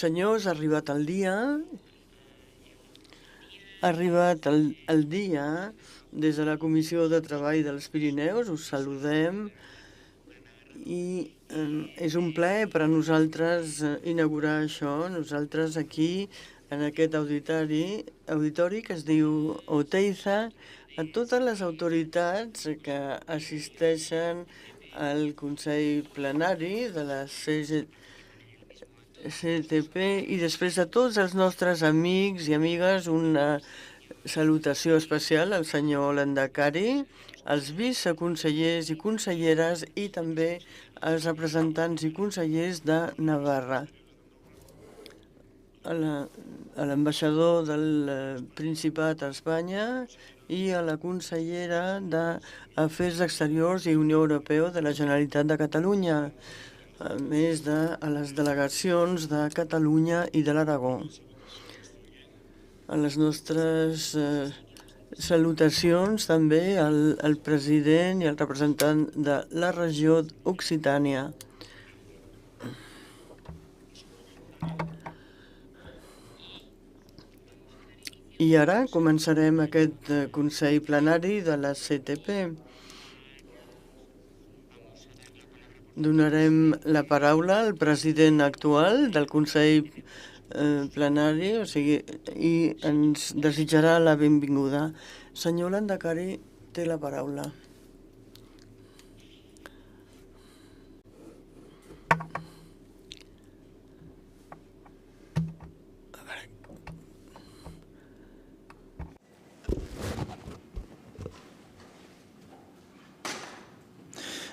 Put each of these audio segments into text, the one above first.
Senyors, ha arribat el dia. Ha arribat el dia. Des de la Comissió de Treball dels Pirineus us saludem i és un plaer per a nosaltres inaugurar això. Nosaltres aquí, en aquest auditori que es diu Oteiza, a totes les autoritats que assisteixen al Consell Plenari de la CTP i després a tots els nostres amics i amigues una salutació especial al senyor Landakari, als viceconsellers i conselleres i també als representants i consellers de Navarra, a l'ambaixador del Principat a Espanya i a la consellera d'Afers Exteriors i Unió Europea de la Generalitat de Catalunya, a més de les delegacions de Catalunya i de l'Aragó. A les nostres salutacions també al president i al representant de la regió Occitània. I ara començarem aquest Consell Plenari de la CTP. Donarem la paraula al president actual del Consell Plenari, i ens desitjarà la benvinguda. Senyor Landakari, té la paraula.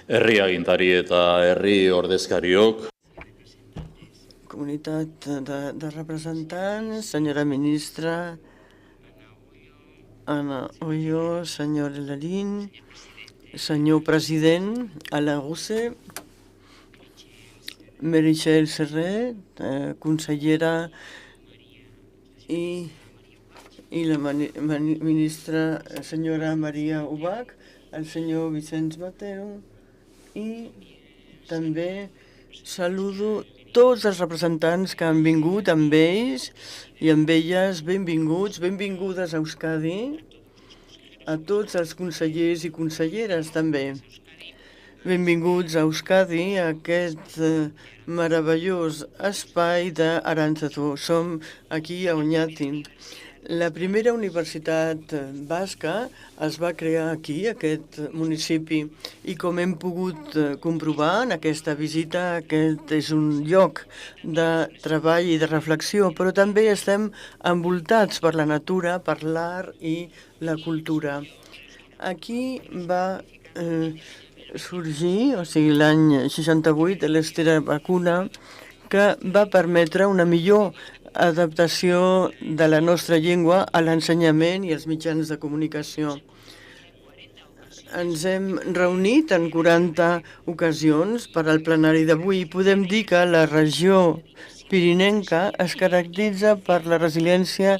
Herri agintari eta herri ordezkariok. Comunitat de representants, senyora ministra Ana Oyo, senyor Elarín, senyor president Alain Rousset, Meritxell Serret, consellera i la ministra senyora Maria Ubach, el senyor Vicenç Mateu, i també saludo tots els representants que han vingut amb ells i amb elles. Benvinguts, benvingudes a Euskadi, a tots els consellers i conselleres també. Benvinguts a Euskadi, a aquest meravellós espai d'Arantzazu. Som aquí a Oñati. La primera universitat basca es va crear aquí, aquest municipi, i com hem pogut comprovar en aquesta visita, aquest és un lloc de treball i de reflexió, però també estem envoltats per la natura, per l'art i la cultura. Aquí va sorgir, l'any 68, l'Estera Vacuna, que va permetre una millor adaptació de la nostra llengua a l'ensenyament i als mitjans de comunicació. Ens hem reunit en 40 ocasions per al plenari d'avui i podem dir que la regió pirinenca es caracteritza per la resiliència,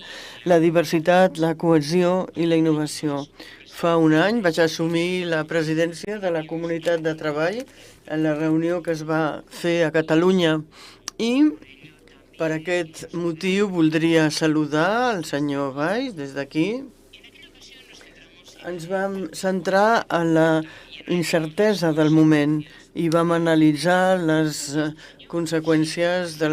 la diversitat, la cohesió i la innovació. Fa un any vaig assumir la presidència de la comunitat de treball en la reunió que es va fer a Catalunya i per aquest motiu voldria saludar el senyor Valls des d'aquí. Ens vam centrar en la incertesa del moment i vam analitzar les conseqüències de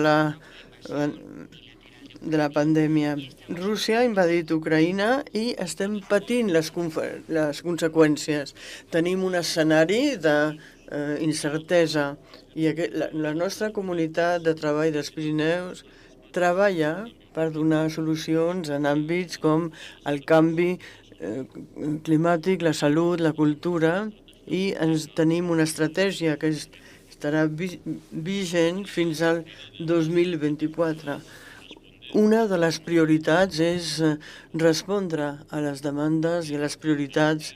la pandèmia. Rússia ha invadit Ucraïna i estem patint les conseqüències. Tenim un escenari d'incertesa i la nostra comunitat de treball dels Pirineus treballa per donar solucions en àmbits com el canvi climàtic, la salut, la cultura, i tenim una estratègia que estarà vigent fins al 2024. Una de les prioritats és respondre a les demandes i a les prioritats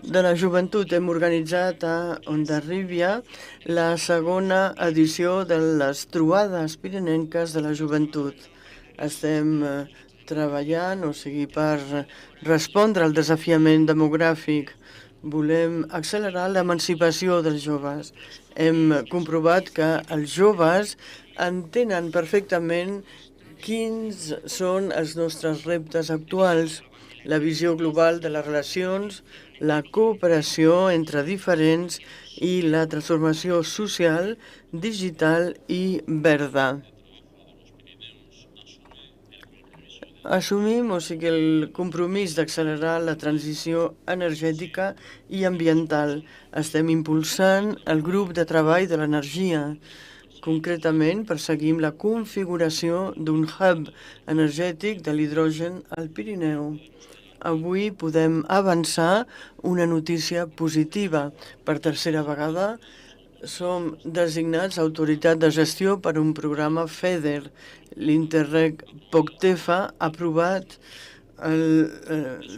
de la joventut. Hem organitzat a Hondarribia la segona edició de les trobades pirinenques de la joventut. Estem treballant, per respondre al desafiament demogràfic. Volem accelerar l'emancipació dels joves. hem comprovat que els joves entenen perfectament quins són els nostres reptes actuals, la visió global de les relacions, la cooperació entre diferents i la transformació social, digital i verda. Assumim, el compromís d'accelerar la transició energètica i ambiental. Estem impulsant el grup de treball de l'energia. Concretament, perseguim la configuració d'un hub energètic de l'hidrogen al Pirineu. Avui podem avançar una notícia positiva. Per tercera vegada som designats autoritat de gestió per un programa FEDER, l'Interreg POCTEFA, aprovat el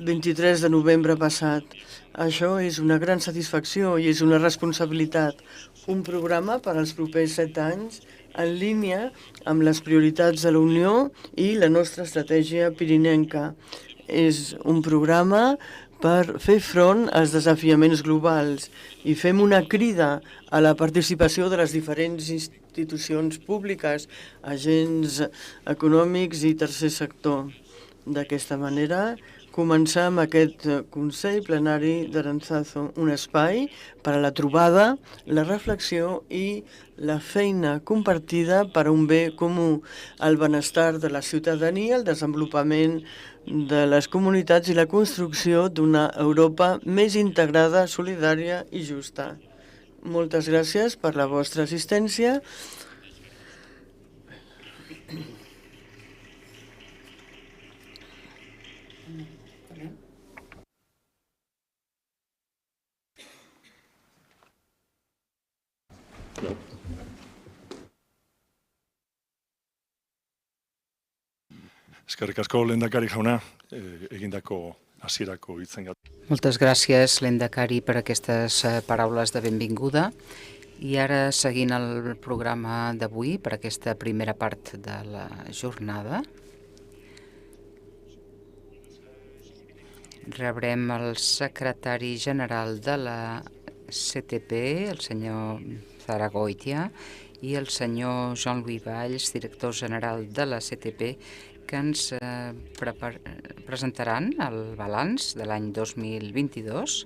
23 de novembre passat. Això és una gran satisfacció i és una responsabilitat. Un programa per als propers 7 anys en línia amb les prioritats de la Unió i la nostra estratègia pirinenca. És un programa per fer front als desafiaments globals i fem una crida a la participació de les diferents institucions públiques, agents econòmics i tercer sector. D'aquesta manera, començam aquest Consell Plenari d'Aranzazu, un espai per a la trobada, la reflexió i la feina compartida per a un bé comú, el benestar de la ciutadania, el desenvolupament de les comunitats i la construcció d'una Europa més integrada, solidària i justa. Moltes gràcies per la vostra assistència. Eskerrik asko, lehendakari jauna, egindako hasierako hitzengatik. Moltes gràcies, lehendakari, per aquestes paraules de benvinguda. I ara, seguint el programa d'avui, per aquesta primera part de la jornada, rebrem el secretari general de la CTP, el senyor Zaragoitia, i el senyor Jean-Louis Valls, director general de la CTP, que ens presentaran el balanç de l'any 2022,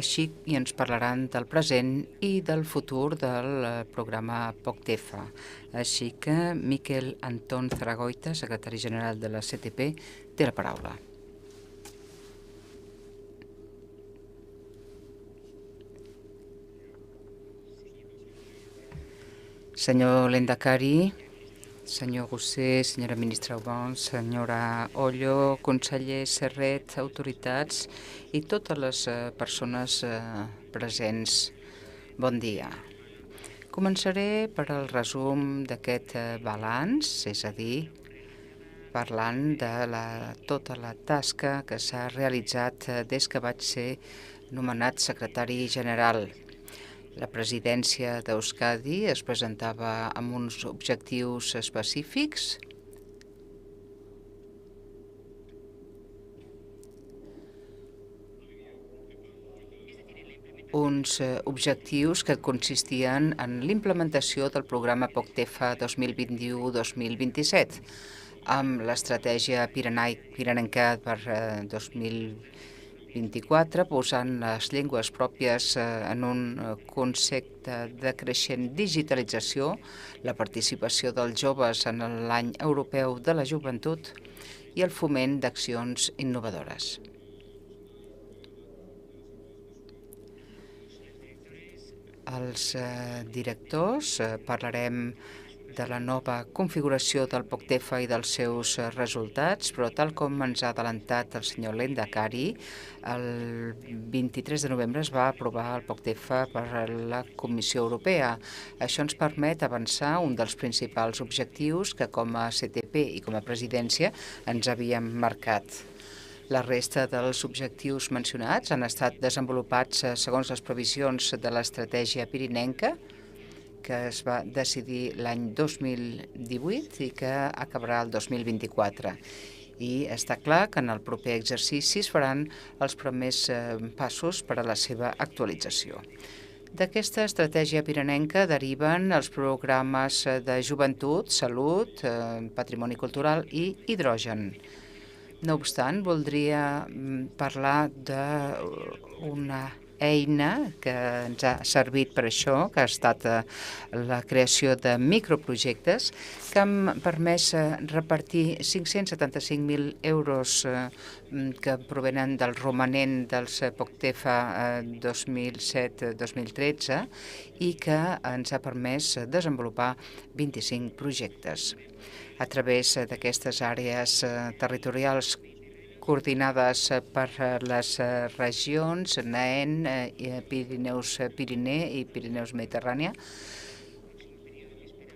així i ens parlaran del present i del futur del programa POCTEFA. Així que Miquel Anton Zaragoita, secretari general de la CTP, té la paraula. Senyor lehendakari, senyor Gosser, senyora ministra Aubin, senyora Ollo, conseller Serret, autoritats i totes les persones presents, bon dia. Començaré per al resum d'aquest balanç, és a dir, parlant de tota la tasca que s'ha realitzat des que vaig ser nomenat secretari general. La presidència d'Euskadi es presentava amb uns objectius específics. Uns objectius que consistien en l'implementació del programa POCTEFA 2021-2027, amb l'estratègia pirinenca per 2024, posant les llengües pròpies en un concepte de creixent digitalització, la participació dels joves en l'any europeu de la joventut i el foment d'accions innovadores. Els directors parlarem de la nova configuració del POCTEFA i dels seus resultats, però tal com ens ha adelantat el senyor lehendakari, el 23 de novembre es va aprovar el POCTEFA per la Comissió Europea. Això ens permet avançar un dels principals objectius que com a CTP i com a presidència ens havíem marcat. La resta dels objectius mencionats han estat desenvolupats segons les previsions de l'estratègia pirinenca, que es va decidir l'any 2018 i que acabarà el 2024. I està clar que en el proper exercici es faran els primers passos per a la seva actualització. D'aquesta estratègia pirinenca deriven els programes de joventut, salut, patrimoni cultural i hidrogen. No obstant, voldria parlar d'una eina que ens ha servit per això, que ha estat la creació de microprojectes, que han permès repartir 575.000 euros que provenen del romanent dels POCTEFA 2007-2013 i que ens ha permès desenvolupar 25 projectes. A través d'aquestes àrees territorials coordinades per les regions NAEN, Pirineus-Pirineu i Pirineus-Mediterrània.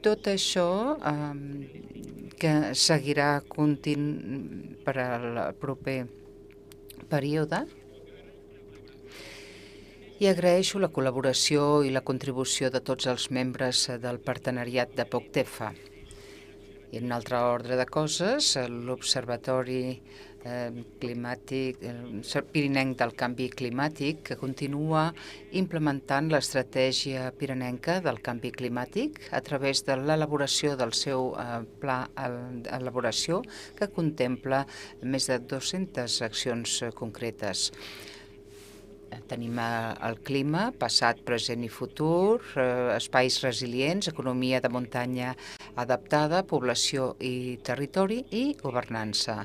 Tot això que seguirà per al proper període. I agraeixo la col·laboració i la contribució de tots els membres del partenariat de POCTEFA. I en un altre ordre de coses, l'Observatori pirinenc del canvi climàtic, que continua implementant l'estratègia pirinenca del canvi climàtic a través de l'elaboració del seu pla d'elaboració, que contempla més de 200 accions concretes. Tenim el clima, passat, present i futur, espais resilients, economia de muntanya adaptada, població i territori i governança.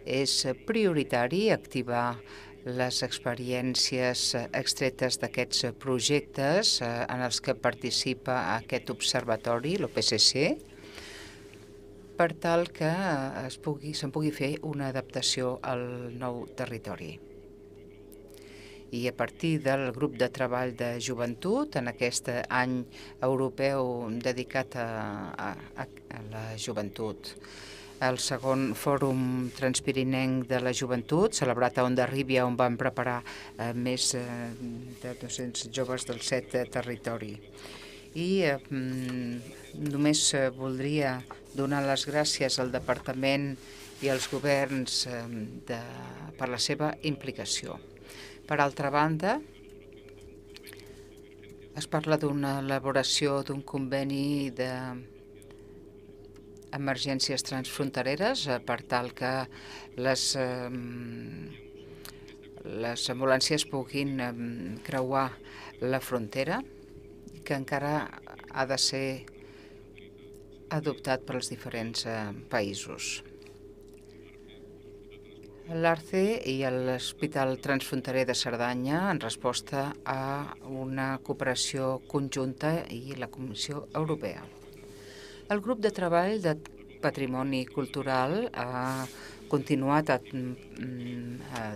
És prioritari activar les experiències extretes d'aquests projectes en els que participa aquest observatori, l'OPCC, per tal que se'n pugui fer una adaptació al nou territori. I a partir del grup de treball de joventut, en aquest any europeu dedicat a la joventut, el segon fòrum transpirinenc de la joventut, celebrat a Hondarribia, on vam preparar més de 200 joves del 7 territori. I només voldria donar les gràcies al departament i als governs per la seva implicació. Per altra banda, es parla d'una elaboració d'un conveni d'emergències transfrontereres per tal que les ambulàncies puguin creuar la frontera, que encara ha de ser adoptat per als diferents països. L'ARCE i l'Hospital Transfronterer de Cerdanya en resposta a una cooperació conjunta i la Comissió Europea. El grup de treball de patrimoni cultural ha continuat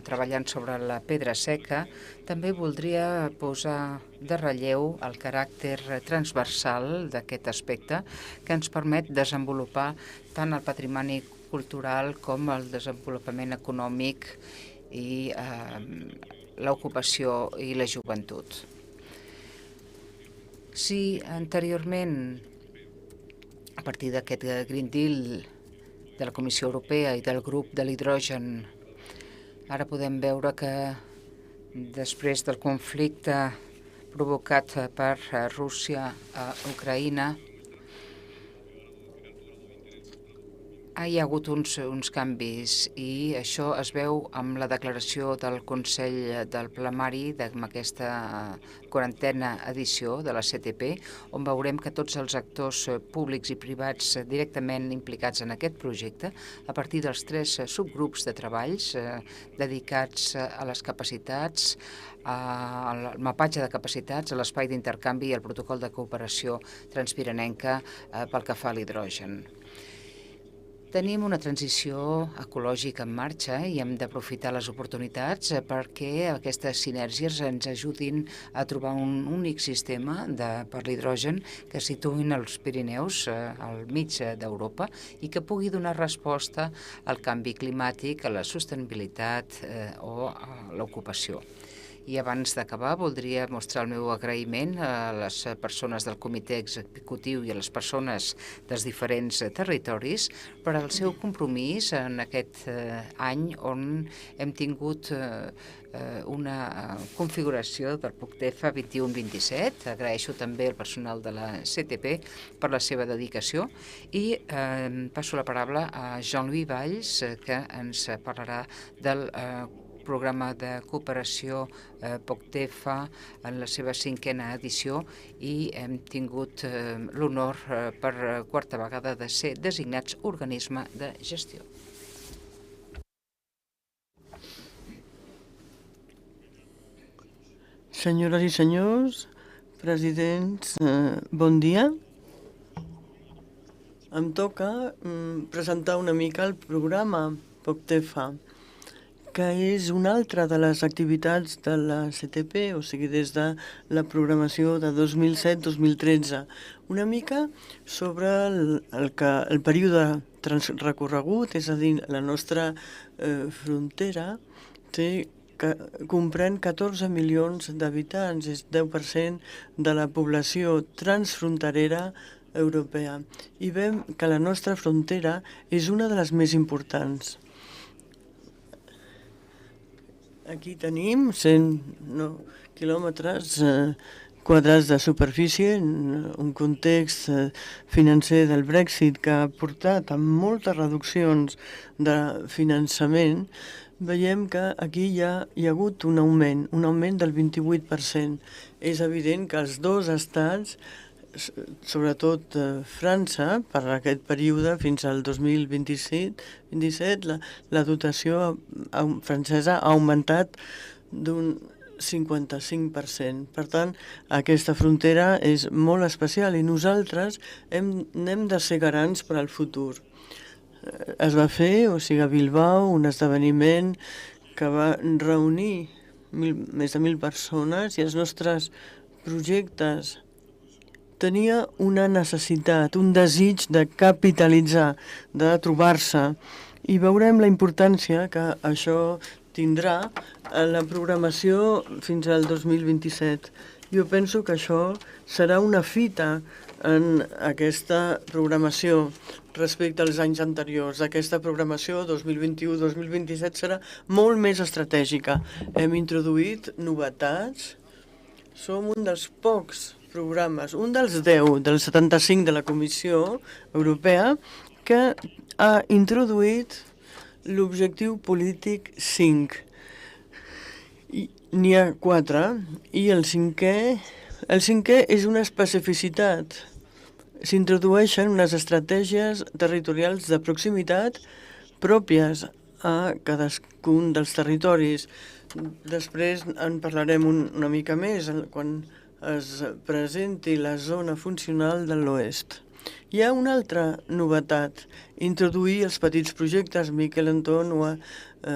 treballant sobre la pedra seca. També voldria posar de relleu el caràcter transversal d'aquest aspecte que ens permet desenvolupar tant el patrimoni cultural com el desenvolupament econòmic i l'ocupació i la joventut. Si anteriorment, a partir d'aquest Green Deal de la Comissió Europea i del grup de l'hidrogen, ara podem veure que després del conflicte provocat per Rússia a Ucraïna, hi ha hagut uns canvis i això es veu amb la declaració del Consell del Plenari d'aquesta 40a edició de la CTP, on veurem que tots els actors públics i privats directament implicats en aquest projecte, a partir dels 3 subgrups de treballs dedicats a les capacitats, al mapatge de capacitats, a l'espai d'intercanvi i al protocol de cooperació transpirinenca pel que fa a l'hidrogen. Tenim una transició ecològica en marxa i hem d'aprofitar les oportunitats perquè aquestes sinergies ens ajudin a trobar un únic sistema per l'hidrogen que situïn els Pirineus al mig d'Europa i que pugui donar resposta al canvi climàtic, a la sostenibilitat o a l'ocupació. I abans d'acabar voldria mostrar el meu agraïment a les persones del comitè executiu i a les persones dels diferents territoris per al seu compromís en aquest any on hem tingut una configuració del POCTEFA 21-27. Agraeixo també al personal de la CTP per la seva dedicació i passo la paraula a Jean-Louis Valls, que ens parlarà del programa de cooperació POCTEFA en la seva 5a edició i hem tingut l'honor per quarta vegada de ser designats organisme de gestió. Senyores i senyors, presidents, bon dia. Em toca presentar una mica el programa POCTEFA, que és una altra de les activitats de la CTP, o sigui, des de la programació de 2007-2013. Una mica sobre el període recorregut, és a dir, la nostra frontera que comprèn 14 milions d'habitants, és 10% de la població transfronterera europea. I veiem que la nostra frontera és una de les més importants. Aquí tenim 100 quilòmetres quadrats de superfície, un context financer del Brexit que ha portat a moltes reduccions de finançament. Veiem que aquí hi ha hagut un augment del 28%. És evident que els dos estats, sobretot França, per aquest període fins al 2027, la dotació francesa ha augmentat d'un 55%. Per tant, aquesta frontera és molt especial i nosaltres n'hem de ser garants per al futur. Es va fer, o sigui, a Bilbao, un esdeveniment que va reunir més de 1.000 persones i els nostres projectes tenia una necessitat, un desig de capitalitzar, de trobar-se, i veurem la importància que això tindrà en la programació fins al 2027. Jo penso que això serà una fita en aquesta programació respecte als anys anteriors. Aquesta programació 2021-2027 serà molt més estratègica. Hem introduït novetats. Som un dels pocs programes, un dels 10, dels 75 de la Comissió Europea, que ha introduït l'objectiu polític 5. N'hi ha 4, i el cinquè és una especificitat. S'introdueixen unes estratègies territorials de proximitat pròpies a cadascun dels territoris. Després en parlarem una mica més quan es presenti la zona funcional de l'oest. Hi ha una altra novetat, introduir els petits projectes. Miquel Anton ho ha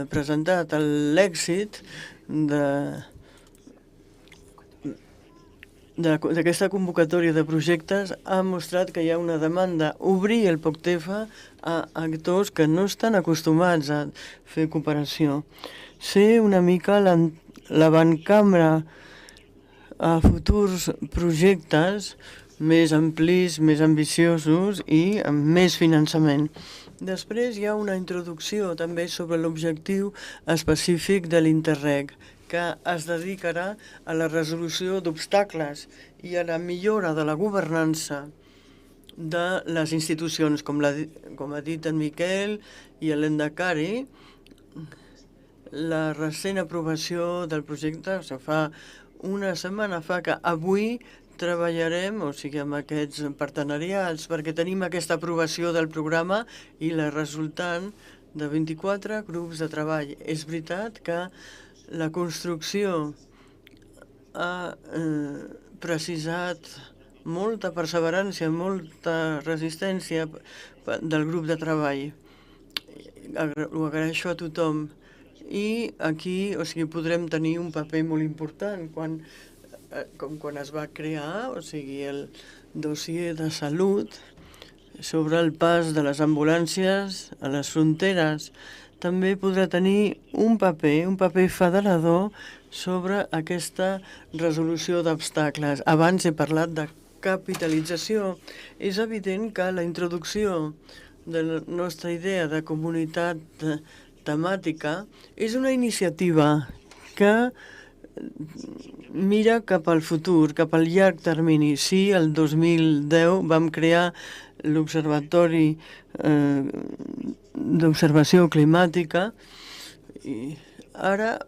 presentat. L'èxit d'aquesta convocatòria de projectes ha mostrat que hi ha una demanda. Obrir el POCTEFA a actors que no estan acostumats a fer cooperació. Ser una mica l'avantcambra a futurs projectes més amplis, més ambiciosos i amb més finançament. Després hi ha una introducció també sobre l'objectiu específic de l'Interreg, que es dedicarà a la resolució d'obstacles i a la millora de la governança de les institucions, com ha dit en Miquel i l'Endacari. La recent aprovació del projecte, fa una setmana, fa que avui treballarem, o sigui, amb aquests partenariats, perquè tenim aquesta aprovació del programa i la resultant de 24 grups de treball. És veritat que la construcció ha precisat molta perseverança, molta resistència del grup de treball. Ho agraeixo a tothom. I aquí, o sigui, podrem tenir un paper molt important quan es va crear, o sigui, el dossier de salut sobre el pas de les ambulàncies a les fronteres. també podrà tenir un paper federador sobre aquesta resolució d'obstacles. Abans he parlat de capitalització. És evident que la introducció de la nostra idea de comunitat temàtica és una iniciativa que mira cap al futur, cap al llarg termini. Sí, el 2010 vam crear l'Observatori d'Observació Climàtica i ara,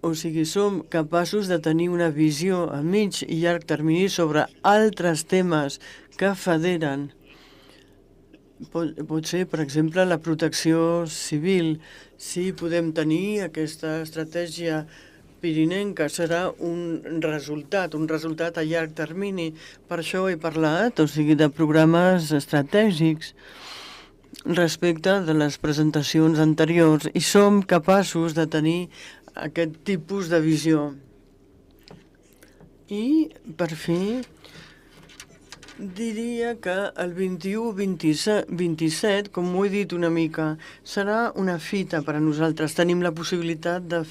som capaços de tenir una visió a mig i llarg termini sobre altres temes que federen. Pot ser, per exemple, la protecció civil. Si podem tenir aquesta estratègia pirinenca, serà un resultat a llarg termini. Per això he parlat, de programes estratègics respecte de les presentacions anteriors, i som capaços de tenir aquest tipus de visió. I, per fi, diria que el 21-27, com ho he dit una mica, serà una fita per a nosaltres. Tenim la possibilitat de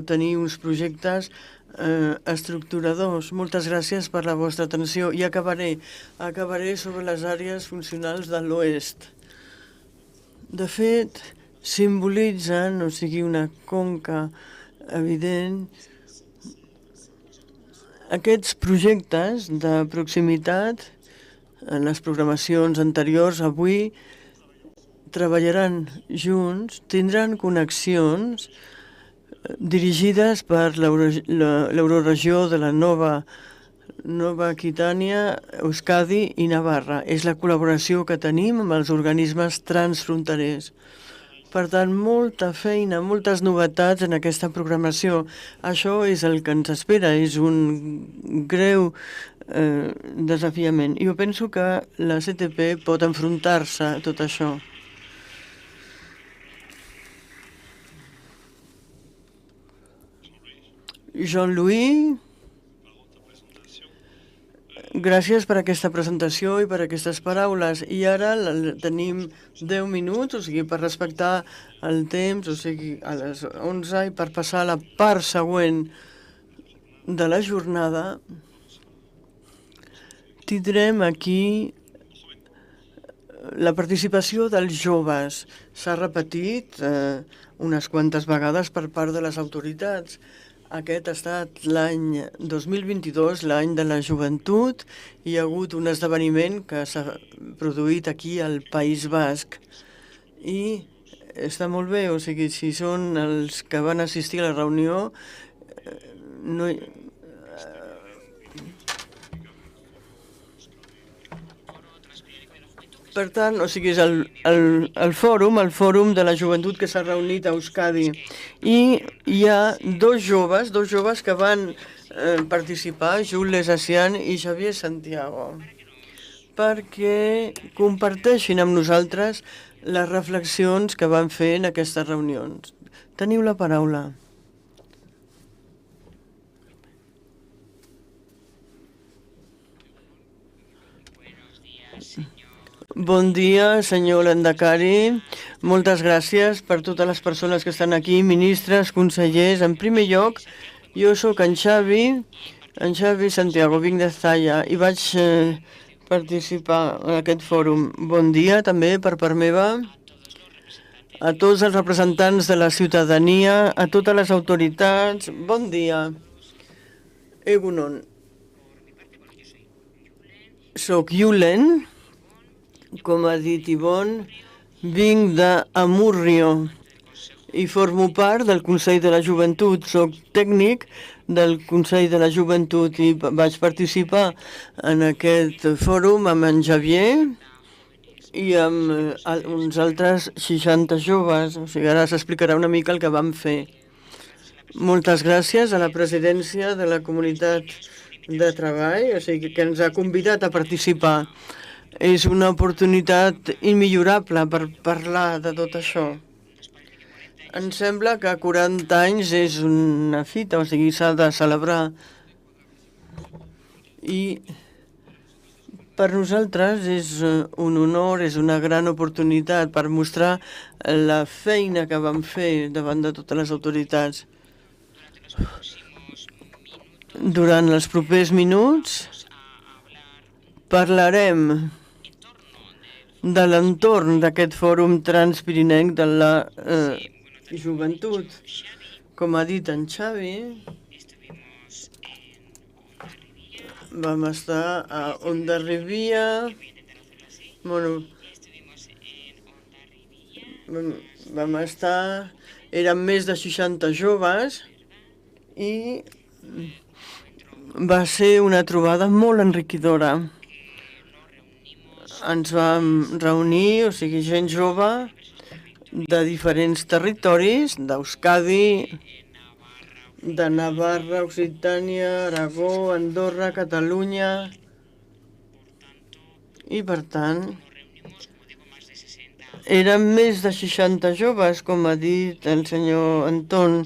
tenir uns projectes estructuradors. Moltes gràcies per la vostra atenció i acabaré sobre les àrees funcionals de l'oest. De fet, simbolitzen, una conca evident. Aquests projectes de proximitat, en les programacions anteriors, avui treballaran junts, tindran connexions dirigides per l'euroregió de la Nova Aquitània, Euskadi i Navarra. És la col·laboració que tenim amb els organismes transfronterers. Per tant, molta feina, moltes novetats en aquesta programació. Això és el que ens espera, és un greu desafiament. Jo penso que la CTP pot enfrontar-se a tot això. Jean-Louis, gràcies per aquesta presentació i per aquestes paraules. I ara tenim 10 minuts, per respectar el temps, a les 11, i per passar a la part següent de la jornada, tindrem aquí la participació dels joves. S'ha repetit unes quantes vegades per part de les autoritats. Aquest ha estat l'any 2022, l'any de la joventut. Hi ha hagut un esdeveniment que s'ha produït aquí al País Basc. I està molt bé, si són els que van assistir a la reunió, no hi... Per tant, és el fòrum de la joventut que s'ha reunit a Euskadi. I hi ha dos joves que van participar, Jules Lesassian i Xavier Santiago, perquè comparteixin amb nosaltres les reflexions que van fer en aquestes reunions. Teniu la paraula. Bon dia, senyor Lehendakari. Moltes gràcies per totes les persones que estan aquí, ministres, consellers. En primer lloc, jo sóc en Xavi Santiago, vinc de Zalla i vaig participar en aquest fòrum. Bon dia també per part meva a tots els representants de la ciutadania, a totes les autoritats. Bon dia. Egunon. Soc Julen. Com ha dit Ivonne, vinc d'Amurrio i formo part del Consell de la Joventut. Soc tècnic del Consell de la Joventut i vaig participar en aquest fòrum amb en Xavier i amb uns altres 60 joves. Ara s'explicarà una mica el que vam fer. Moltes gràcies a la presidència de la comunitat de treball, que ens ha convidat a participar. És una oportunitat immillorable per parlar de tot això. Em sembla que 40 anys és una fita, s'ha de celebrar. I Per nosaltres és un honor, és una gran oportunitat per mostrar la feina que vam fer davant de totes les autoritats. Durant els propers minuts parlarem de l'entorn d'aquest fòrum transpirinenc de la joventut. Com ha dit en Xavi, vam estar a Hondarribia, bueno, vam estar, érem més de 60 joves i va ser una trobada molt enriquidora. Ens vam reunir, o sigui, gent jove de diferents territoris, d'Euskadi, de Navarra, Occitània, Aragó, Andorra, Catalunya. I, per tant, eren més de 60 joves, com ha dit el senyor Anton,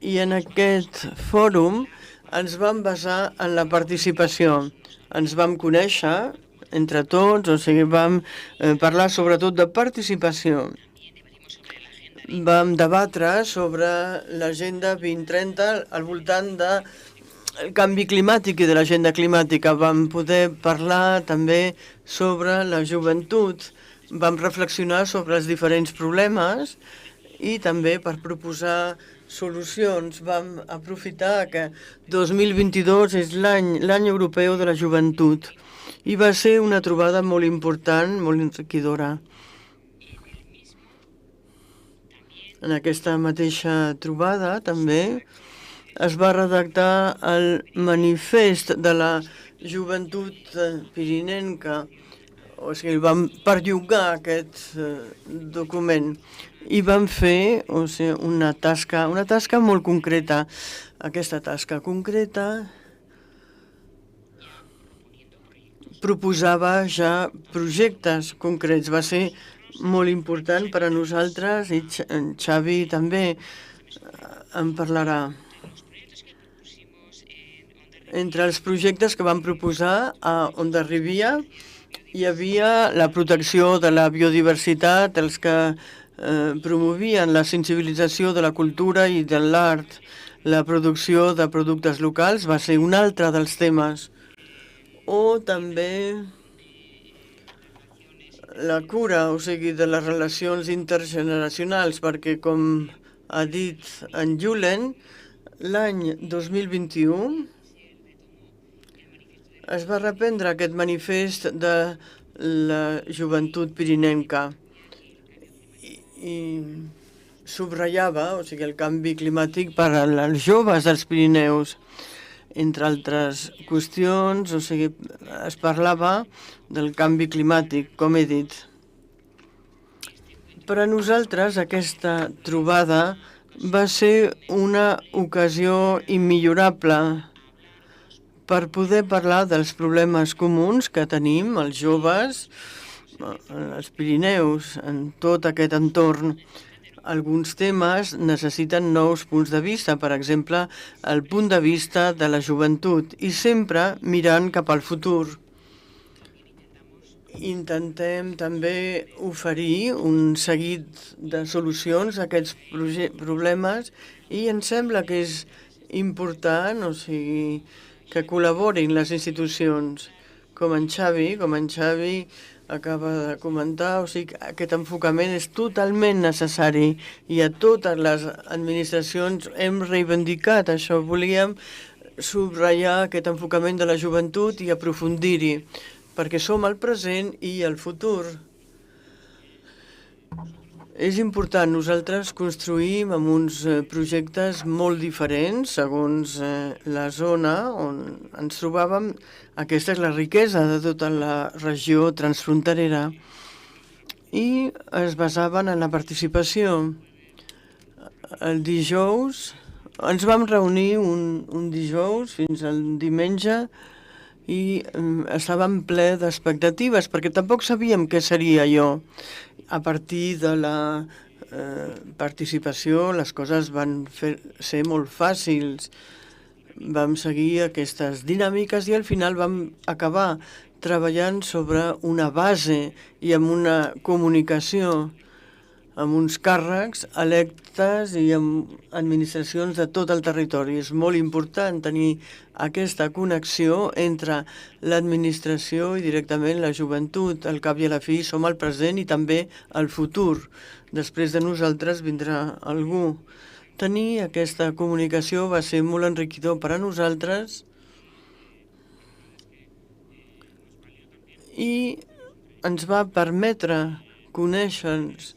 i en aquest fòrum ens vam basar en la participació. Ens vam conèixer entre tots, o sigui, vam parlar sobretot de participació. Vam debatre sobre l'agenda 2030 al voltant del canvi climàtic i de l'agenda climàtica. Vam poder parlar també sobre la joventut. Vam reflexionar sobre els diferents problemes i també per proposar solucions. Vam aprofitar que 2022 és l'any europeu de la joventut i va ser una trobada molt important, molt enriquidora. En aquesta mateixa trobada també es va redactar el manifest de la joventut pirinenca, o sigui, vam perllongar aquest document i vam fer, o sigui, una tasca molt concreta. Aquesta tasca concreta proposava ja projectes concrets. Va ser molt important per a nosaltres i en Xavi també en parlarà. Entre els projectes que vam proposar a Hondarribia hi havia la protecció de la biodiversitat, els que promovien la sensibilització de la cultura i de l'art, la producció de productes locals va ser un altre dels temes. O també la cura, o sigui, de les relacions intergeneracionals, perquè, com ha dit en Julen, l'any 2021 es va reprendre aquest manifest de la joventut pirinenca i subratllava, o sigui, el canvi climàtic per als joves dels Pirineus. Entre altres qüestions, o sigui, es parlava del canvi climàtic, com he dit. Per a nosaltres aquesta trobada va ser una ocasió immillorable per poder parlar dels problemes comuns que tenim els joves, els Pirineus, en tot aquest entorn. Alguns temes necessiten nous punts de vista, per exemple, el punt de vista de la joventut, i sempre mirant cap al futur. Intentem també oferir un seguit de solucions a aquests problemes i em sembla que és important, o sigui, que col·laborin les institucions, com en Xavi acaba de comentar, o sigui, aquest enfocament és totalment necessari i a totes les administracions hem reivindicat això. Volíem subratllar aquest enfocament de la joventut i aprofundir-hi, perquè som el present i el futur. És important, nosaltres construïm amb uns projectes molt diferents segons la zona on ens trobàvem. Aquesta és la riquesa de tota la regió transfronterera i es basaven en la participació. El dijous, ens vam reunir un dijous fins al diumenge i estàvem ple d'expectatives perquè tampoc sabíem què seria allò. A partir de la participació les coses van ser molt fàcils. Vam seguir aquestes dinàmiques i al final vam acabar treballant sobre una base i amb una comunicació amb uns càrrecs electes i amb administracions de tot el territori. És molt important tenir aquesta connexió entre l'administració i directament la joventut. Al cap i a la fi som el present i també el futur. Després de nosaltres vindrà algú. Tenir aquesta comunicació va ser molt enriquidor per a nosaltres i ens va permetre conèixer-nos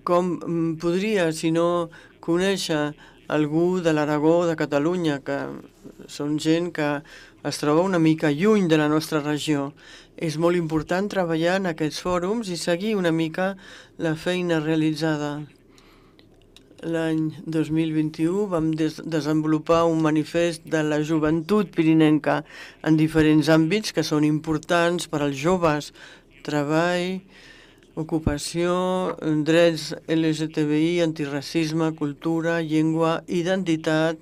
com podria, si no, conèixer algú de l'Aragó, de Catalunya, que són gent que es troba una mica lluny de la nostra regió. És molt important treballar en aquests fòrums i seguir una mica la feina realitzada. L'any 2021 vam desenvolupar un manifest de la joventut pirinenca en diferents àmbits que són importants per als joves: treball, ocupació, drets LGTBI, antiracisme, cultura, llengua, identitat,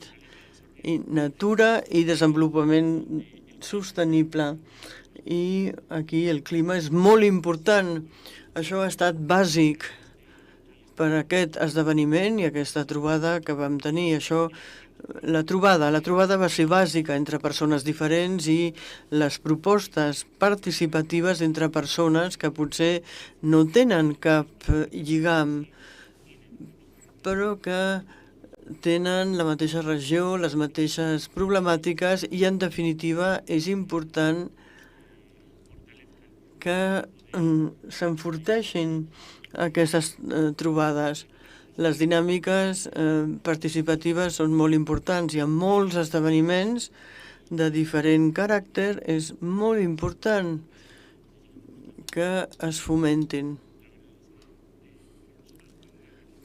natura i desenvolupament sostenible. I aquí el clima és molt important. Això ha estat bàsic per aquest esdeveniment i aquesta trobada que vam tenir. La trobada va ser bàsica entre persones diferents i les propostes participatives entre persones que potser no tenen cap lligam, però que tenen la mateixa regió, les mateixes problemàtiques i, en definitiva, és important que s'enforteixin aquestes trobades. Les dinàmiques participatives són molt importants. Hi ha molts esdeveniments de diferent caràcter. És molt important que es fomentin.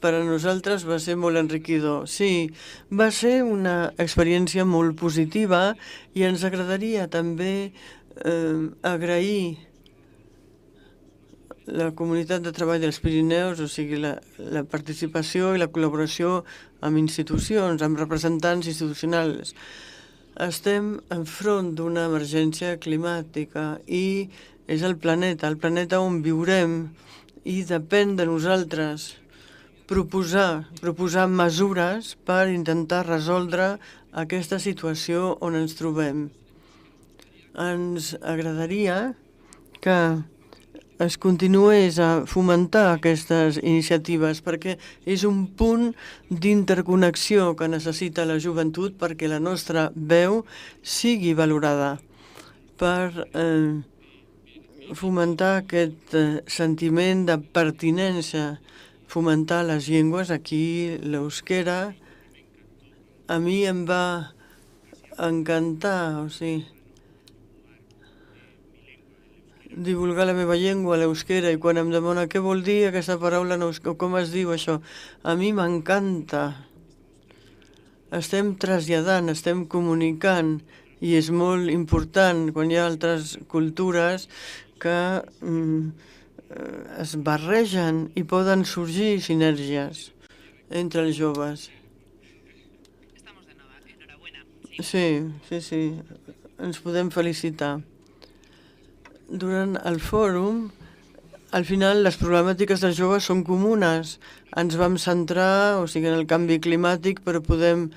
Per a nosaltres va ser molt enriquidor. Sí, va ser una experiència molt positiva i ens agradaria també agrair la comunitat de treball dels Pirineus, o sigui, la participació i la col·laboració amb institucions, amb representants institucionals. Estem enfront d'una emergència climàtica i és el planeta on viurem, i depèn de nosaltres proposar mesures per intentar resoldre aquesta situació on ens trobem. Ens agradaria que es continués a fomentar aquestes iniciatives perquè és un punt d'interconnexió que necessita la joventut perquè la nostra veu sigui valorada, per fomentar aquest sentiment de pertinença, fomentar les llengües. Aquí l'euskera a mi em va encantar, o sigui, divulgar la meva llengua, l'euskera, i quan em demana què vol dir aquesta paraula, com es diu això, a mi m'encanta. Estem traslladant, estem comunicant, i és molt important quan hi ha altres cultures que es barregen i poden sorgir sinergies entre els joves. Sí, ens podem felicitar. Durant el fòrum, al final, les problemàtiques dels joves són comunes. Ens vam centrar, o sigui, en el canvi climàtic, però podem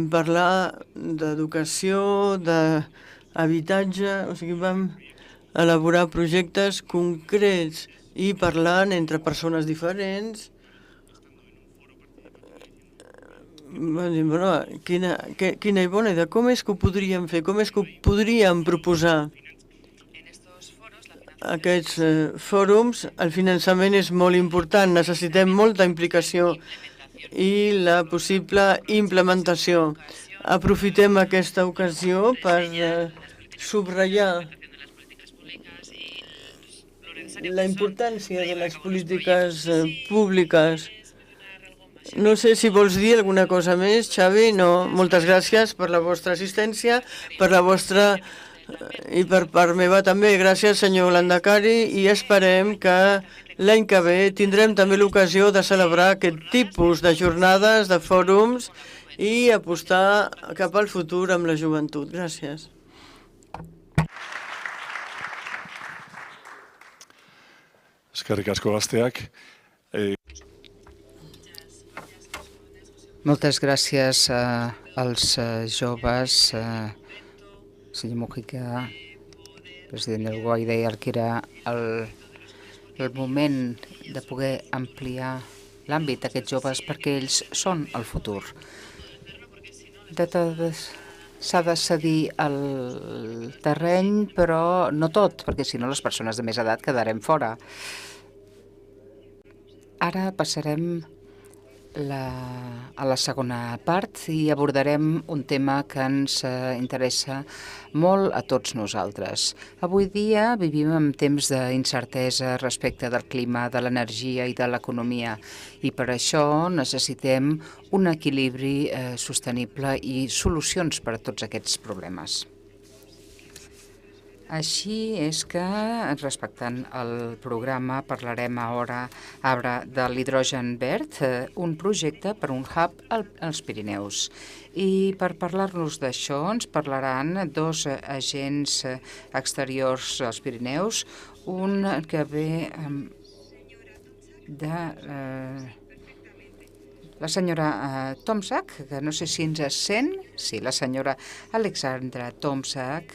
parlar d'educació, d'habitatge, o sigui, vam elaborar projectes concrets i parlant entre persones diferents. Vam dir, bueno, quina i bona idea, com és que ho podríem fer, com és que ho podríem proposar? Aquests fòrums, el finançament és molt important, necessitem molta implicació i la possible implementació. Aprofitem aquesta ocasió per subratllar la importància de les polítiques públiques. No sé si vols dir alguna cosa més, Xavi. No, moltes gràcies per la vostra assistència, per la vostra... i per part meva també. Gràcies, senyor Landakari, i esperem que l'any que ve tindrem també l'ocasió de celebrar aquest tipus de jornades, de fòrums, i apostar cap al futur amb la joventut. Gràcies. Eskerrik asko gazteak. Moltes gràcies als joves. Senyor Mujica, president del GOI, deia que era el moment de poder ampliar l'àmbit d'aquests joves perquè ells són el futur. S'ha de cedir el terreny, però no tot, perquè si no les persones de més edat quedarem fora. Ara passarem a la segona part i abordarem un tema que ens interessa molt a tots nosaltres. Avui dia vivim en temps d'incertesa respecte del clima, de l'energia i de l'economia i per això necessitem un equilibri sostenible i solucions per a tots aquests problemes. Així és que, respectant el programa, parlarem ara de l'hidrogen verd, un projecte per un hub als Pirineus. I per parlar-nos d'això ens parlaran dos agents exteriors als Pirineus, un que ve de la senyora Tomczak, que no sé si ens sent, sí, la senyora Alexandra Tomczak,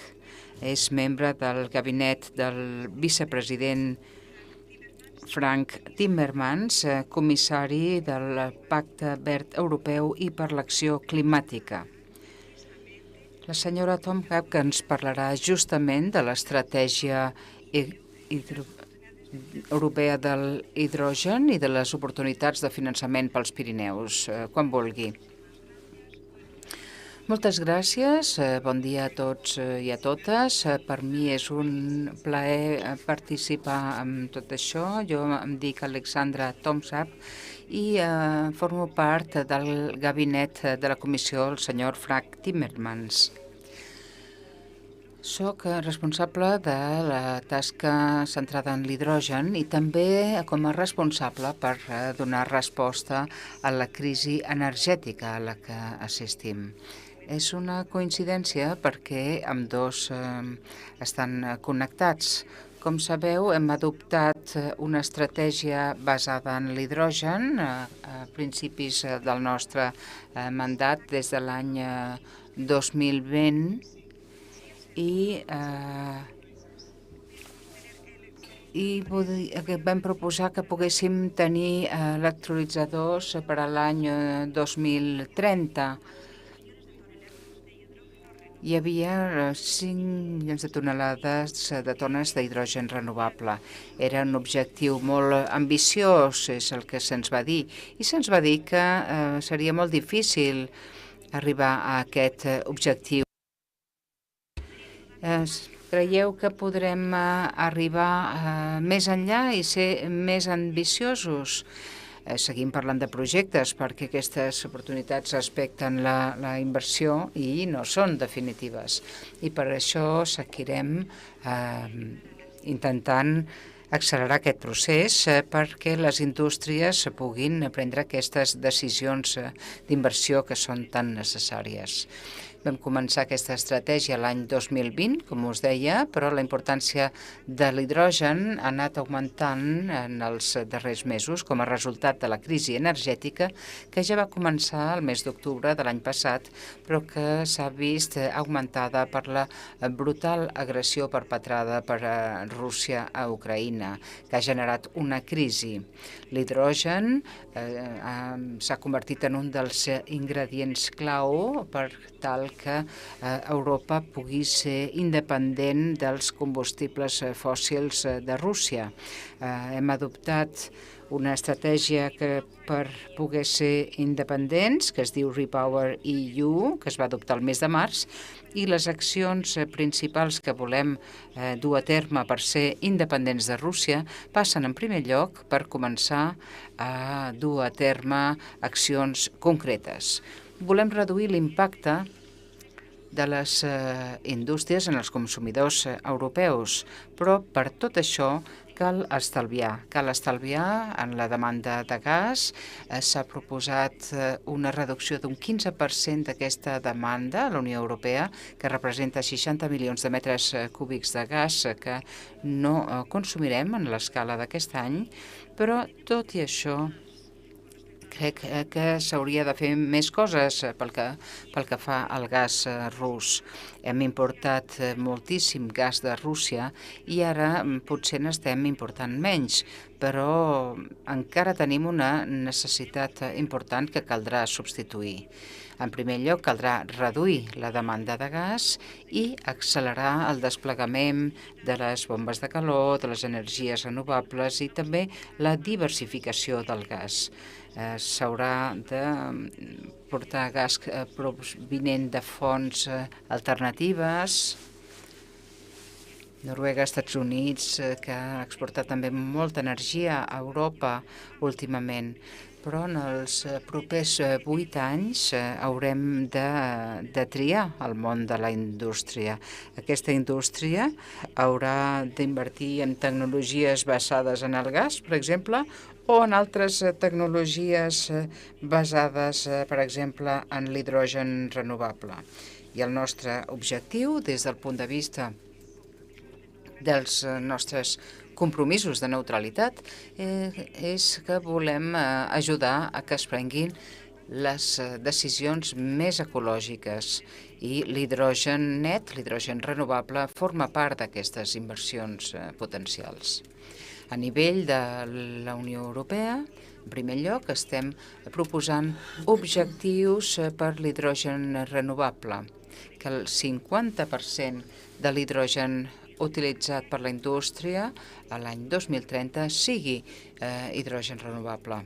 és membre del gabinet del vicepresident Frank Timmermans, comissari del Pacte Verd Europeu i per l'Acció Climàtica. La senyora Tomczak ens parlarà justament de l'estratègia europea del hidrogen i de les oportunitats de finançament pels Pirineus, quan vulgui. Moltes gràcies, bon dia a tots i a totes. Per mi és un plaer participar en tot això. Jo em dic Alexandra Tomczak i formo part del gabinet de la comissió del senyor Frank Timmermans. Soc responsable de la tasca centrada en l'hidrogen i també com a responsable per donar resposta a la crisi energètica a la que assistim. És una coincidència perquè ambdós estan connectats. Com sabeu, hem adoptat una estratègia basada en l'hidrogen a principis del nostre mandat des de l'any 2020 i vam proposar que poguéssim tenir electrolitzadors per a l'any 2030. Hi havia 5 milions de tonelades de tones d'hidrogen renovable. Era un objectiu molt ambiciós, és el que se'ns va dir. I se'ns va dir que seria molt difícil arribar a aquest objectiu. Creieu que podrem arribar més enllà i ser més ambiciosos? Seguim parlant de projectes perquè aquestes oportunitats respecten la inversió i no són definitives. I per això seguirem intentant accelerar aquest procés perquè les indústries puguin prendre aquestes decisions d'inversió que són tan necessàries. Vam començar aquesta estratègia l'any 2020, com us deia, però la importància de l'hidrogen ha anat augmentant en els darrers mesos com a resultat de la crisi energètica que ja va començar el mes d'octubre de l'any passat, però que s'ha vist augmentada per la brutal agressió perpetrada per Rússia a Ucraïna, que ha generat una crisi. L'hidrogen s'ha convertit en un dels ingredients clau per tal que Europa pugui ser independent dels combustibles fòssils de Rússia. Hem adoptat una estratègia per poder ser independents, que es diu Repower EU, que es va adoptar el mes de març, i les accions principals que volem dur a terme per ser independents de Rússia passen en primer lloc per començar a dur a terme accions concretes. Volem reduir l'impacte de les indústries en els consumidors europeus, però per tot això Cal estalviar en la demanda de gas. S'ha proposat una reducció d'un 15% d'aquesta demanda a la Unió Europea, que representa 60 milions de metres cúbics de gas que no consumirem en l'escala d'aquest any, però tot i això crec que s'hauria de fer més coses pel que fa al gas rus. Hem importat moltíssim gas de Rússia i ara potser n'estem important menys, però encara tenim una necessitat important que caldrà substituir. En primer lloc, caldrà reduir la demanda de gas i accelerar el desplegament de les bombes de calor, de les energies renovables i també la diversificació del gas. S'haurà de portar gas provinent de fonts alternatives. Noruega, Estats Units, que ha exportat també molta energia a Europa últimament. Però en els propers 8 anys haurem de triar el món de la indústria. Aquesta indústria haurà d'invertir en tecnologies basades en el gas, per exemple, o en altres tecnologies basades, per exemple, en l'hidrogen renovable. I el nostre objectiu, des del punt de vista dels nostres compromisos de neutralitat, és que volem ajudar a que es prenguin les decisions més ecològiques i l'hidrogen net, l'hidrogen renovable, forma part d'aquestes inversions potencials. A nivell de la Unió Europea, en primer lloc, estem proposant objectius per l'hidrogen renovable, que el 50% de l'hidrogen utilitzat per la indústria a l'any 2030 sigui hidrogen renovable.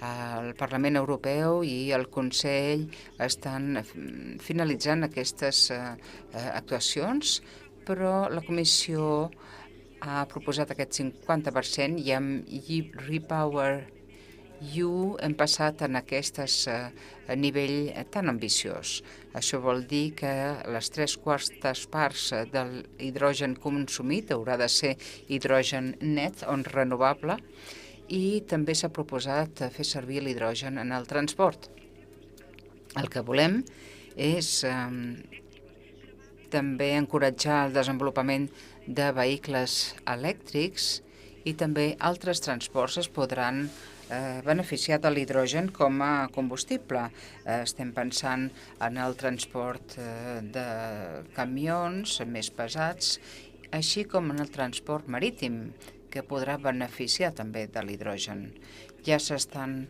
El Parlament Europeu i el Consell estan finalitzant aquestes actuacions, però la Comissió ha proposat aquest 50% i amb Repower EU hem passat en aquest nivell tan ambiciós. Això vol dir que les 3/4 parts de l'hidrogen consumit haurà de ser hidrogen net o renovable i també s'ha proposat fer servir l'hidrogen en el transport. El que volem és també encoratjar el desenvolupament de vehicles elèctrics i també altres transports es podran beneficiar de l'hidrogen com a combustible. Estem pensant en el transport de camions més pesats, així com en el transport marítim, que podrà beneficiar també de l'hidrogen. Ja s'estan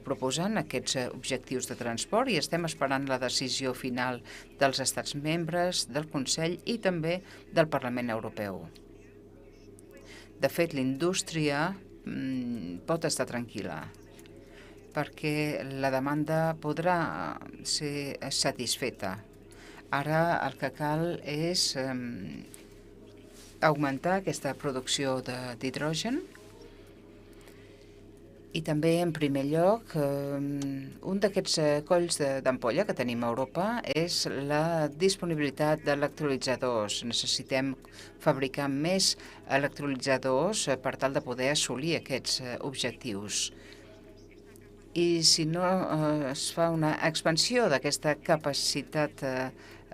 proposant aquests objectius de transport i estem esperant la decisió final dels Estats membres, del Consell i també del Parlament Europeu. De fet, l'indústria pot estar tranquil·la perquè la demanda podrà ser satisfeta. Ara el que cal és augmentar aquesta producció d'hidrogen i també, en primer lloc, un d'aquests colls d'ampolla que tenim a Europa és la disponibilitat d'electrolitzadors. Necessitem fabricar més electrolitzadors per tal de poder assolir aquests objectius. I si no es fa una expansió d'aquesta capacitat,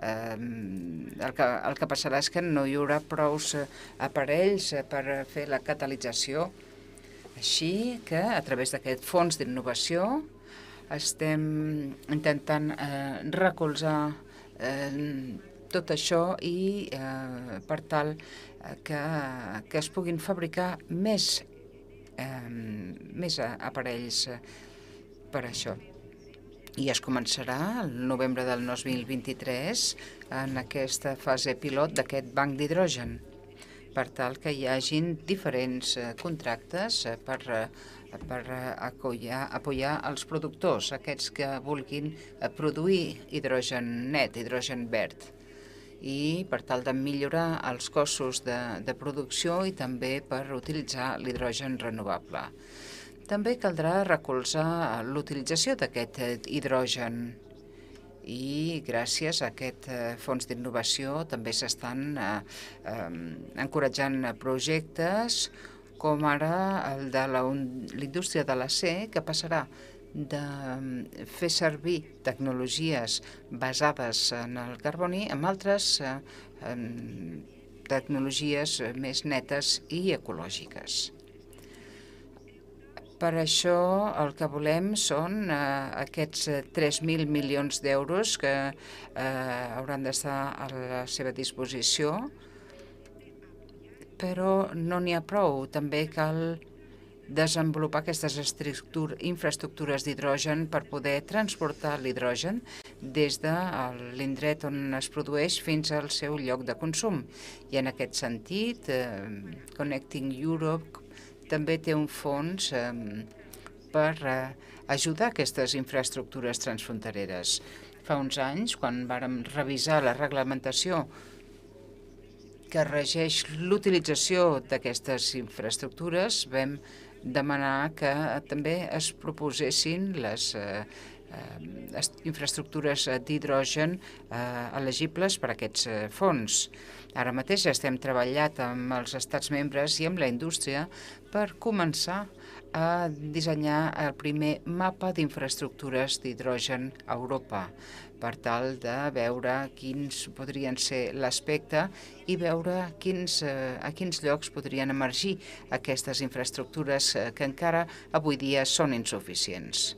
el que passarà és que no hi haurà prous aparells per fer la catalització. Així que, a través d'aquest fons d'innovació, estem intentant recolzar tot això i per tal que es puguin fabricar més aparells per això. I es començarà el novembre del 2023 en aquesta fase pilot d'aquest banc d'hidrogen, per tal que hi hagin diferents contractes per apoyar els productors, aquests que vulguin produir hidrogen net, hidrogen verd, i per tal de millorar els costos de producció i també per utilitzar l'hidrogen renovable. També caldrà recolzar l'utilització d'aquest hidrogen i gràcies a aquest fons d'innovació també s'estan encoratjant projectes com ara el de la indústria de l'acer, que passarà de fer servir tecnologies basades en el carboni amb altres tecnologies més netes i ecològiques. Per això el que volem són aquests 3.000 milions d'euros que hauran d'estar a la seva disposició, però no n'hi ha prou. També cal desenvolupar aquestes infraestructures d'hidrogen per poder transportar l'hidrogen des de l'indret on es produeix fins al seu lloc de consum. I en aquest sentit, Connecting Europe també té un fons per ajudar aquestes infraestructures transfrontereres. Fa uns anys, quan vàrem revisar la reglamentació que regeix l'utilització d'aquestes infraestructures, vam demanar que també es proposessin les infraestructures d'hidrogen elegibles per a aquests fons. Ara mateix estem treballant amb els estats membres i amb la indústria per començar a dissenyar el primer mapa d'infraestructures d'hidrogen a Europa, per tal de veure quins podrien ser l'aspecte i veure a quins llocs podrien emergir aquestes infraestructures que encara avui dia són insuficients.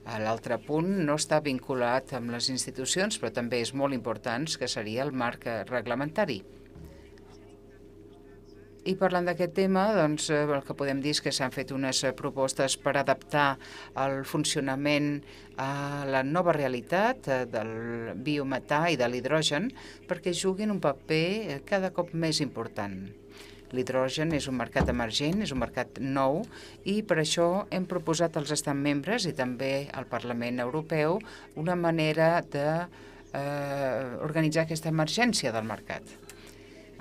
L'altre punt no està vinculat amb les institucions, però també és molt important, que seria el marc reglamentari. I parlant d'aquest tema, doncs, el que podem dir és que s'han fet unes propostes per adaptar el funcionament a la nova realitat del biometà i de l'hidrogen perquè juguin un paper cada cop més important. L'hidrogen és un mercat emergent, és un mercat nou i per això hem proposat als estats membres i també al Parlament Europeu una manera d'organitzar aquesta emergència del mercat.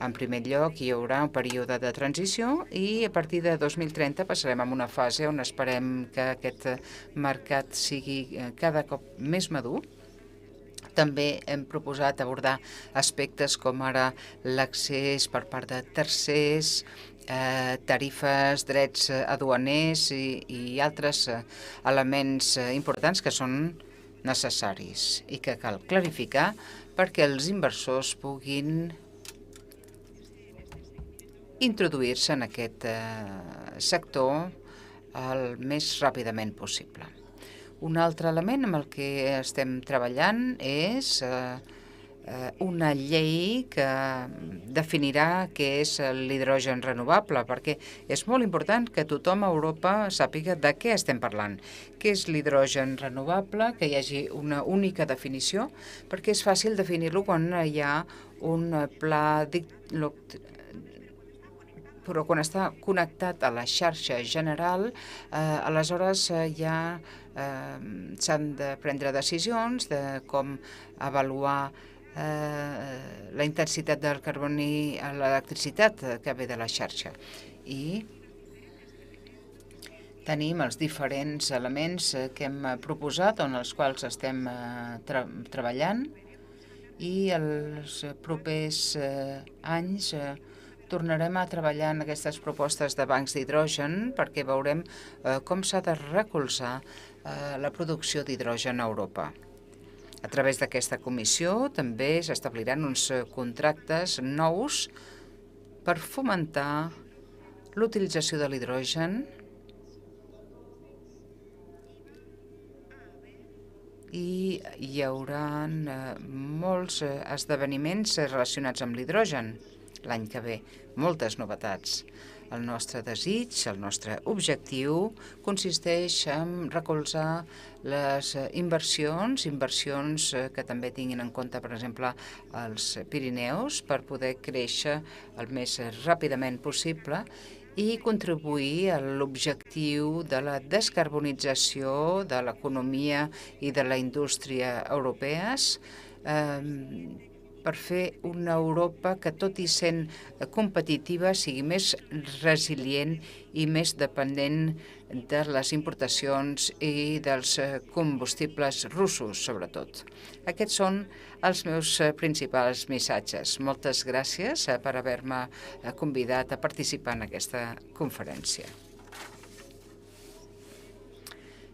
En primer lloc, hi haurà un període de transició i a partir de 2030 passarem a una fase on esperem que aquest mercat sigui cada cop més madur. També hem proposat abordar aspectes com ara l'accés per part de tercers, tarifes, drets aduaners i altres elements importants que són necessaris i que cal clarificar perquè els inversors puguin introduir-se en aquest sector el més ràpidament possible. Un altre element amb el que estem treballant és una llei que definirà què és l'hidrogen renovable, perquè és molt important que tothom a Europa sàpiga de què estem parlant. Què és l'hidrogen renovable, que hi hagi una única definició, perquè és fàcil definir-lo quan hi ha un pla però quan està connectat a la xarxa general, aleshores ja s'han de prendre decisions de com avaluar la intensitat del carboni a l'electricitat que ve de la xarxa. I tenim els diferents elements que hem proposat, en els quals estem treballant, i els propers anys tornarem a treballar en aquestes propostes de bancs d'hidrogen perquè veurem com s'ha de recolzar la producció d'hidrogen a Europa. A través d'aquesta comissió també s'establiran uns contractes nous per fomentar l'utilització de l'hidrogen i hi haurà molts esdeveniments relacionats amb l'hidrogen l'any que ve, moltes novetats. El nostre desig, el nostre objectiu, consisteix en recolzar les inversions que també tinguin en compte, per exemple, els Pirineus, per poder créixer el més ràpidament possible i contribuir a l'objectiu de la descarbonització de l'economia i de la indústria europees, per fer una Europa que, tot i sent competitiva, sigui més resilient i més dependent de les importacions i dels combustibles russos, sobretot. Aquests són els meus principals missatges. Moltes gràcies per haver-me convidat a participar en aquesta conferència.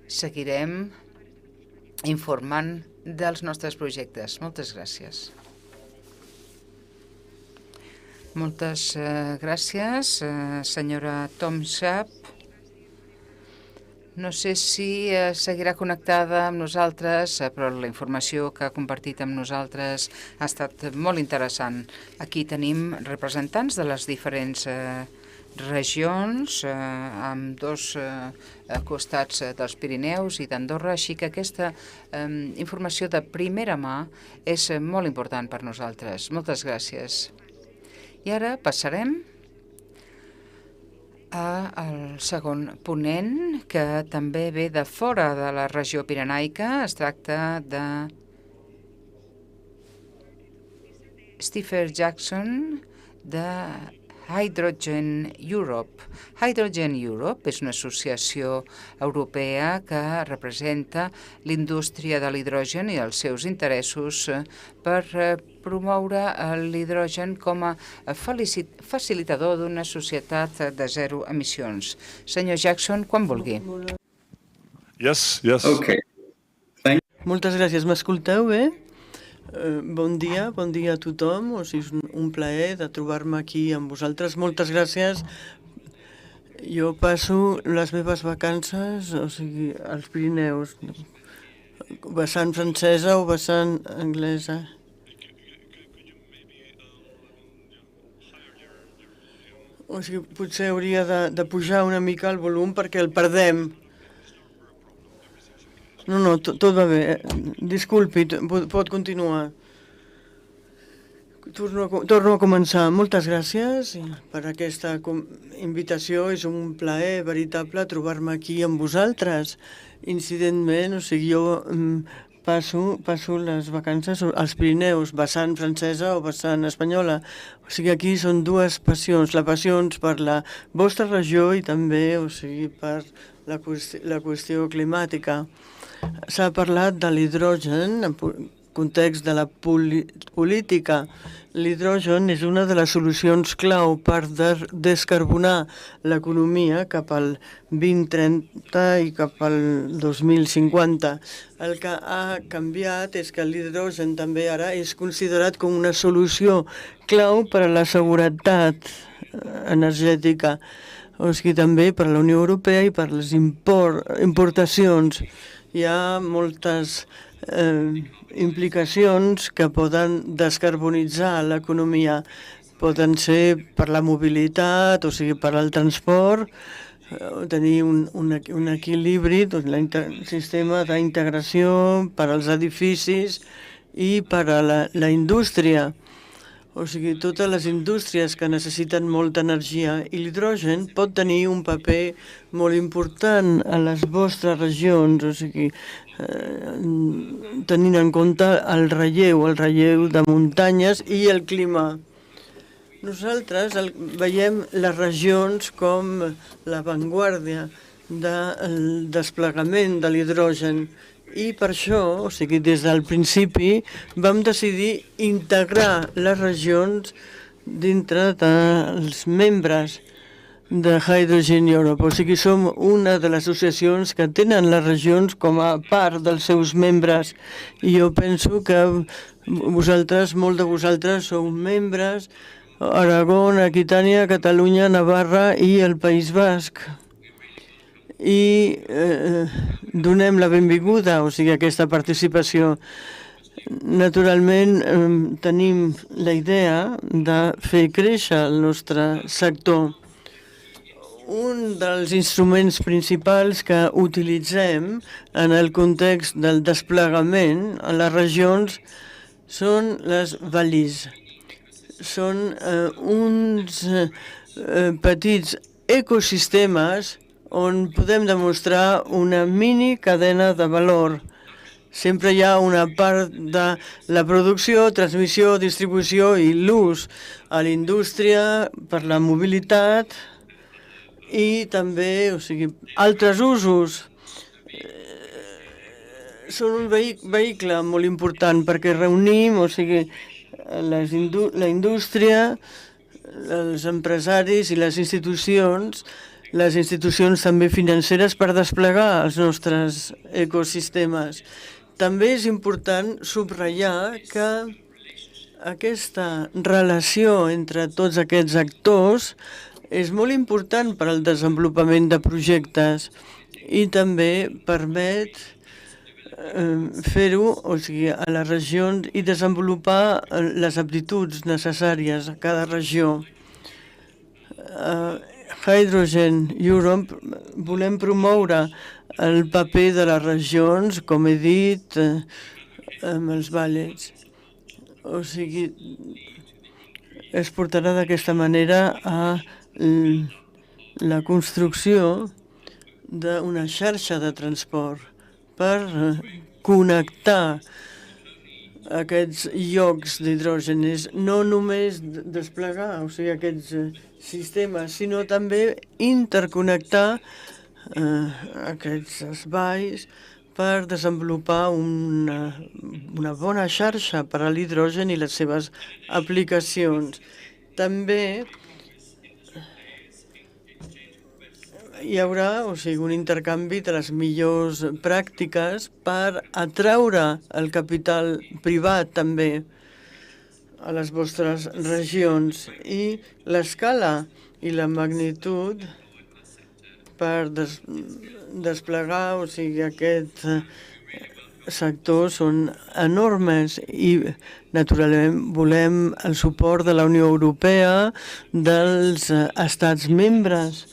Seguirem informant dels nostres projectes. Moltes gràcies. Moltes gràcies, senyora Tomsap. No sé si seguirà connectada amb nosaltres, però la informació que ha compartit amb nosaltres ha estat molt interessant. Aquí tenim representants de les diferents regions, amb dos costats dels Pirineus i d'Andorra, així que aquesta informació de primera mà és molt important per nosaltres. Moltes gràcies. I ara passarem al segon ponent, que també ve de fora de la regió pirenaica. Es tracta de Stephen Jackson, de Hydrogen Europe. Hydrogen Europe és una associació europea que representa l'indústria de l'hidrogen i els seus interessos per promoure l'hidrogen com a facilitador d'una societat de zero emissions. Senyor Jackson, quan vulgui. Yes. Okay. Moltes gràcies. M'escolteu bé? Bon dia a tothom. És un plaer de trobar-me aquí amb vosaltres. Moltes gràcies. Jo passo les meves vacances, als Pirineus, vessant francesa o vessant anglesa. Potser hauria de pujar una mica el volum perquè el perdem. No, tot va bé. Disculpi, pot continuar. Torno a començar. Moltes gràcies per aquesta invitació. És un plaer veritable trobar-me aquí amb vosaltres. Incidentment, jo passo les vacances als Pirineus, vessant francesa o vessant espanyola. Aquí són dues passions. La passió per la vostra regió i també per la qüestió climàtica. S'ha parlat de l'hidrogen en context de la política. L'hidrogen és una de les solucions clau per descarbonar l'economia cap al 2030 i cap al 2050. El que ha canviat és que l'hidrogen també ara és considerat com una solució clau per a la seguretat energètica, també per a la Unió Europea i per a les importacions. Hi ha moltes implicacions que poden descarbonitzar l'economia. Poden ser per la mobilitat, per al transport, tenir un equilibri, el sistema d'integració per als edificis i per a la indústria. Totes les indústries que necessiten molta energia, i l'hidrogen pot tenir un paper molt important a les vostres regions, tenint en compte el relleu de muntanyes i el clima. Nosaltres veiem les regions com l'avantguàrdia del desplegament de l'hidrogen. I per això, des del principi, vam decidir integrar les regions dintre dels membres de Hydrogen Europe. Som una de les associacions que tenen les regions com a part dels seus membres. I jo penso que molts de vosaltres sou membres a Aragó, Aquitània, Catalunya, Navarra i el País Basc. I donem la benvinguda a aquesta participació. Naturalment, tenim la idea de fer créixer el nostre sector. Un dels instruments principals que utilitzem en el context del desplegament a les regions són les valleys. Són uns petits ecosistemes on podem demostrar una mini cadena de valor sempre hi ha una part de la producció, transmissió, distribució i l'ús a la indústria per la mobilitat i també, o sigui, altres usos. Són un vehicle molt important perquè reunim, o sigui, la indústria, els empresaris i les institucions també financeres per desplegar els nostres ecosistemes. També és important subratllar que aquesta relació entre tots aquests actors és molt important per al desenvolupament de projectes i també permet fer-ho, o sigui, a les regions i desenvolupar les aptituds necessàries a cada regió. Hydrogen Europe volem promoure el paper de les regions, com he dit, amb els vallès. O sigui, es portarà d'aquesta manera a la construcció d'una xarxa de transport per connectar aquests llocs d'hidrogen. No només desplegar, o sigui, aquests sistemes, sinó també interconnectar aquests espais per desenvolupar una bona xarxa per a l'hidrogen i les seves aplicacions. També hi haurà, o sigui, un intercanvi de les millors pràctiques per atraure el capital privat també a les vostres regions i l'escala i la magnitud per desplegar, o sigui, aquest sector són enormes i, naturalment, volem el suport de la Unió Europea, dels estats membres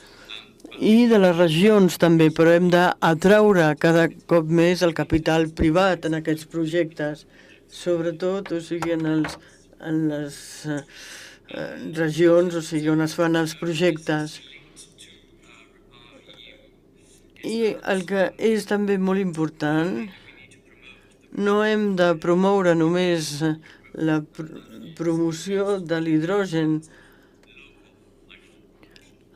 i de les regions també, però hem d'atraure cada cop més el capital privat en aquests projectes, sobretot, o sigui, en les regions, o sigui, on es fan els projectes. I el que és també molt important, no hem de promoure només la promoció de l'hidrogen,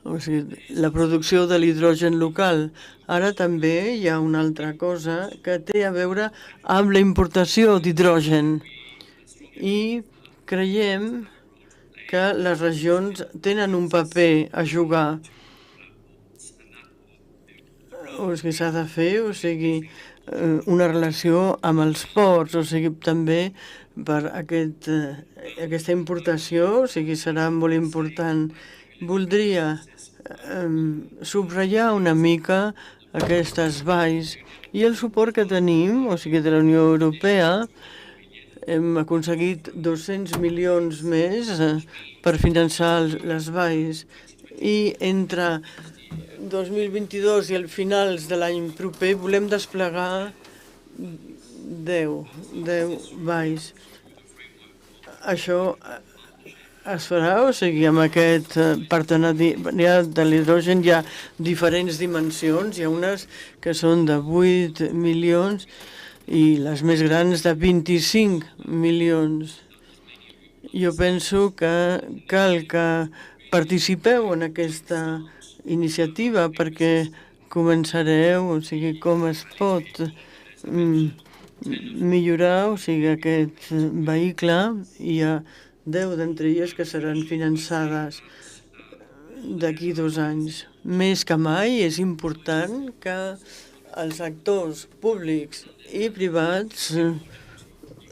o sigui, la producció de l'hidrogen local. Ara també hi ha una altra cosa que té a veure amb la importació d'hidrogen i creiem que les regions tenen un paper a jugar. O sigui, s'ha de fer, o sigui, una relació amb els ports, o sigui, també per aquesta importació, o sigui, serà molt important. Voldria subratllar una mica aquestes valls i el suport que tenim, o sigui, de la Unió Europea. Hem aconseguit 200 milions més per finançar les valls i entre 2022 i el finals de l'any proper volem desplegar 10 valls. Això es farà, o sigui, amb aquest partenariat de l'hidrogen hi ha diferents dimensions, hi ha unes que són de 8 milions i les més grans de 25 milions. Jo penso que cal que participeu en aquesta iniciativa perquè començareu, o sigui, com es pot millorar, o sigui, aquest vehicle. Hi ha 10 d'entre elles que seran finançades d'aquí 2 anys. Més que mai és important que els actors públics i privats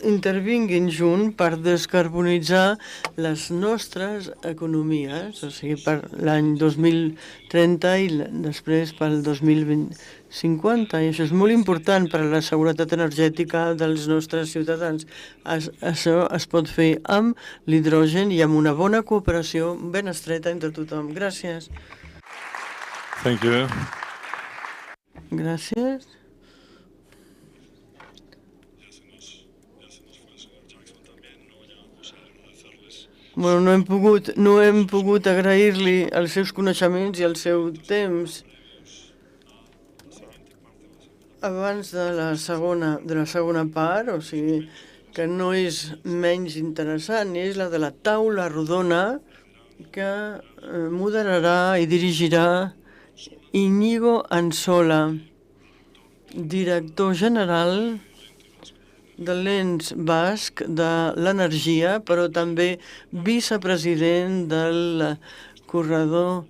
intervinguin junt per descarbonitzar les nostres economies, o sigui, per l'any 2030 i després pel 2050. I això és molt important per a la seguretat energètica dels nostres ciutadans. Això es pot fer amb l'hidrogen i amb una bona cooperació ben estreta entre tothom. Gràcies. Thank you. Gràcies. Bueno, no hem pogut agrair-li els seus coneixements i el seu temps. abans de la segona part, o sigui, que no és menys interessant, és la de la taula rodona que moderarà i dirigirà Íñigo Ansola, director general de l'ENS basc de l'energia, però també vicepresident del corredor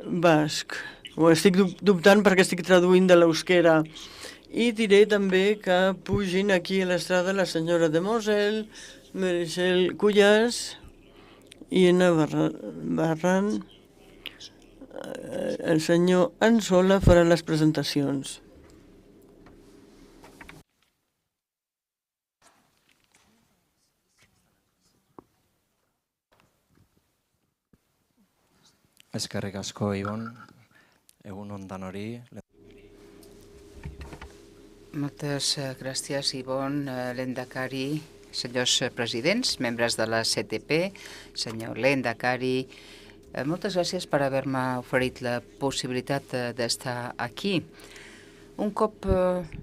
basc. Ho estic dubtant perquè estic traduint de l'euskera. I diré també que pugin aquí a l'estrada la senyora de Mosel, Meritxell Cuyàs i Ena Barran. El senyor Ansola farà les presentacions. Eskerrik asko, Ibon. Egun on danori. Moltes gràcies, Ibon, Lehendakari, senyors presidents, membres de la CTP, senyor Lehendakari. Moltes gràcies per haver-me oferit la possibilitat d'estar aquí. Un cop,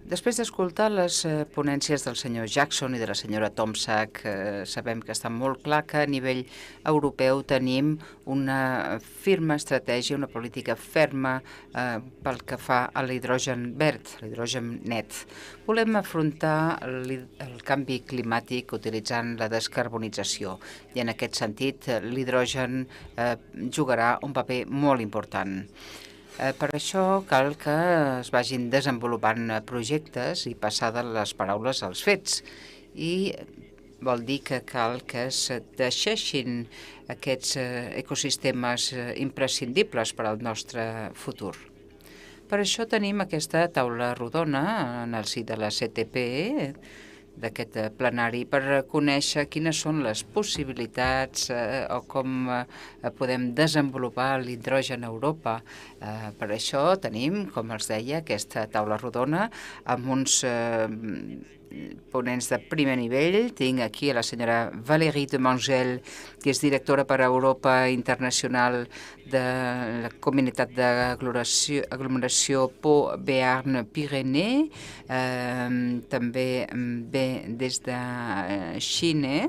després d'escoltar les ponències del senyor Jackson i de la senyora Tomczak, sabem que està molt clar que a nivell europeu tenim una firma estratègia, una política ferma pel que fa a l'hidrogen verd, l'hidrogen net. Volem afrontar el canvi climàtic utilitzant la descarbonització i en aquest sentit l'hidrogen jugarà un paper molt important. Per això cal que es vagin desenvolupant projectes i passar de les paraules als fets. I vol dir que cal que es deixeixin aquests ecosistemes imprescindibles per al nostre futur. Per això tenim aquesta taula rodona en el si de la CTP, d'aquest plenari, per conèixer quines són les possibilitats o com podem desenvolupar l'hidrogen a Europa. Per això tenim, com els deia, aquesta taula rodona amb uns ponents de primer nivell. Tinc aquí a la senyora Valérie de Mangel, que és directora per a Europa Internacional de la Comunitat d'Aglomeració Po Béarn Pyrénées, també ve des de Xile,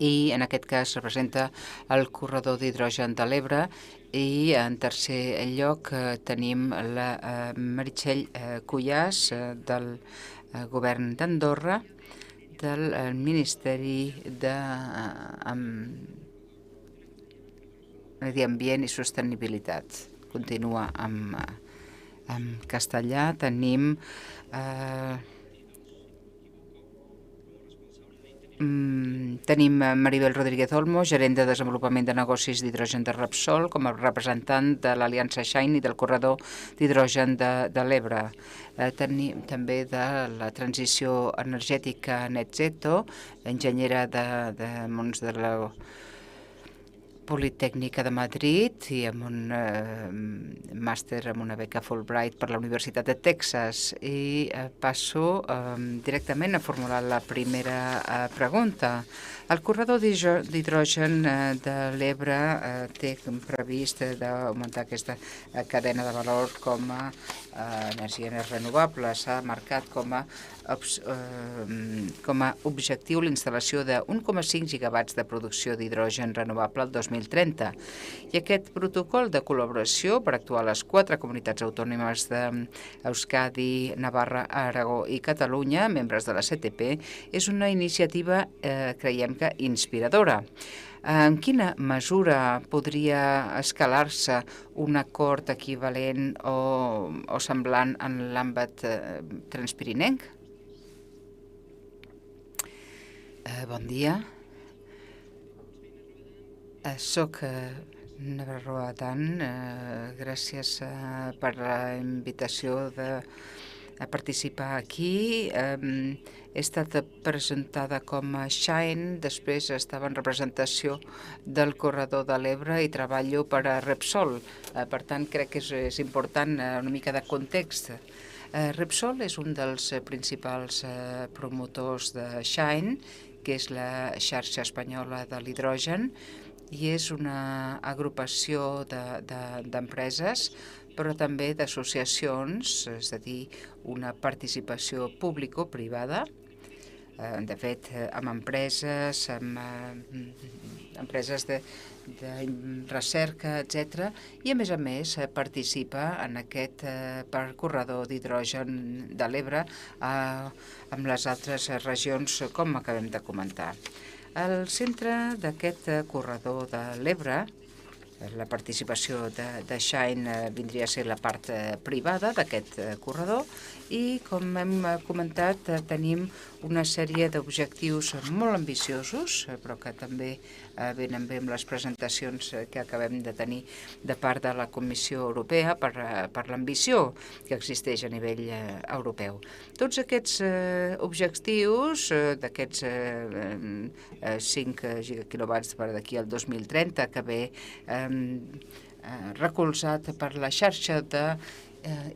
i en aquest cas representa el corredor d'hidrogen de l'Ebre. I en tercer lloc tenim la Meritxell Cuyàs del govern d'Andorra, del Ministeri de Medi Ambient i Sostenibilitat. Continua en castellà. Tenim Maribel Rodríguez Olmo, gerent de desenvolupament de negocis d'hidrogen de Repsol, com a representant de l'Aliança Shine i del corredor d'hidrogen de l'Ebre. Tenim també de la transició energètica Netzeto, enginyera de Mons de la Politècnica de Madrid i amb un màster amb una beca Fulbright per la Universitat de Texas. I passo directament a formular la primera pregunta. El corredor d'hidrogen de l'Ebre té previst d'augmentar aquesta cadena de valor com a energies renovables. S'ha marcat com a objectiu l'instal·lació de 1,5 gigawatts de producció d'hidrogen renovable el 2030. I aquest protocol de col·laboració per actuar a les 4 comunitats autònomes d'Euskadi, Navarra, Aragó i Catalunya, membres de la CTP, és una iniciativa, creiem que, inspiradora. En quina mesura podria escalar-se un acord equivalent o semblant en l'àmbit transpirinenc? Bon dia. Soc Navarro Adán. Gràcies per la invitació a participar aquí. He estat presentada com a Shine, després estava en representació del corredor de l'Ebre i treballo per a Repsol. Per tant, crec que és important una mica de context. Repsol és un dels principals promotors de Shine, que és la xarxa espanyola de l'hidrogen, i és una agrupació d'empreses però també d'associacions, és a dir, una participació público-privada, de fet, amb empreses, amb empreses de recerca, etc. I, a més, participa en aquest corredor d'hidrogen de l'Ebre amb les altres regions, com acabem de comentar. Al centre d'aquest corredor de l'Ebre, la participació de Shine vindria a ser la part privada d'aquest corredor i, com hem comentat, tenim una sèrie d'objectius molt ambiciosos, però que també venen bé amb les presentacions que acabem de tenir de part de la Comissió Europea per l'ambició que existeix a nivell europeu. Tots aquests objectius d'aquests 5 gigaquilowatts per d'aquí al 2030 que ve recolzat per la xarxa de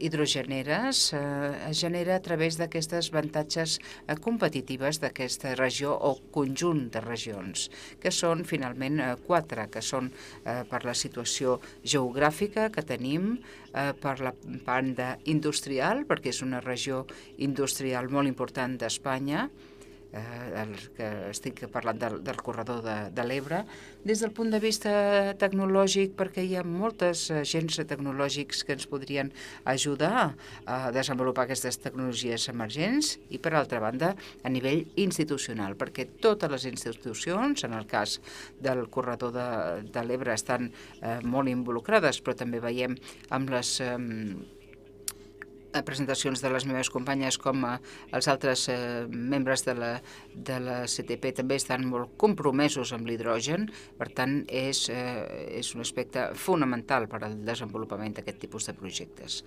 hidrogeneres es genera a través d'aquestes avantatges competitives d'aquesta regió o conjunt de regions, que són finalment 4, que són per la situació geogràfica que tenim, per la banda industrial, perquè és una regió industrial molt important d'Espanya, que estic parlant del corredor de l'Ebre, des del punt de vista tecnològic, perquè hi ha moltes agents tecnològics que ens podrien ajudar a desenvolupar aquestes tecnologies emergents, i per altra banda a nivell institucional, perquè totes les institucions, en el cas del corredor de l'Ebre, estan molt involucrades, però també veiem amb les presentacions de les meves companyes com els altres membres de la CTP també estan molt compromesos amb l'hidrogen, per tant és un aspecte fonamental per al desenvolupament d'aquest tipus de projectes.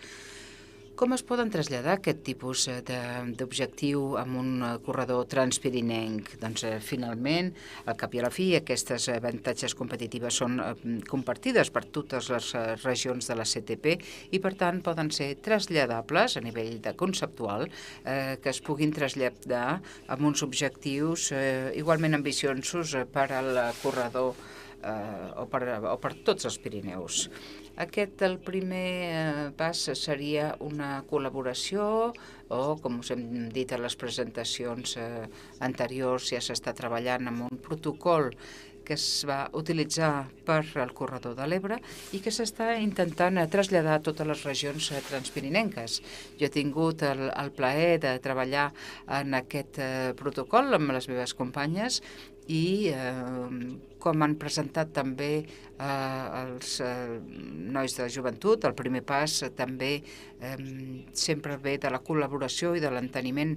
Com es poden traslladar aquest tipus d'objectiu amb un corredor transpirinenc? Doncs finalment, al cap i a la fi, aquestes avantatges competitives són compartides per totes les regions de la CTP i, per tant, poden ser traslladables a nivell conceptual, que es puguin traslladar amb uns objectius igualment ambiciosos per al corredor o per tots els Pirineus. El primer pas seria una col·laboració o, com us hem dit a les presentacions anteriors, ja s'està treballant amb un protocol que es va utilitzar per al corredor de l'Ebre i que s'està intentant traslladar a totes les regions transpirinenques. Jo he tingut el plaer de treballar en aquest protocol amb les meves companyes i, com han presentat també els nois de joventut, el primer pas també sempre ve de la col·laboració i de l'enteniment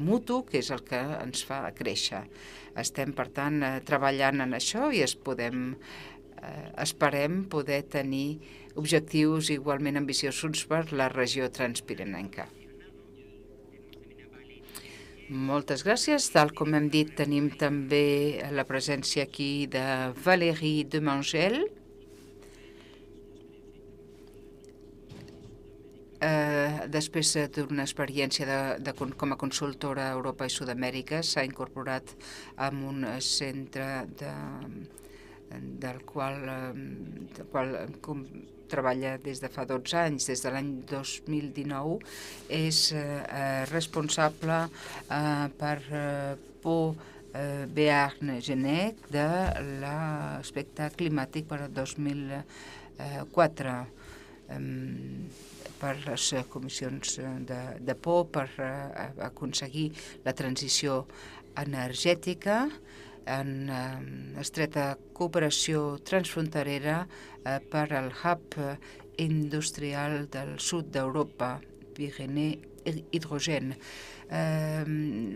mutu, que és el que ens fa créixer. Estem, per tant, treballant en això i esperem poder tenir objectius igualment ambiciosos per la regió transpirinenca. Moltes gràcies. Tal com hem dit, tenim també la presència aquí de Valérie Demangel, després d'una experiència com a consultora a Europa i Sud-amèrica, s'ha incorporat en un centre del qual treballa des de fa 12 anys, des de l'any 2019, és responsable per Pau Béarn-Genec de l'aspecte climàtic per al 2004, per les comissions de Pau per aconseguir la transició energètica en estreta cooperació transfronterera per al hub industrial del sud d'Europa, Pyrénées Hydrogène.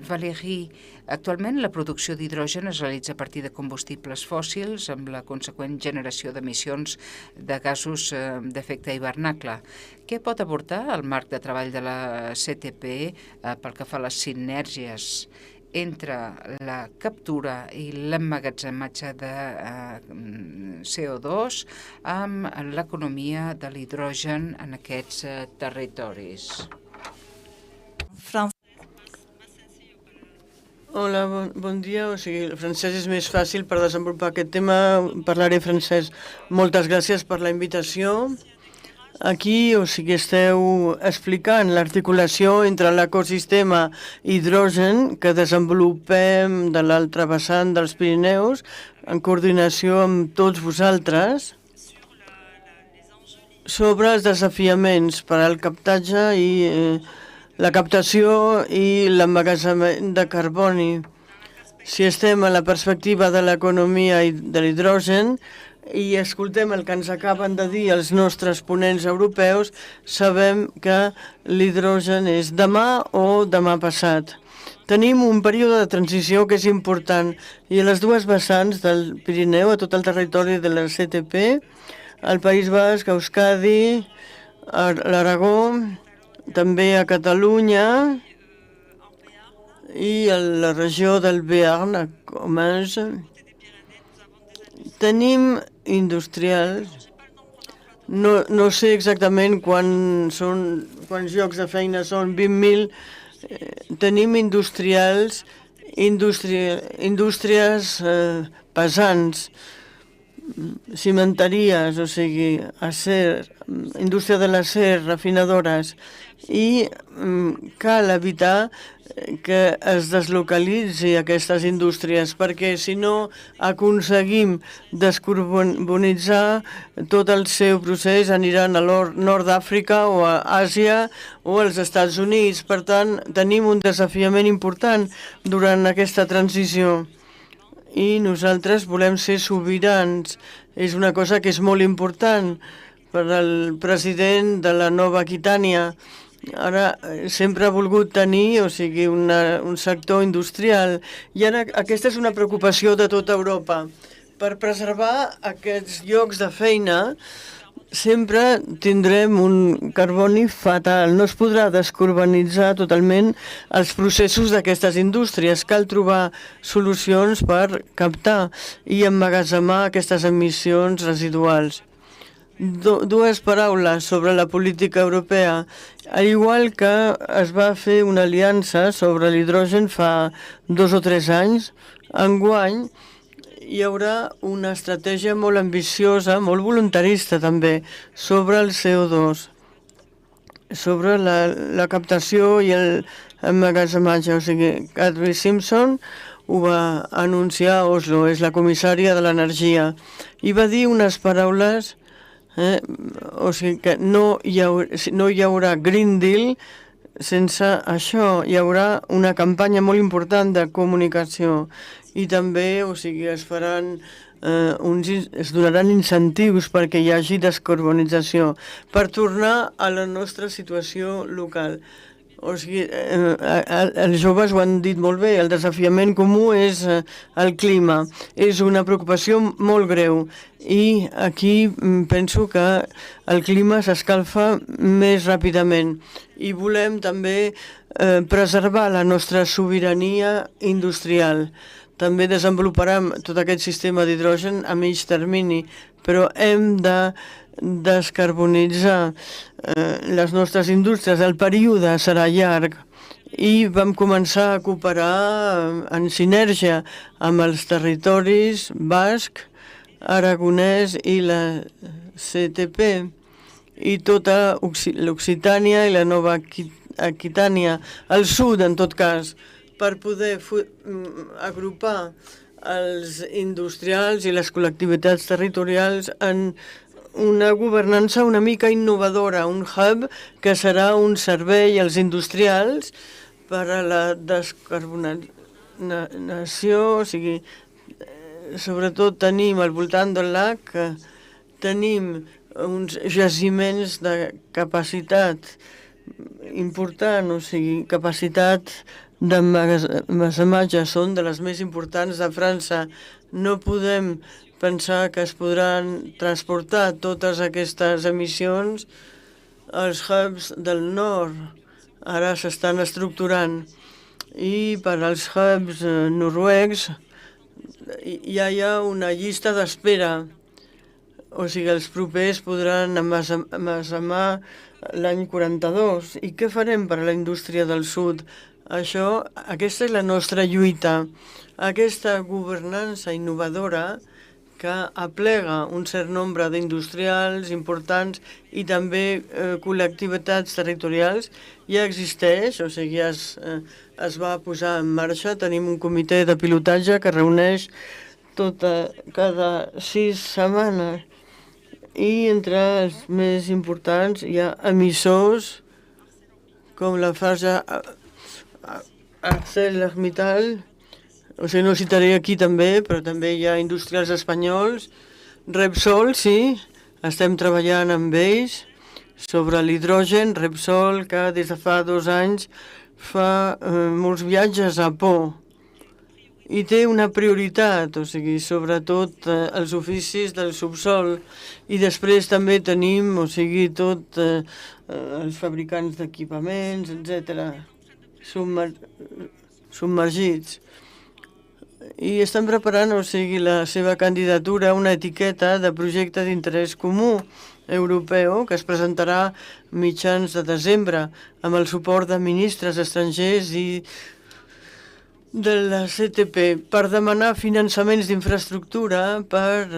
Valérie, actualment la producció d'hidrogen es realitza a partir de combustibles fòssils amb la conseqüent generació d'emissions de gasos d'efecte hivernacle. Què pot aportar el marc de treball de la CTP pel que fa a les sinergies entre la captura i l'emmagatzematge de CO2 amb l'economia de l'hidrogen en aquests territoris? Hola, bon dia. O sigui, el francès és més fàcil per desenvolupar aquest tema. Parlaré francès. Moltes gràcies per la invitació Aquí, o sigui, esteu explicant l'articulació entre l'ecosistema hidrogen que desenvolupem de l'altre vessant dels Pirineus en coordinació amb tots vosaltres sobre els desafiaments per al captatge i la captació i l'emmagatzemament de carboni. Si estem a la perspectiva de l'economia i de l'hidrogen i escoltem el que ens acaben de dir els nostres ponents europeus, sabem que l'hidrogen és demà o demà passat. Tenim un període de transició que és important i a les dues vessants del Pirineu, a tot el territori de la CTP, al País Basc, a Euskadi, a l'Aragó, també a Catalunya i a la regió del Béarn, a Comminges. Tenim industrials, no sé exactament quants llocs de feina són, 20.000. Tenim industrials, indústries pesants, cimenteries, o sigui, acer, indústria de l'acer, refinadores, i cal evitar que es deslocalitzi aquestes indústries, perquè si no aconseguim descarbonitzar tot el seu procés aniran a nord d'Àfrica o a Àsia o als Estats Units. Per tant, tenim un desafiament important durant aquesta transició i nosaltres volem ser sobirans. És una cosa que és molt important per al president de la Nova Aquitània. Ara sempre ha volgut tenir, o sigui, un sector industrial i ara aquesta és una preocupació de tota Europa. Per preservar aquests llocs de feina sempre tindrem un carboni fatal. No es podrà descarbonitzar totalment els processos d'aquestes indústries. Cal trobar solucions per captar i emmagatzemar aquestes emissions residuals. Dues paraules sobre la política europea. Al igual que es va fer una aliança sobre l'hidrogen fa 2 o 3 anys, enguany hi haurà una estratègia molt ambiciosa, molt voluntarista també, sobre el CO2, sobre la captació i l'emmagatzematge. O sigui, Kadri Simpson ho va anunciar a Oslo, és la comissària de l'energia, i va dir unes paraules. O sigui que no hi haurà Green Deal sense això. Hi haurà una campanya molt important de comunicació i també, o sigui, es donaran incentius perquè hi hagi descarbonització per tornar a la nostra situació local. O sigui, els joves ho han dit molt bé, el desafiament comú és el clima. És una preocupació molt greu i aquí penso que el clima s'escalfa més ràpidament i volem també preservar la nostra sobirania industrial. També desenvoluparem tot aquest sistema d'hidrogen a mig termini, però hem de descarbonitzar les nostres indústries. El període serà llarg i vam començar a cooperar en sinergia amb els territoris basc, aragonès i la CTP i tota l'Occitània i la Nova Aquitània, al sud en tot cas, per poder agrupar els industrials i les col·lectivitats territorials en una governança una mica innovadora, un hub que serà un servei als industrials per a la descarbonització. O sigui, sobretot tenim al voltant del lac, tenim uns jaciments de capacitat important, o sigui, capacitat d'emmagatzematge són de les més importants de França. No podem pensar que es podran transportar totes aquestes emissions als hubs del nord. Ara s'estan estructurant. I per als hubs noruecs ja hi ha una llista d'espera. O sigui, els propers podran emmagatzemar l'any 42. I què farem per a la indústria del sud? Aquesta és la nostra lluita. Aquesta governança innovadora que aplega un cert nombre d'industrials importants i també col·lectivitats territorials, ja existeix, o sigui, es va posar en marxa. Tenim un comitè de pilotatge que reuneix cada 6 setmanes i entre els més importants hi ha emissors com la Farja ArcelorMittal, o sigui, no citaré aquí també, però també hi ha industrials espanyols, Repsol, sí, estem treballant amb ells sobre l'hidrogen, Repsol, que des de fa 2 anys fa molts viatges a por i té una prioritat, o sigui, sobretot els oficis del subsol. I després també tenim, o sigui, tot els fabricants d'equipaments, etc., submergits. I estan preparant, o sigui, la seva candidatura a una etiqueta de projecte d'interès comú europeu que es presentarà mitjans de desembre amb el suport de ministres estrangers i de la CTP per demanar finançaments d'infraestructura per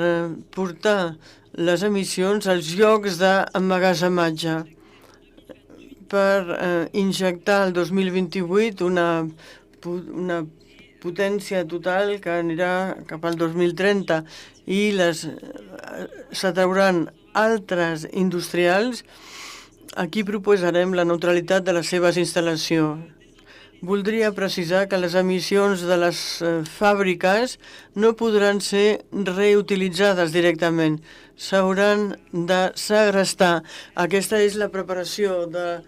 portar les emissions als llocs d'emmagatzematge, per injectar el 2028 una potència total que anirà cap al 2030 i s'atrauran altres industrials. Aquí proposarem la neutralitat de les seves instal·lacions. Voldria precisar que les emissions de les fàbriques no podran ser reutilitzades directament, s'hauran de segrestar. Aquesta és la preparació de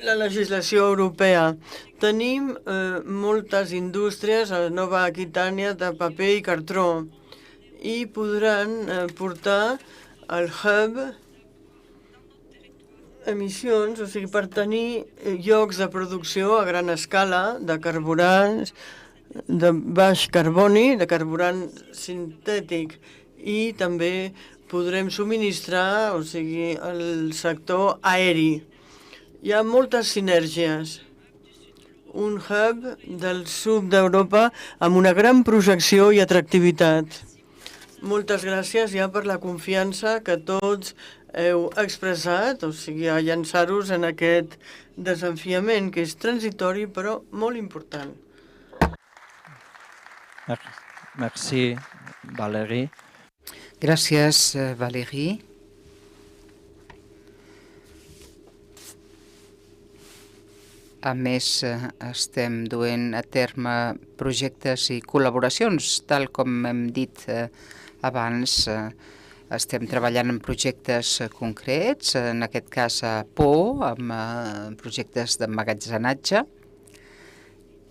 la legislació europea. Tenim moltes indústries a Nova Aquitània de paper i cartró i podran portar al hub emissions, o sigui, per tenir llocs de producció a gran escala de carburants de baix carboni, de carburant sintètic, i també podrem subministrar, o sigui, el sector aeri. Hi ha moltes sinergies. Un hub del sud d'Europa amb una gran projecció i atractivitat. Moltes gràcies ja per la confiança que tots heu expressat, o sigui, a llançar-vos en aquest desafiament, que és transitori però molt important. Merci, Valérie. Gràcies, Valérie. A més, estem duent a terme projectes i col·laboracions, tal com hem dit abans. Estem treballant en projectes concrets, en aquest cas a Pau, amb projectes d'emmagatzenatge.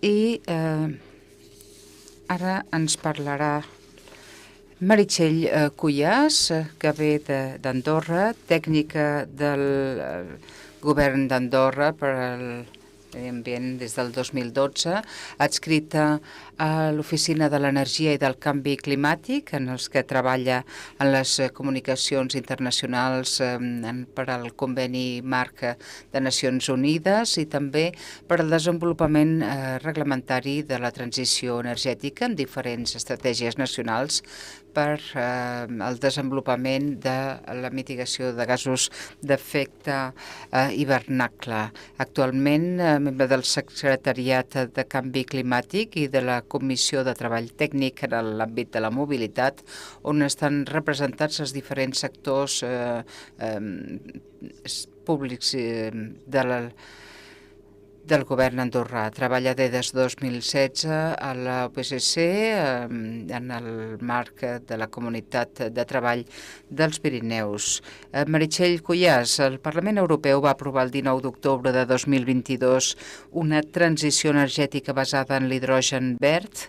I ara ens parlarà Meritxell Cuyàs, que ve d'Andorra, tècnica del govern d'Andorra per al medi ambient des del 2012, adscrita a l'Oficina de l'Energia i del Canvi Climàtic, en els que treballa en les comunicacions internacionals per al Conveni Marc de Nacions Unides i també per al desenvolupament reglamentari de la transició energètica en diferents estratègies nacionals per al desenvolupament de la mitigació de gasos d'efecte hivernacle. Actualment, membre del Secretariat de Canvi Climàtic i de la Comissió de Treball Tècnic en l'àmbit de la mobilitat, on estan representats els diferents sectors públics del govern andorrà. Treballa des de 2016 a l'OPCC en el marc de la Comunitat de Treball dels Pirineus. Meritxell Cuyàs, el Parlament Europeu va aprovar el 19 d'octubre de 2022 una transició energètica basada en l'hidrogen verd,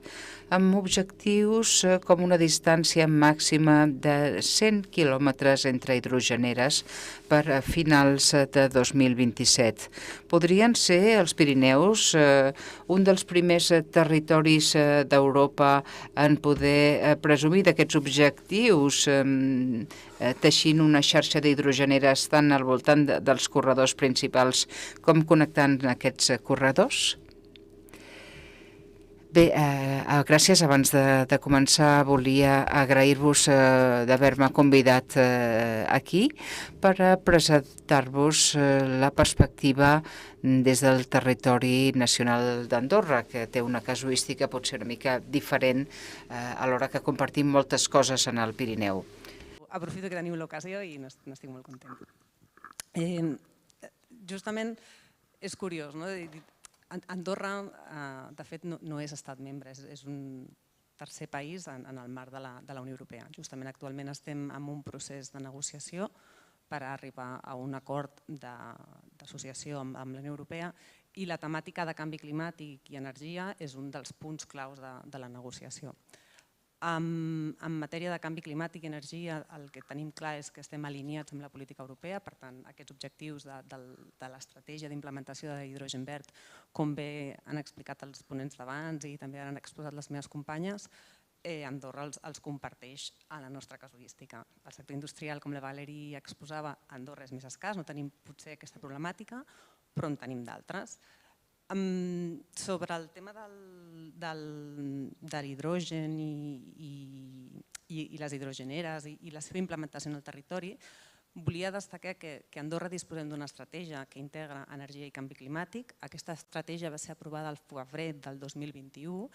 amb objectius com una distància màxima de 100 quilòmetres entre hidrogeneres per a finals de 2027. Podrien ser els Pirineus un dels primers territoris d'Europa en poder presumir d'aquests objectius, teixint una xarxa d'hidrogeneres tant al voltant dels corredors principals com connectant aquests corredors? Bé, gràcies. Abans de començar volia agrair-vos d'haver-me convidat aquí per presentar-vos la perspectiva des del territori nacional d'Andorra, que té una casuística potser una mica diferent alhora que compartim moltes coses en el Pirineu. Aprofito que teniu l'ocasió i n'estic molt content. Justament és curiós, no? Andorra, de fet, no és estat membre, és un tercer país en el marc de la Unió Europea. Justament actualment estem en un procés de negociació per arribar a un acord d'associació amb la Unió Europea i la temàtica de canvi climàtic i energia és un dels punts claus de la negociació. En matèria de canvi climàtic i energia, el que tenim clar és que estem alineats amb la política europea, per tant, aquests objectius de l'estratègia d'implementació de l'hidrogen verd, com bé han explicat els ponents d'abans i també han exposat les meves companyes, Andorra els comparteix a la nostra casuística. El sector industrial, com la Valeri exposava, a Andorra és més escàs, no tenim potser aquesta problemàtica, però en tenim d'altres. Sobre el tema de l'hidrogen i les hidrogeneres i la seva implementació en el territori, volia destacar que a Andorra disposem d'una estratègia que integra energia i canvi climàtic. Aquesta estratègia va ser aprovada al febrer del 2021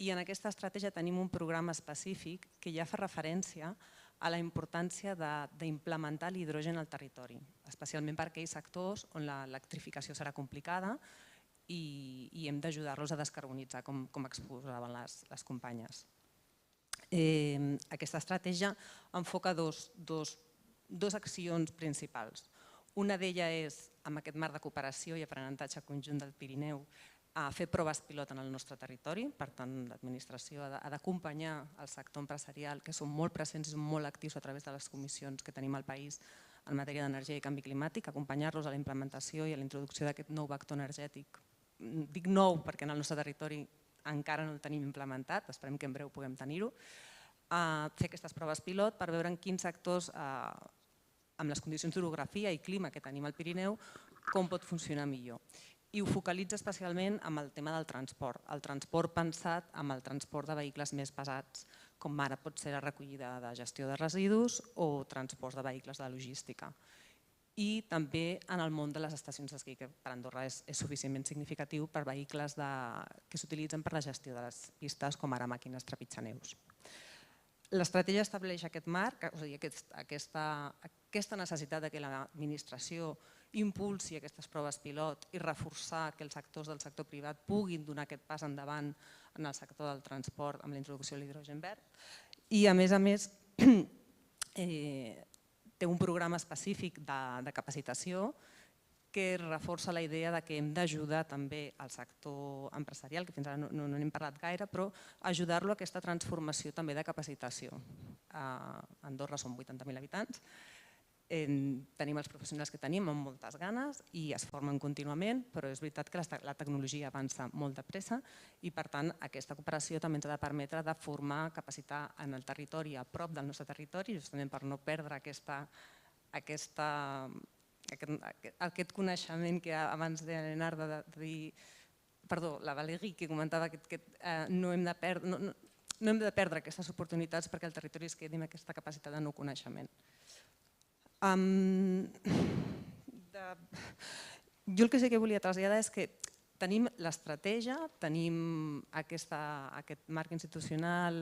i en aquesta estratègia tenim un programa específic que ja fa referència a la importància d'implementar l'hidrogen al territori, especialment per aquells sectors on l'electrificació serà complicada i hem d'ajudar-los a descarbonitzar, com exposaven les companyes. Aquesta estratègia enfoca dues accions principals. Una d'elles és, amb aquest marc de cooperació i aprenentatge conjunt del Pirineu, a fer proves pilot en el nostre territori. Per tant, l'administració ha d'acompanyar el sector empresarial, que són molt presents i són molt actius a través de les comissions que tenim al país en matèria d'energia i canvi climàtic, acompanyar-los a la implementació i a la introducció d'aquest nou vector energètic. Dic nou perquè en el nostre territori encara no el tenim implementat, esperem que en breu puguem tenir-ho. Fer aquestes proves pilot per veure en quins sectors, amb les condicions d'orografia i clima que tenim al Pirineu, com pot funcionar millor. I ho focalitza especialment amb el tema del transport. El transport pensat amb el transport de vehicles més pesats, com ara pot ser la recollida de gestió de residus o transport de vehicles de logística. I també en el món de les estacions d'esquí, que per Andorra és suficientment significatiu per vehicles que s'utilitzen per la gestió de les pistes, com ara màquines trepitjaneus. L'estratègia estableix aquest marc, aquesta necessitat que l'administració impulsi aquestes proves pilot i reforçar que els actors del sector privat puguin donar aquest pas endavant en el sector del transport amb la introducció de l'hidrogen verd. I a més, té un programa específic de capacitació que reforça la idea que hem d'ajudar també al sector empresarial, que fins ara no n'hem parlat gaire, però ajudar-lo a aquesta transformació també de capacitació. A Andorra som 80.000 habitants, tenim els professionals que tenim amb moltes ganes i es formen contínuament, però és veritat que la tecnologia avança molt de pressa i per tant aquesta cooperació també ens ha de permetre de formar, capacitar en el territori, a prop del nostre territori, justament per no perdre aquest coneixement que abans de Leonardo de dir, perdó, la Valérie, que comentava que no hem de perdre aquestes oportunitats perquè el territori es quedi amb aquesta capacitat de no coneixement. Jo el que sí que volia traslladar és que tenim l'estratègia, tenim aquest marc institucional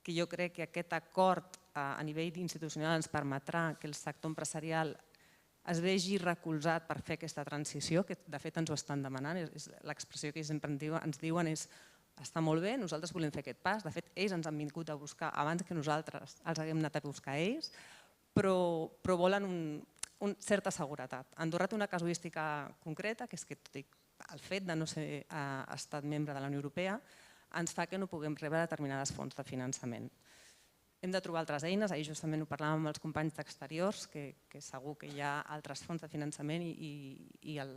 que jo crec que aquest acord a nivell institucional ens permetrà que el sector empresarial es vegi recolzat per fer aquesta transició, que de fet ens ho estan demanant, l'expressió que sempre ens diuen és està molt bé, nosaltres volem fer aquest pas, de fet ells ens han vingut a buscar abans que nosaltres els haguem anat a buscar ells, però volen una certa seguretat. Andorra té una casuística concreta, que és que el fet de no ser estat membre de la Unió Europea ens fa que no puguem rebre determinades fonts de finançament. Hem de trobar altres eines, ahir justament ho parlàvem amb els companys d'exteriors, que segur que hi ha altres fonts de finançament i la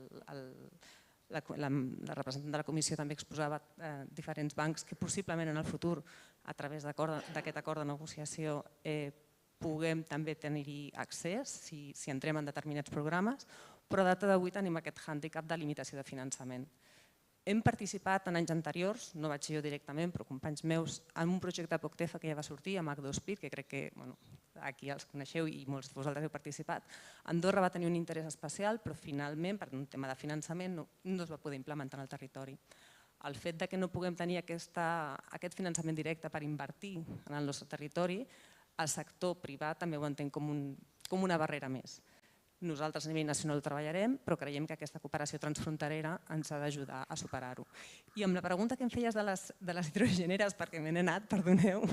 representant de la comissió també exposava diferents bancs que possiblement en el futur, a través d'aquest acord de negociació, puguem també tenir-hi accés si entrem en determinats programes, però a data d'avui tenim aquest hàndicap de limitació de finançament. Hem participat en anys anteriors, no vaig jo directament, però companys meus, en un projecte POCTEFA que ja va sortir, amb H2PIR, que crec que aquí els coneixeu i molts de vosaltres heu participat. Andorra va tenir un interès especial, però finalment, per un tema de finançament, no es va poder implementar en el territori. El fet que no puguem tenir aquest finançament directe per invertir en el nostre territori, el sector privat també ho entén com una barrera més. Nosaltres a nivell nacional ho treballarem, però creiem que aquesta cooperació transfronterera ens ha d'ajudar a superar-ho. I amb la pregunta que em feies de les hidrogeneres, perquè me n'he anat, perdoneu,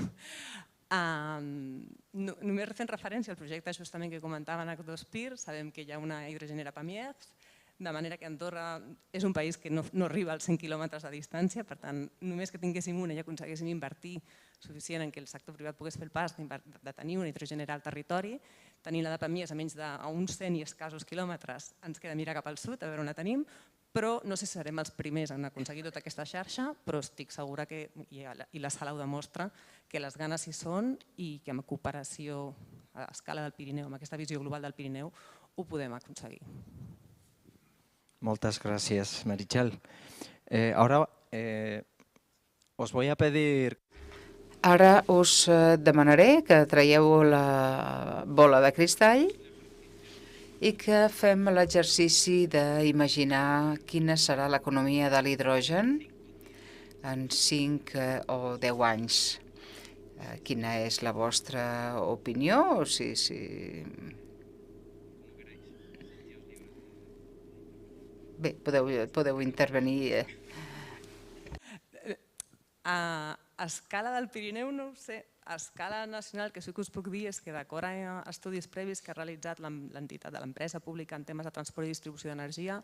només fent referència al projecte justament que comentaven H2PIR, sabem que hi ha una hidrogenera Pamiers, de manera que Andorra és un país que no arriba als 100 quilòmetres de distància, per tant, només que tinguéssim una i aconseguéssim invertir suficient en què el sector privat pogués fer el pas de tenir una hidrogenera al territori, tenir la de Pamiers a menys d'uns 100 i escassos quilòmetres ens queda mirar cap al sud, a veure on la tenim, però no sé si serem els primers en aconseguir tota aquesta xarxa, però estic segura que, i la sala ho demostra, que les ganes hi són i que amb cooperació a escala del Pirineu, amb aquesta visió global del Pirineu, ho podem aconseguir. Muchas gracias, Meritxell. Ahora os voy a pedir... Ara us demanaré que traieu la bola de cristall i que fem l'exercici d'imaginar quina serà l'economia de l'hidrogen en 5 o 10 anys. Quina és la vostra opinió? Bé, podeu intervenir. A escala del Pirineu no ho sé, a escala nacional que sí que us puc dir és que d'acord a estudis previs que ha realitzat l'entitat de l'empresa pública en temes de transport i distribució d'energia,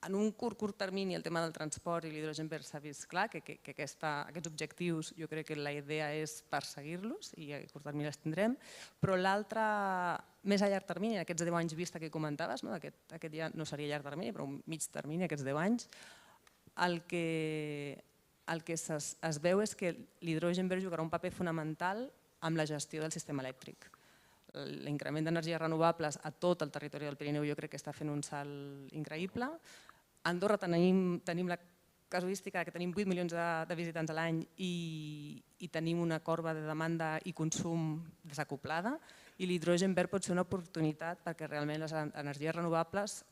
en un curt termini el tema del transport i l'hidrogen verd s'ha vist clar, que aquests objectius jo crec que la idea és perseguir-los i a curt termini els tindrem, però l'altre, més a llarg termini, aquests 10 anys vista que comentaves, aquest ja no seria llarg termini, però un mig termini, aquests 10 anys, el que es veu és que l'hidrogen verd jugarà un paper fonamental amb la gestió del sistema elèctric. L'increment d'energies renovables a tot el territori del Pirineu jo crec que està fent un salt increïble. A Andorra tenim la casuística que tenim 8 milions de visitants a l'any i tenim una corba de demanda i consum desacoplada i l'hidrogen verd pot ser una oportunitat perquè realment les energies renovables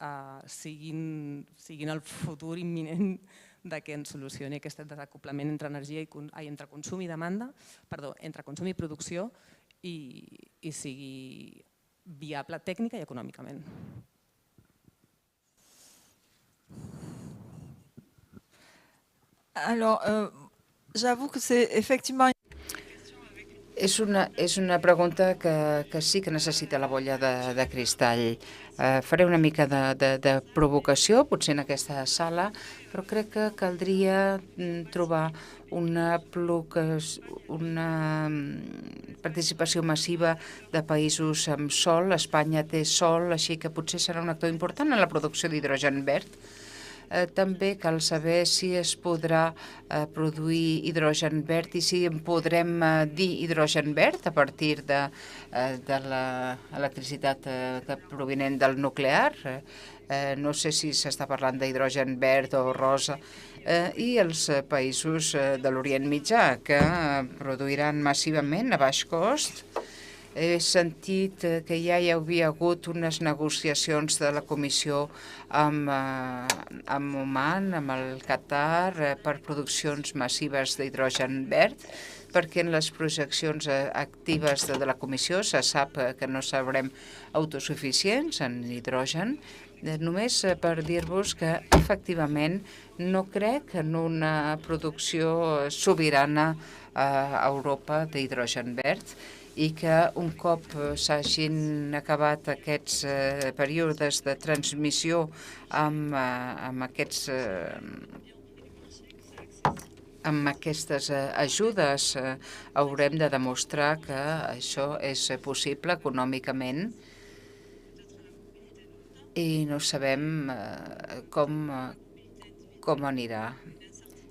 siguin el futur imminent que ens solucioni aquest desacoplament entre consum i demanda, perdó, entre consum i producció i sigui viable tècnica i econòmicament. Alors, j'avoue que c'est effectivement... És una pregunta que sí que necessita la bolla de cristall. Faré una mica de provocació, potser en aquesta sala, però crec que caldria trobar una participació massiva de països amb sol. Espanya té sol, així que potser serà un actor important en la producció d'hidrogen verd. També cal saber si es podrà produir hidrogen verd i si en podrem dir hidrogen verd a partir de l'electricitat provinent del nuclear. No sé si s'està parlant d'hidrogen verd o rosa. I els països de l'Orient Mitjà, que produiran massivament a baix cost. He sentit que ja hi havia hagut unes negociacions de la Comissió amb Oman, amb el Qatar, per produccions massives d'hidrogen verd, perquè en les projeccions actives de la Comissió se sap que no serem autosuficients en hidrogen. Només per dir-vos que, efectivament, no crec en una producció sobirana a Europa d'hidrogen verd, i que un cop s'hagin acabat aquests períodes de transmissió amb aquestes ajudes haurem de demostrar que això és possible econòmicament i no sabem com anirà.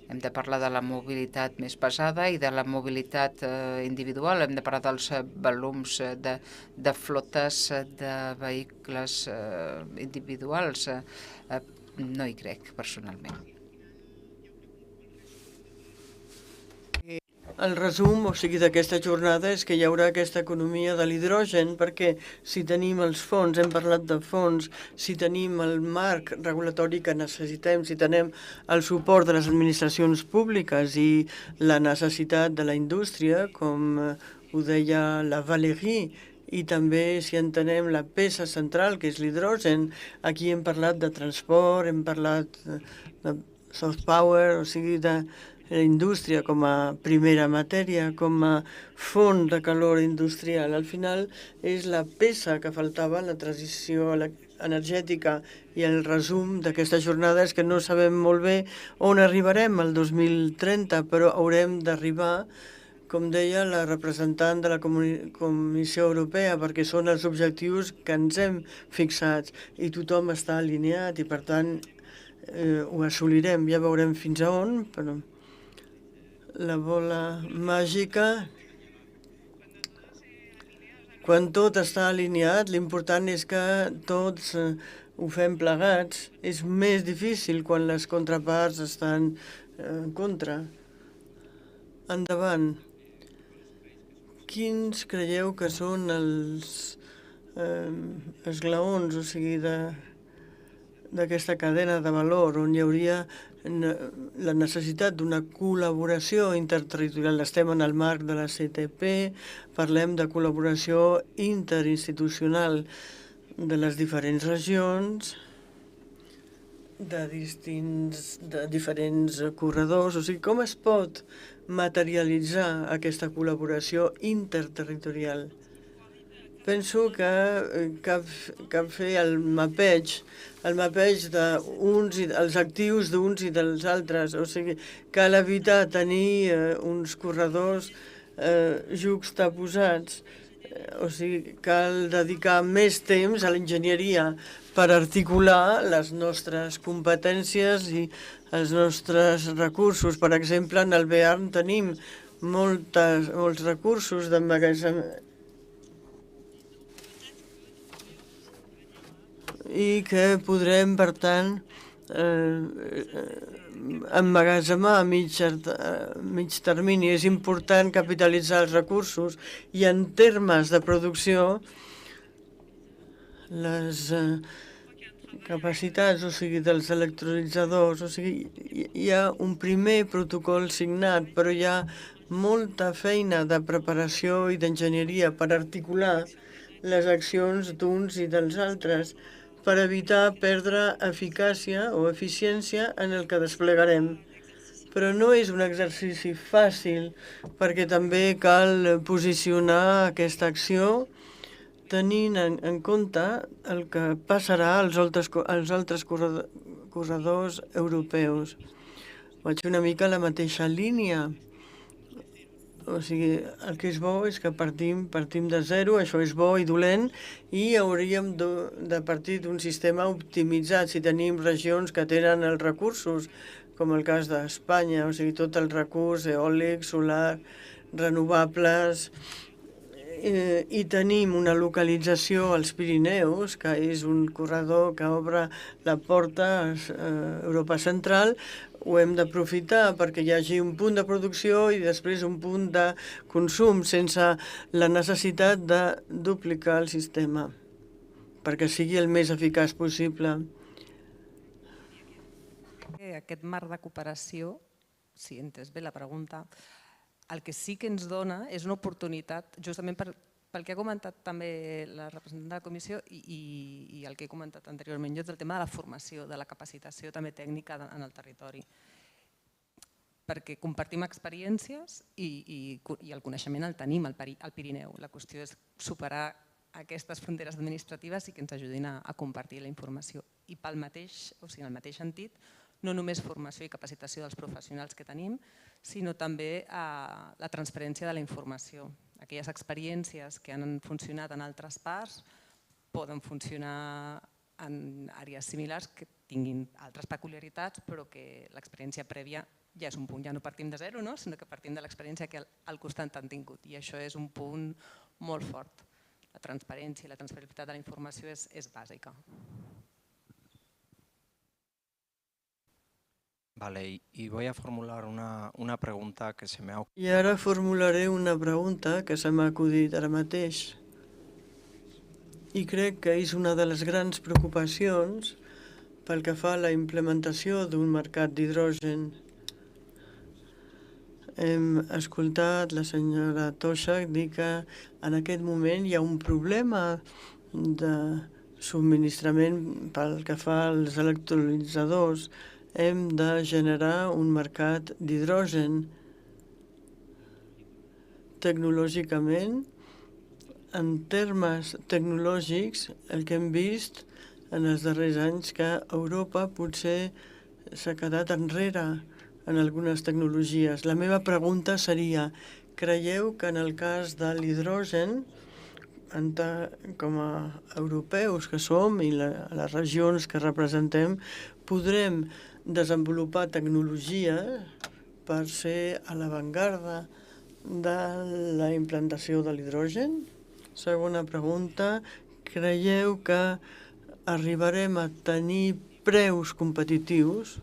Hem de parlar de la mobilitat més pesada i de la mobilitat individual. Hem de parlar dels volums de flotes de vehicles individuals. No hi crec, personalment. El resum, o sigui, d'aquesta jornada és que hi haurà aquesta economia de l'hidrogen, perquè si tenim els fons, hem parlat de fons, si tenim el marc regulatori que necessitem, si tenim el suport de les administracions públiques i la necessitat de la indústria, com ho deia la Valérie, i també si entenem la peça central, que és l'hidrogen, aquí hem parlat de transport, hem parlat de soft power, o sigui, de la indústria com a primera matèria, com a font de calor industrial. Al final és la peça que faltava en la transició energètica, i el resum d'aquesta jornada és que no sabem molt bé on arribarem el 2030, però haurem d'arribar, com deia la representant de la Comissió Europea, perquè són els objectius que ens hem fixats i tothom està alineat i per tant ho assolirem. Ja veurem fins a on, però la bola màgica, quan tot està alineat, l'important és que tots ho fem plegats. És més difícil quan les contraparts estan en contra. Endavant. Quins creieu que són els esglaons, o sigui, d'aquesta cadena de valor, on hi hauria la necessitat d'una col·laboració interterritorial? Estem en el marc de la CTP, parlem de col·laboració interinstitucional de les diferents regions, de diferents corredors, o sigui, com es pot materialitzar aquesta col·laboració interterritorial? Penso que cal fer el mapeig d'uns i els actius d'uns i dels altres. O sigui, cal evitar tenir uns corredors juxtaposats. O sigui, cal dedicar més temps a l'enginyeria per articular les nostres competències i els nostres recursos. Per exemple, en el BEARN tenim molts recursos d'emmagatzemament i que podrem, per tant, emmagatzemar a mig termini. És important capitalitzar els recursos i en termes de producció les capacitats, o sigui, dels electrolitzadors. O sigui, hi ha un primer protocol signat, però hi ha molta feina de preparació i d'enginyeria per articular les accions d'uns i dels altres, per evitar perdre eficàcia o eficiència en el que desplegarem. Però no és un exercici fàcil, perquè també cal posicionar aquesta acció tenint en compte el que passarà als altres corredors europeus. Vaig una mica a la mateixa línia. O sigui, el que és bo és que partim de zero, això és bo i dolent, i hauríem de partir d'un sistema optimitzat. Si tenim regions que tenen els recursos, com el cas d'Espanya, o sigui, tot el recurs eòlic, solar, renovables, i tenim una localització als Pirineus, que és un corredor que obre la porta a Europa Central, ho hem d'aprofitar perquè hi hagi un punt de producció i després un punt de consum, sense la necessitat de duplicar el sistema, perquè sigui el més eficaç possible. Aquest marc de cooperació, si he entès bé la pregunta, el que sí que ens dona és una oportunitat, justament pel que ha comentat també la representant de la comissió i el que he comentat anteriorment jo, és el tema de la formació, de la capacitació també tècnica en el territori. Perquè compartim experiències i el coneixement el tenim al Pirineu. La qüestió és superar aquestes fronteres administratives i que ens ajudin a compartir la informació. I pel mateix, o sigui, en el mateix sentit, no només formació i capacitació dels professionals que tenim, sinó també la transferència de la informació. Aquelles experiències que han funcionat en altres parts poden funcionar en àrees similars que tinguin altres peculiaritats, però que l'experiència prèvia ja és un punt. Ja no partim de zero, sinó que partim de l'experiència que al costat han tingut. I això és un punt molt fort. La transparència i la transferibilitat de la informació és bàsica. Vale, y voy a formular una pregunta que se me ha ocurrido. I ara formularé una pregunta que se m'ha acudit ara mateix. I crec que és una de les grans preocupacions pel que fa a la implementació d'un mercat d'hidrogen. Hem escoltat la senyora Toshak dir que en aquest moment hi ha un problema de subministrament pel que fa als electrolitzadors. Hem de generar un mercat d'hidrogen. Tecnològicament, en termes tecnològics, el que hem vist en els darrers anys que Europa potser s'ha quedat enrere en algunes tecnologies. La meva pregunta seria, creieu que en el cas de l'hidrogen, com a europeus que som i les regions que representem, podrem desenvolupar tecnologia per ser a l'avantguarda de la implantació de l'hidrogen? Segona pregunta, creieu que arribarem a tenir preus competitius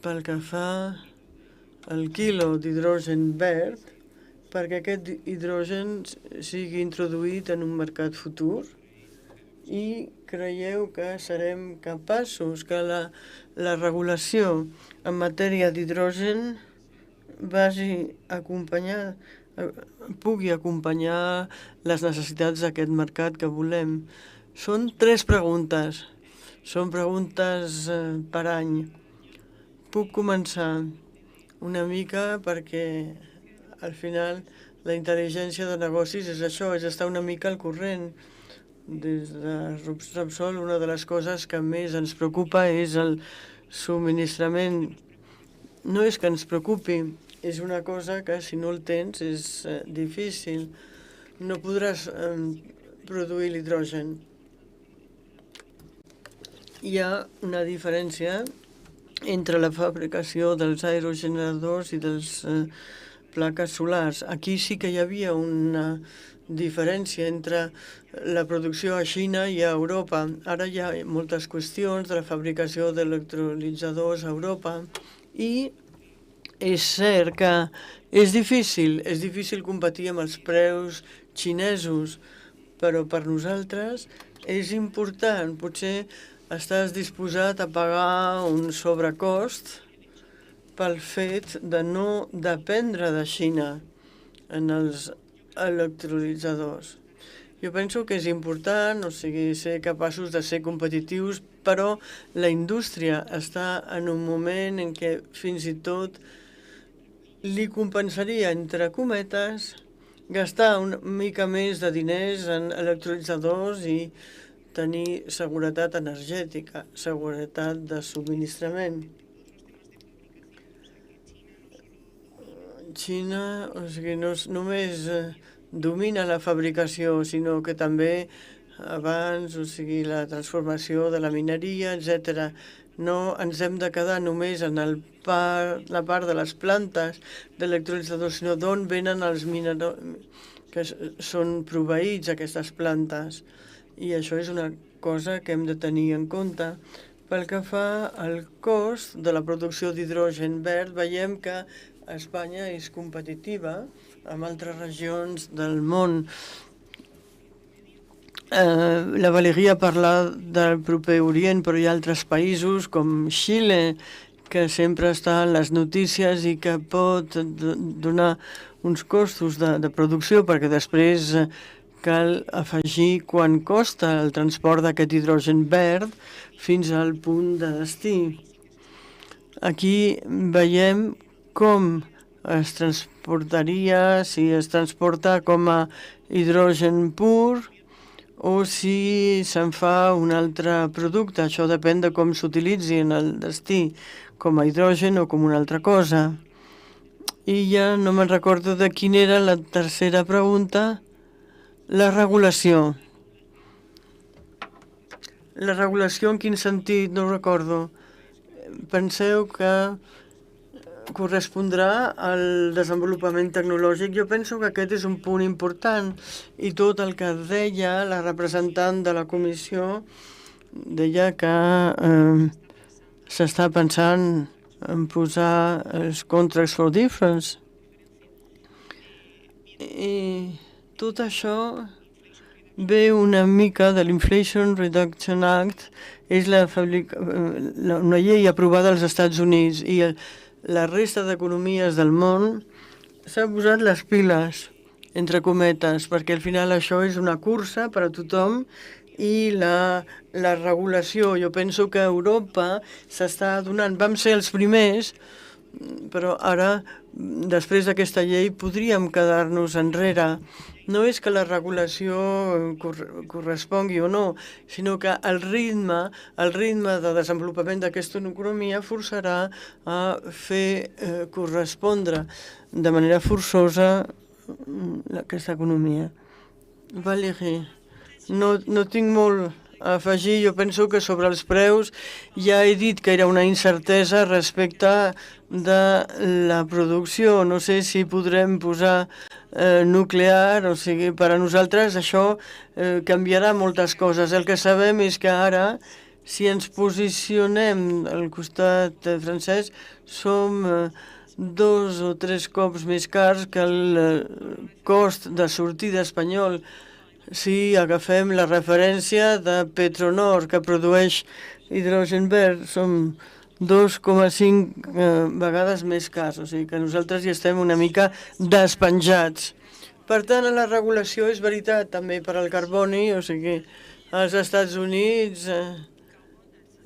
pel que fa al quilo d'hidrogen verd perquè aquest hidrogen sigui introduït en un mercat futur? I creieu que serem capaços que la regulació en matèria d'hidrogen pugui acompanyar les necessitats d'aquest mercat que volem? Són 3 preguntes. Són preguntes per any. Puc començar una mica perquè al final la intel·ligència de negocis és això, és estar una mica al corrent. Des de Repsol, una de les coses que més ens preocupa és el subministrament. No és que ens preocupi, és una cosa que si no el tens és difícil. No podràs produir l'hidrogen. Hi ha una diferència entre la fabricació dels aerogeneradors i dels plaques solars. Aquí sí que hi havia una diferència entre la producció a Xina i a Europa. Ara hi ha moltes qüestions de la fabricació d'electrolitzadors a Europa i és cert que és difícil competir amb els preus xinesos, però per nosaltres és important. Potser estàs disposat a pagar un sobrecost pel fet de no dependre de Xina en els electrolitzadors. Jo penso que és important, ser capaços de ser competitius, però la indústria està en un moment en què fins i tot li compensaria, entre cometes, gastar una mica més de diners en electrolitzadors i tenir seguretat energètica, seguretat de subministrament. Xina, no només domina la fabricació, sinó que també abans, la transformació de la mineria, etc. No ens hem de quedar només en la part de les plantes d'electrolitzadors, sinó d'on venen els minerals que són proveïts aquestes plantes. I això és una cosa que hem de tenir en compte. Pel que fa al cost de la producció d'hidrogen verd, veiem que Espanya és competitiva amb altres regions del món. La Valéria parla del proper Orient, però hi ha altres països com Xile, que sempre està en les notícies i que pot donar uns costos de producció, perquè després cal afegir quan costa el transport d'aquest hidrogen verd fins al punt de destí. Aquí veiem com es transportaria, si es transporta com a hidrogen pur o si se'n fa un altre producte. Això depèn de com s'utilitzi en el destí, com a hidrogen o com una altra cosa. I ja no me'n recordo de quina era la tercera pregunta. La regulació. La regulació en quin sentit? No recordo. Penseu que correspondrà al desenvolupament tecnològic. Jo penso que aquest és un punt important i tot el que deia la representant de la comissió deia que s'està pensant en posar els contracts for difference. I tot això ve una mica de l'Inflation Reduction Act, és una llei aprovada als Estats Units, i la resta d'economies del món s'ha posat les piles, entre cometes, perquè al final això és una cursa per a tothom, i la regulació, jo penso que a Europa s'està donant, vam ser els primers, però ara, després d'aquesta llei, podríem quedar-nos enrere. No és que la regulació correspongui o no, sinó que el ritme de desenvolupament d'aquesta economia forçarà a fer correspondre de manera forçosa aquesta economia. Valérie, no tinc molt a afegir. Jo penso que sobre els preus ja he dit que era una incertesa respecte de la producció. No sé si podrem posar nuclear, o sigui, per a nosaltres això canviarà moltes coses. El que sabem és que ara, si ens posicionem al costat francès, som 2 o 3 cops més cars que el cost de sortida espanyol. Si agafem la referència de Petronor, que produeix hidrogen verd, som 2,5 vegades més cars, o sigui que nosaltres ja estem una mica despenjats. Per tant, la regulació és veritat també per al carboni, o sigui, als Estats Units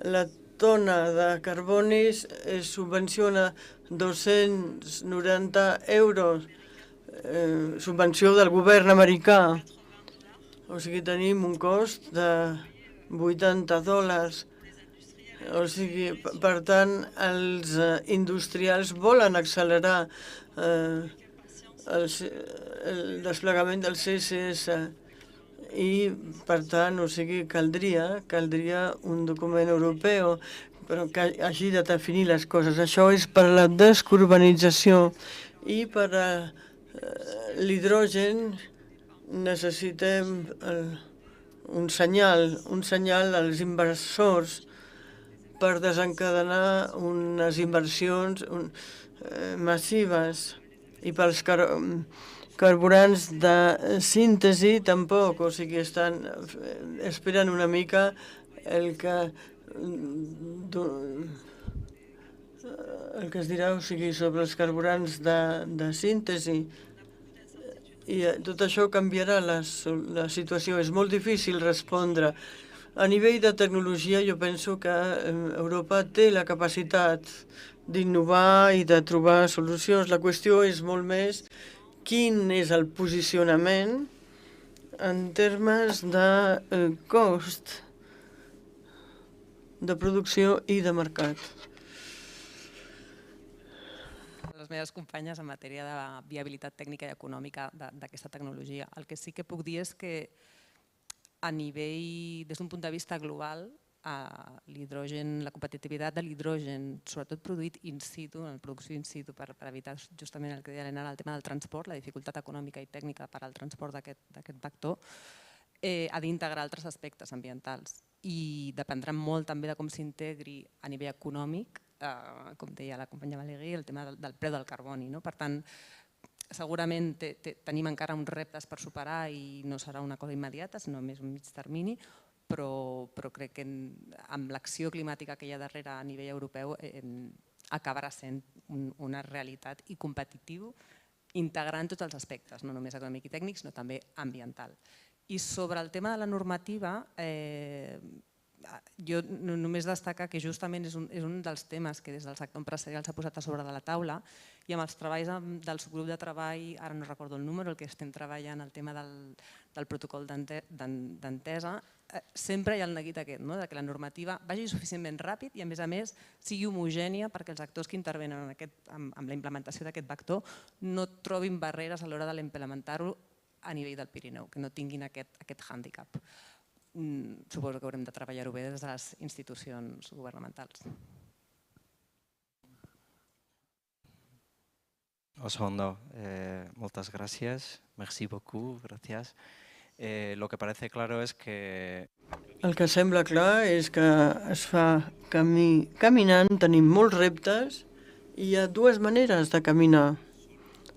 la tona de carboni es subvenciona 290 euros, subvenció del govern americà. O sigui, tenim un cost de $80. O sigui, per tant, els industrials volen accelerar el desplegament del CCS i, per tant, o sigui, caldria un document europeu, però que hagi de definir les coses. Això és per a la descarbonització, i per a l'hidrogen necessitem un senyal als inversors per desencadenar unes inversions massives, i pels carburants de síntesi tampoc, o sigui, esperen una mica el que es dirà, o sigui, sobre els carburants de síntesi. I tot això canviarà la situació. És molt difícil respondre. A nivell de tecnologia, jo penso que Europa té la capacitat d'innovar i de trobar solucions. La qüestió és molt més quin és el posicionament en termes de cost de producció i de mercat. Les meves companyes en matèria de viabilitat tècnica i econòmica d'aquesta tecnologia. El que sí que puc dir és que a nivell, des d'un punt de vista global, l'hidrogen, la competitivitat de l'hidrogen, sobretot produït in situ, en la producció in situ, per evitar justament el que deia l'Elena, el tema del transport, la dificultat econòmica i tècnica per al transport d'aquest vector, ha d'integrar altres aspectes ambientals, i dependrà molt també de com s'integri a nivell econòmic, com deia la companya Valérie, el tema del preu del carboni. Per tant, segurament tenim encara uns reptes per superar i no serà una cosa immediata, sinó més un mig termini, però crec que amb l'acció climàtica que hi ha darrere a nivell europeu acabarà sent una realitat i competitiu, integrant tots els aspectes, no només econòmic i tècnic, sinó també ambiental. I sobre el tema de la normativa, jo només destacar que justament és un dels temes que des del sector empresarial s'ha posat a sobre de la taula, i amb els treballs del subgrup de treball, ara no recordo el número, el que estem treballant, el tema del protocol d'entesa, sempre hi ha el neguit aquest, que la normativa vagi suficientment ràpid i a més sigui homogènia perquè els actors que intervenen amb la implementació d'aquest vector no trobin barreres a l'hora de l'implementar-ho a nivell del Pirineu, que no tinguin aquest hàndicap. Suposo que haurem de treballar-ho bé des de les institucions governamentals. Osondo, muchas gracias. Merci beaucoup, gracias. Lo que parece claro es que... El que sembla clar és que es fa caminant, tenim molts reptes i hi ha dues maneres de caminar,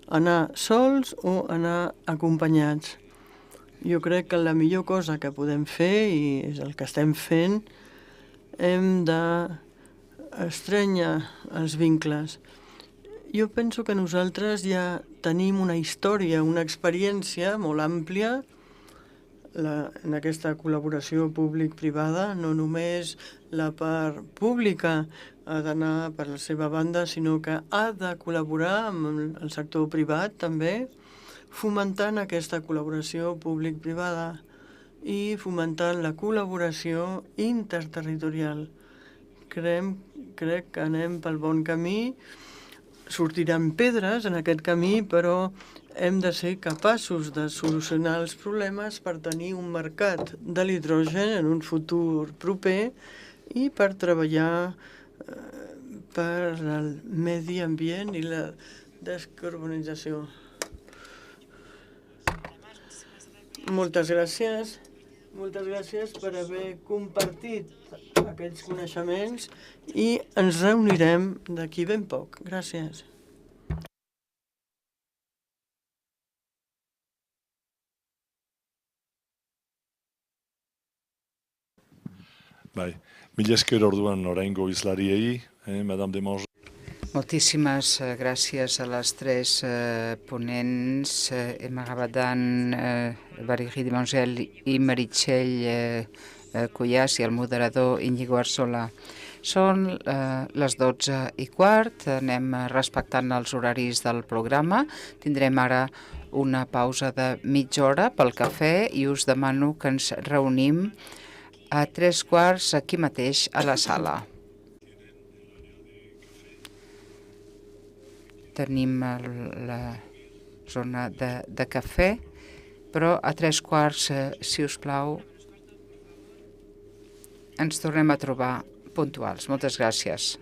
anar sols o anar acompanyats. Jo crec que la millor cosa que podem fer, i és el que estem fent, hem d'estrènyer els vincles. Jo penso que nosaltres ja tenim una història, una experiència molt àmplia en aquesta col·laboració públic-privada. No només la part pública ha d'anar per la seva banda, sinó que ha de col·laborar amb el sector privat també, fomentant aquesta col·laboració públic-privada i fomentant la col·laboració interterritorial. Crec que anem pel bon camí. Sortiran pedres en aquest camí, però hem de ser capaços de solucionar els problemes per tenir un mercat de l'hidrogen en un futur proper i per treballar per al medi ambient i la descarbonització. Moltes gràcies. Moltes gràcies per haver compartit aquests coneixements i ens reunirem d'aquí ben poc. Gràcies. Bai, mila esker orduan oraingo hizlariei, Madame Demange. Moltíssimes gràcies a les tres ponents, Emma Gabadán, Valérie Demangel i Meritxell Cuyàs i el moderador Íñigo Arzola. Són les 12:15, anem respectant els horaris del programa. Tindrem ara una pausa de mitja hora pel cafè i us demano que ens reunim a 3:15 aquí mateix a la sala. Tenim la zona de cafè, però a 3:15, si us plau, ens tornem a trobar puntuals. Moltes gràcies.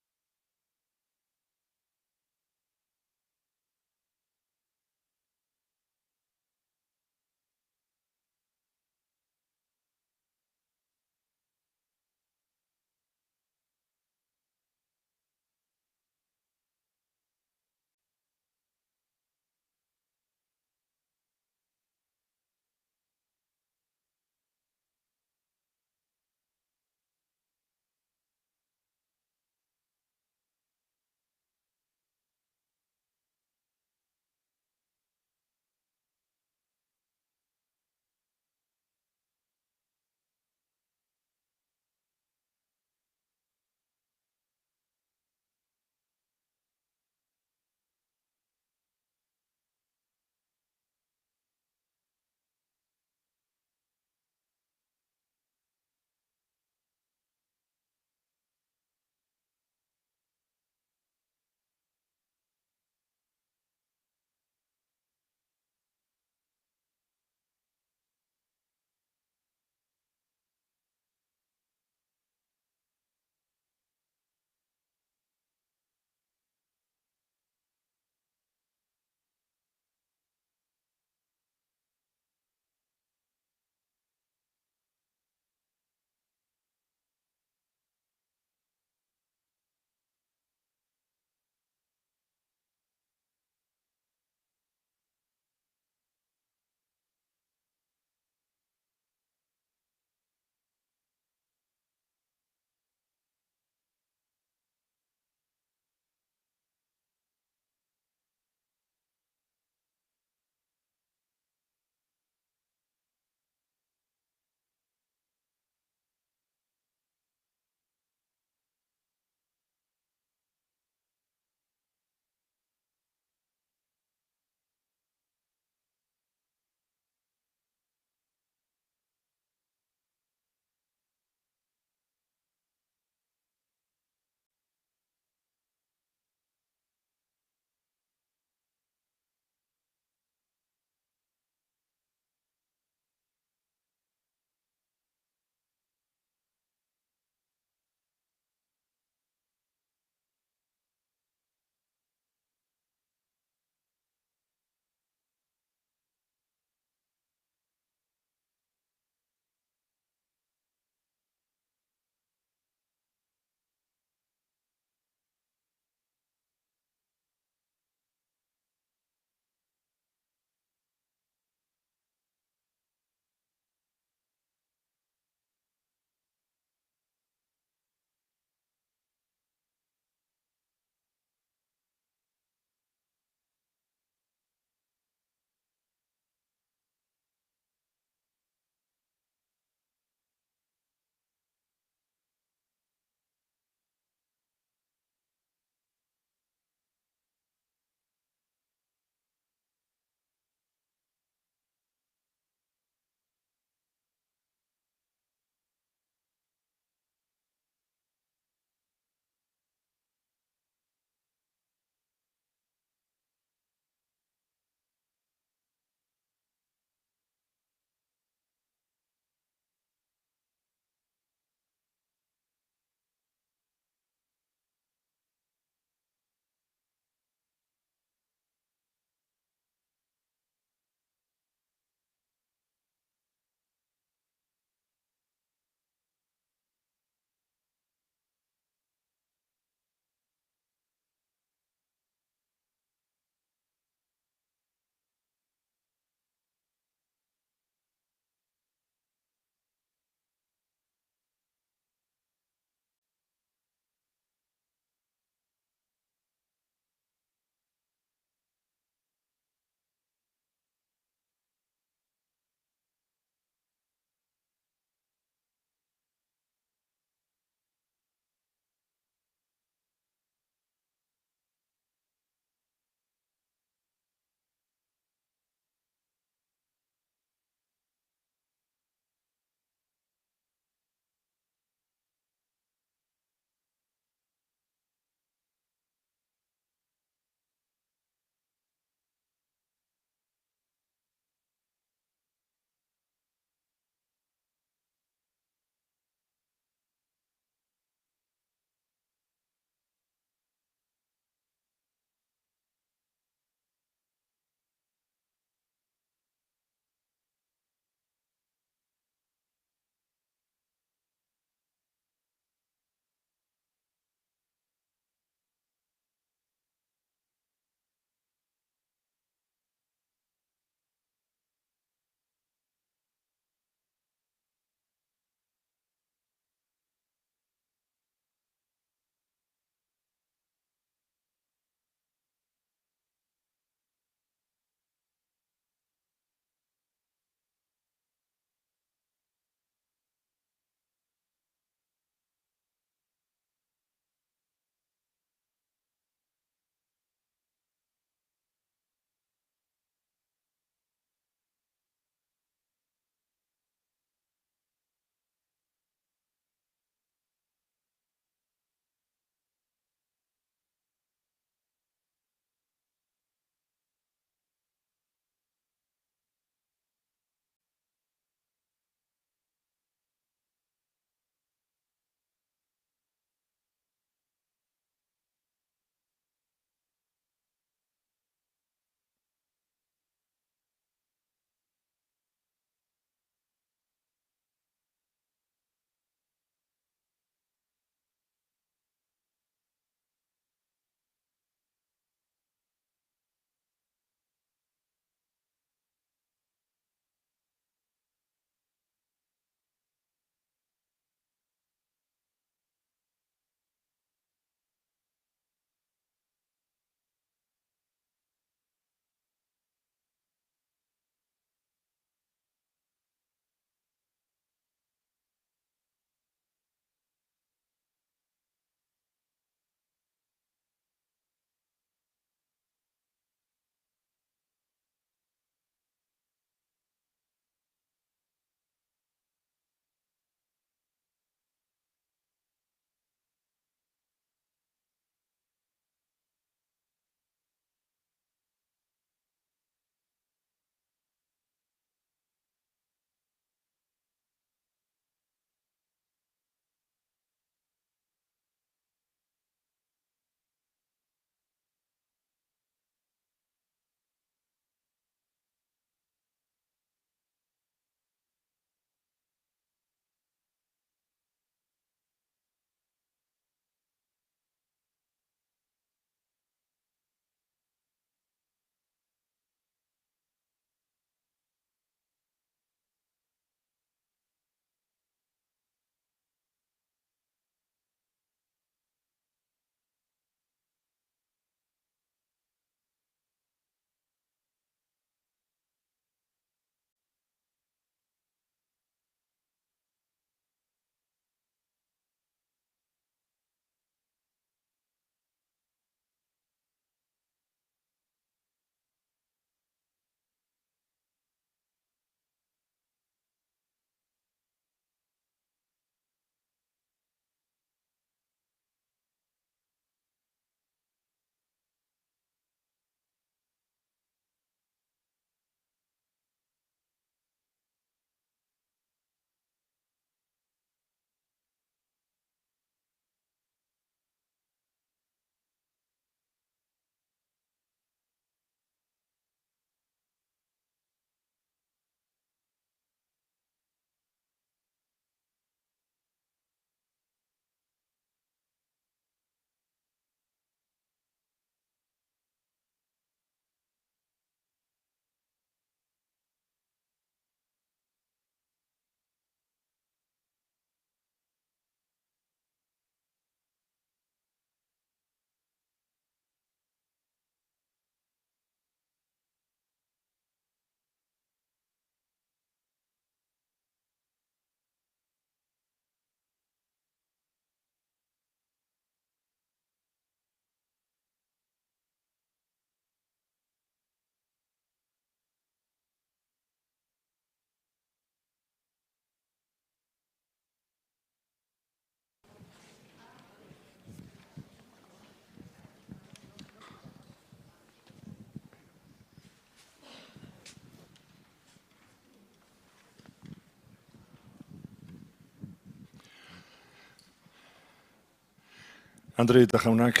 Andre eta jaunak,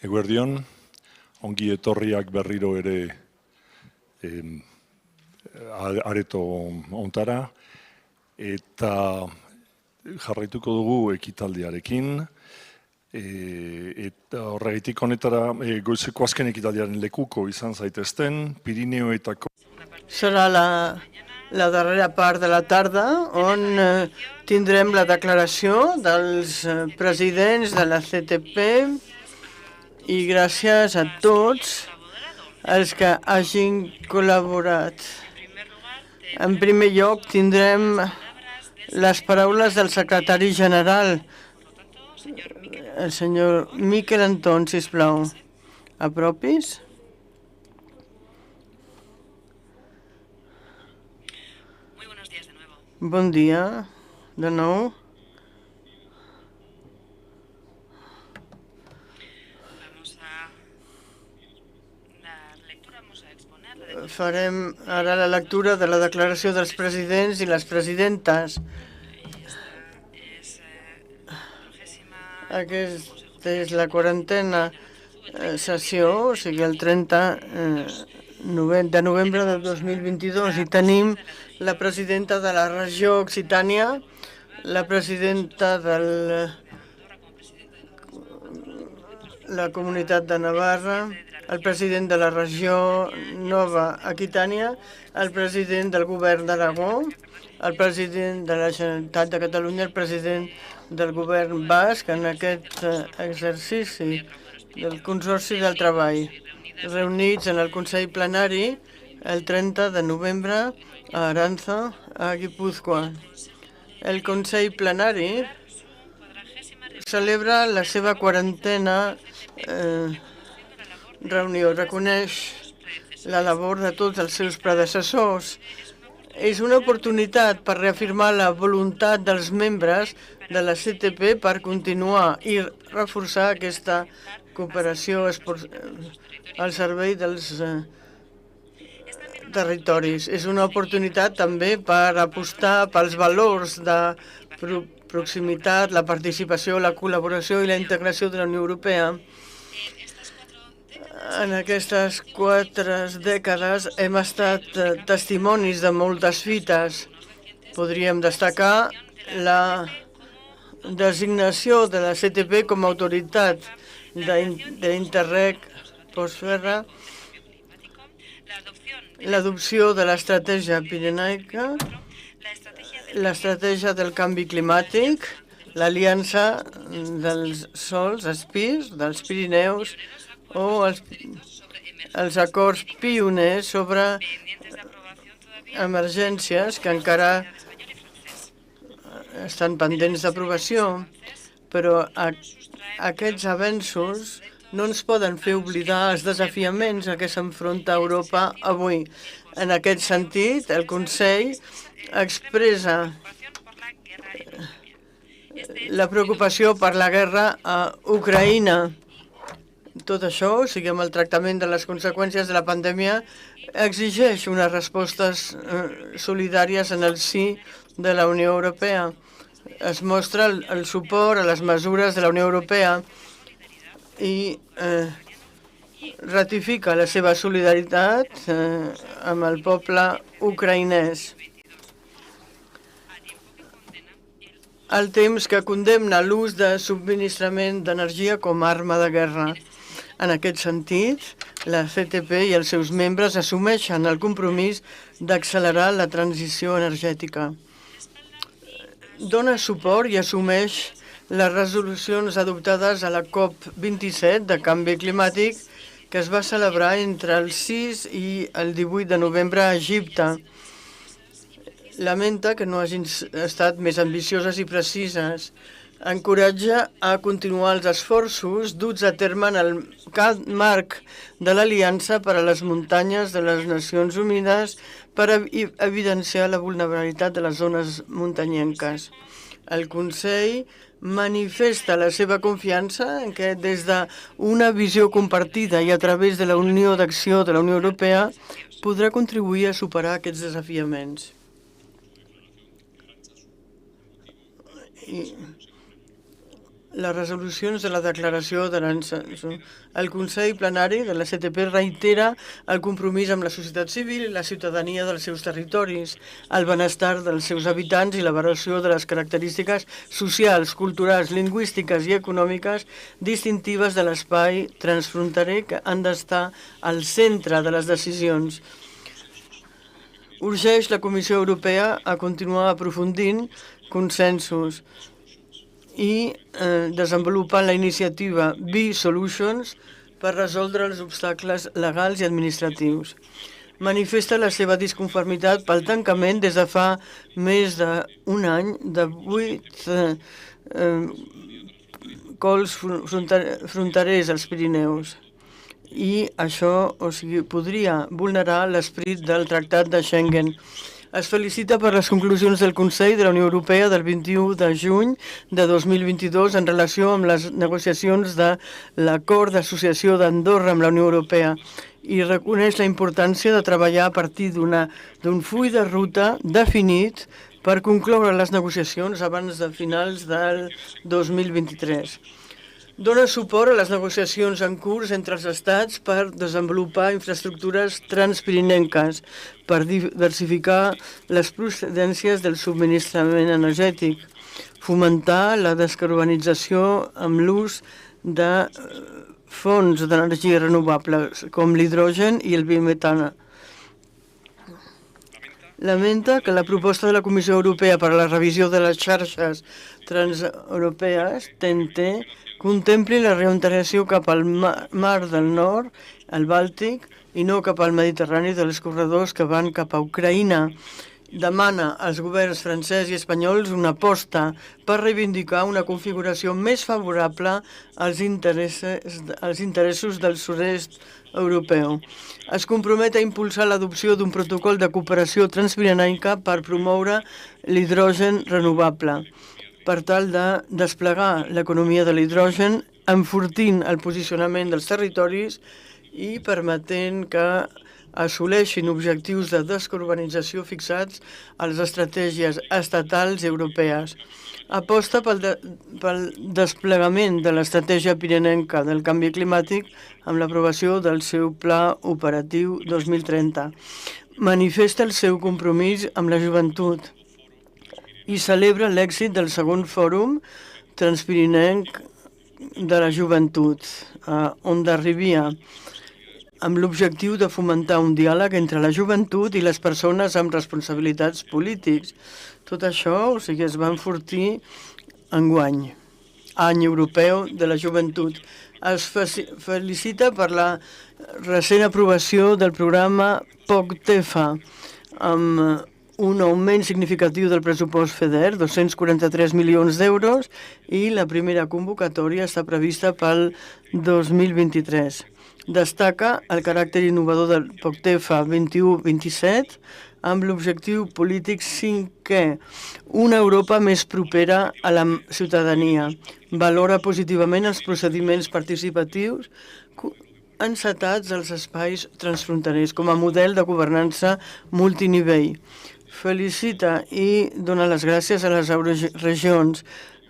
eguerdion, ongi etorriak berriro ere areto ontara, eta jarraituko dugu ekitaldiarekin, eta horregatik honetara goizeko azken ekitaldiaren lekuko izan zaitezten, Pirineoetako. Serà la darrera part de la tarda on tindrem la declaració dels presidents de la CTP i gràcies a tots els que hagin col·laborat. En primer lloc tindrem les paraules del secretari general, el senyor Miquel Anton, sisplau. Apropis. Bon dia, de nou. Farem ara la lectura de la declaració dels presidents i les presidentes. Aquesta és la 40a sessió, o sigui el 30 de novembre de 2022, i tenim la presidenta de la regió Occitània, la presidenta de la comunitat de Navarra, el president de la regió Nova Aquitània, el president del govern d'Aragó, el president de la Generalitat de Catalunya, el president del govern basc en aquest exercici del Consorci del Treball, reunits en el Consell Plenari el 30 de novembre a Aranza, a Guipúzcoa. El Consell Plenari celebra la seva 40a reunió, reconeix la labor de tots els seus predecessors. És una oportunitat per reafirmar la voluntat dels membres de la CTP per continuar i reforçar aquesta cooperació al servei dels territoris. És una oportunitat també per apostar pels valors de proximitat, la participació, la col·laboració i la integració de la Unió Europea. En aquestes 4 dècades hem estat testimonis de moltes fites. Podríem destacar la designació de la CTP com a autoritat d'Interreg postguerra, l'adopció de l'estratègia pirenaica, l'estratègia del canvi climàtic, l'aliança dels sols, els PIRs, dels Pirineus, o els acords pioners sobre emergències que encara estan pendents d'aprovació, però aquests avenços no ens poden fer oblidar els desafiaments a què s'enfronta Europa avui. En aquest sentit, el Consell expressa la preocupació per la guerra a Ucraïna. Tot això, o sigui, amb el tractament de les conseqüències de la pandèmia, exigeix unes respostes solidàries en el si de la Unió Europea. Es mostra el suport a les mesures de la Unió Europea i ratifica la seva solidaritat amb el poble ucraïnès. Al temps que condemna l'ús de subministrament d'energia com a arma de guerra. En aquest sentit, la CTP i els seus membres assumeixen el compromís d'accelerar la transició energètica. Dona suport i assumeix les resolucions adoptades a la COP27 de canvi climàtic que es va celebrar entre el 6 i el 18 de novembre a Egipte. Lamenta que no hagin estat més ambicioses i precises. Encoratja a continuar els esforços duts a terme en el marc de l'Aliança per a les Muntanyes de les Nacions Unides per evidenciar la vulnerabilitat de les zones muntanyenques. El Consell manifesta la seva confiança en que des d'una visió compartida i a través de la Unió d'Acció de la Unió Europea podrà contribuir a superar aquests desafiaments. les resolucions de la declaració d'Aranzazú. El Consell Plenari de la CTP reitera el compromís amb la societat civil i la ciutadania dels seus territoris, el benestar dels seus habitants i la valoració de les característiques socials, culturals, lingüístiques i econòmiques distintives de l'espai transfronterer que han d'estar al centre de les decisions. Urgeix la Comissió Europea a continuar aprofundint consensos i desenvolupant la iniciativa B-Solutions per resoldre els obstacles legals i administratius. Manifesta la seva disconformitat pel tancament des de fa més d'un any de 8 cols fronterers als Pirineus. I això, podria vulnerar l'esperit del Tractat de Schengen. Es felicita per les conclusions del Consell de la Unió Europea del 21 de juny de 2022 en relació amb les negociacions de l'acord d'associació d'Andorra amb la Unió Europea i reconeix la importància de treballar a partir d'un full de ruta definit per concloure les negociacions abans de finals del 2023. Dona suport a les negociacions en curs entre els estats per desenvolupar infraestructures transpirinenques, per diversificar les procedències del subministrament energètic, fomentar la descarbonització amb l'ús de fonts d'energia renovables com l'hidrogen i el biometana. Lamenta que la proposta de la Comissió Europea per a la revisió de les xarxes transeuropees, TEN-T, contempli la reorientació cap al Mar del Nord, el Bàltic, i no cap al Mediterrani dels corredors que van cap a Ucraïna. Demana als governs francès i espanyols una aposta per reivindicar una configuració més favorable als interessos del sud-est europeu. Es compromet a impulsar l'adopció d'un protocol de cooperació transpirenaica per promoure l'hidrogen renovable, per tal de desplegar l'economia de l'hidrogen, enfortint el posicionament dels territoris i permetent que assoleixin objectius de descarbonització fixats a les estratègies estatals i europees. Aposta pel desplegament de l'estratègia pirinenca del canvi climàtic amb l'aprovació del seu Pla Operatiu 2030. Manifesta el seu compromís amb la joventut i celebra l'èxit del segon fòrum transpirinenc de la joventut, on d'arribia, amb l'objectiu de fomentar un diàleg entre la joventut i les persones amb responsabilitats polítics. Tot això, es va enfortir enguany, Any Europeu de la Joventut. Es felicita per la recent aprovació del programa POCTEFA, amb un augment significatiu del pressupost FEDER, 243 milions d'euros, i la primera convocatòria està prevista pel 2023. Destaca el caràcter innovador del POCTEFA 21-27 amb l'objectiu polític cinquè, una Europa més propera a la ciutadania. Valora positivament els procediments participatius encetats als espais transfronterers com a model de governança multinivell. Felicita i dona les gràcies a les regions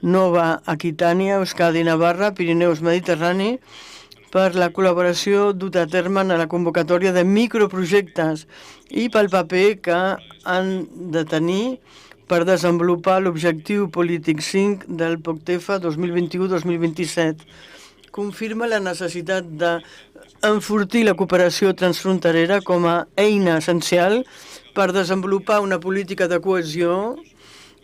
Nova Aquitània, Euskadi, Navarra, Pirineus, Mediterrani per la col·laboració duta a terme en la convocatòria de microprojectes i pel paper que han de tenir per desenvolupar l'objectiu polític 5 del POCTEFA 2021-2027. Confirma la necessitat d'enfortir la cooperació transfronterera com a eina essencial per desenvolupar una política de cohesió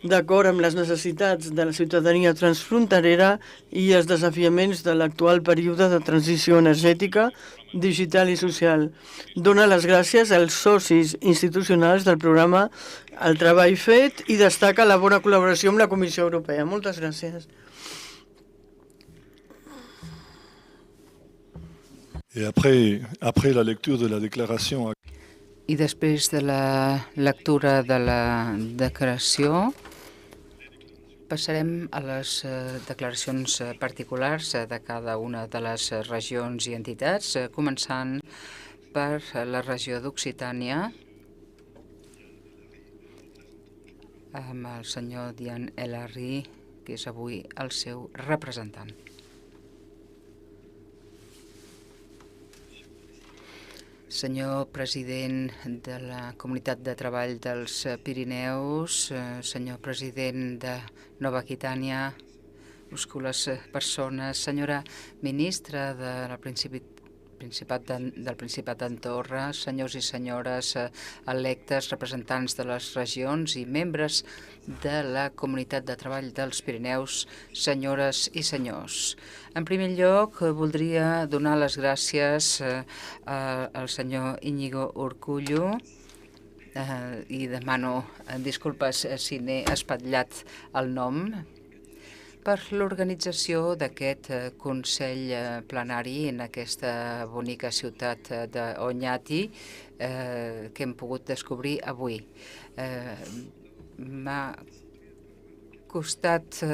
d'acord amb les necessitats de la ciutadania transfronterera i els desafiaments de l'actual període de transició energètica, digital i social. Dona les gràcies als socis institucionals del programa al treball fet i destaca la bona col·laboració amb la Comissió Europea. Moltes gràcies. Et après la lecture de la déclaration... I després de la lectura de la declaració, passarem a les declaracions particulars de cada una de les regions i entitats, començant per la regió d'Occitània, amb el senyor Dian El Arri que és avui el seu representant. Senyor president de la Comunitat de Treball dels Pirineus, senyor president de Nova Aquitània, les persones, senyora ministra del Principat d'Andorra, senyors i senyores electes, representants de les regions i membres de la Comunitat de Treball dels Pirineus, senyores i senyors. En primer lloc, voldria donar les gràcies al senyor Íñigo Urkullu i demano disculpes si n'he espatllat el nom, per l'organització d'aquest Consell Plenari en aquesta bonica ciutat d'Oñati que hem pogut descobrir avui. M'ha costat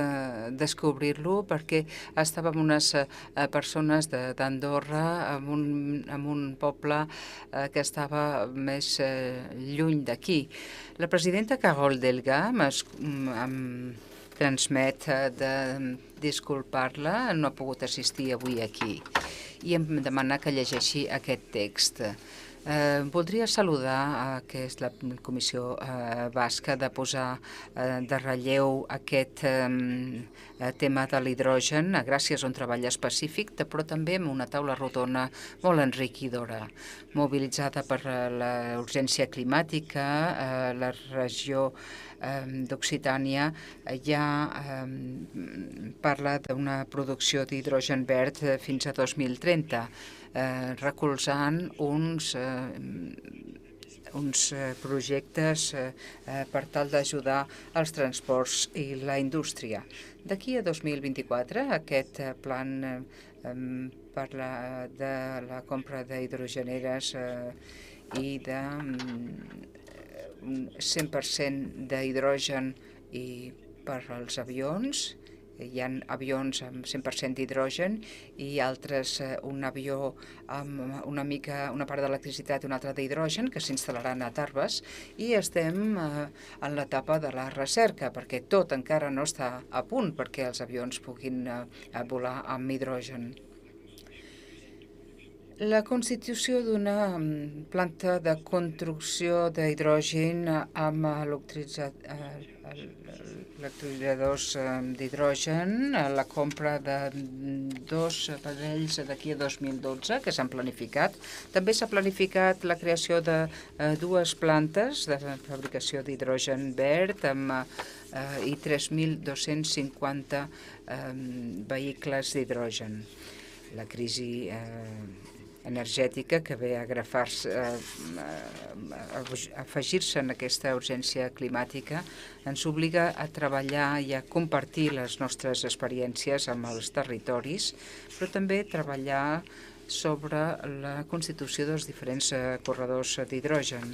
descobrir-lo perquè estava amb unes persones d'Andorra en un poble que estava més lluny d'aquí. La presidenta Carol Delga transmet de disculpar-la, no ha pogut assistir avui aquí i em demana que llegeixi aquest text. Voldria saludar que és la Comissió Basca de posar de relleu aquest tema de l'hidrogen gràcies a un treball específic, però també amb una taula rodona molt enriquidora, mobilitzada per la urgència climàtica. La regió d'Occitània ja parla d'una producció d'hidrogen verd fins a 2030, recolzant uns projectes per tal d'ajudar els transports i la indústria. D'aquí a 2024, aquest plan parla de la compra d'hidrogeneres i de 100% d'hidrogen per als avions. Hi ha avions amb 100% d'hidrogen i altres, un avió amb una part d'electricitat i una altra d'hidrogen que s'instal·laran a Tarbes, i estem en l'etapa de la recerca perquè tot encara no està a punt perquè els avions puguin volar amb hidrogen. La constitució d'una planta de construcció d'hidrogen amb electrolitzadors d'hidrogen, la compra de 2 aparells d'aquí a 2012 que s'han planificat. També s'ha planificat la creació de 2 plantes de fabricació d'hidrogen verd i 3.250 vehicles d'hidrogen. La crisi energètica que ve a afegir-se en aquesta urgència climàtica ens obliga a treballar i a compartir les nostres experiències amb els territoris, però també treballar sobre la constitució dels diferents corredors d'hidrogen.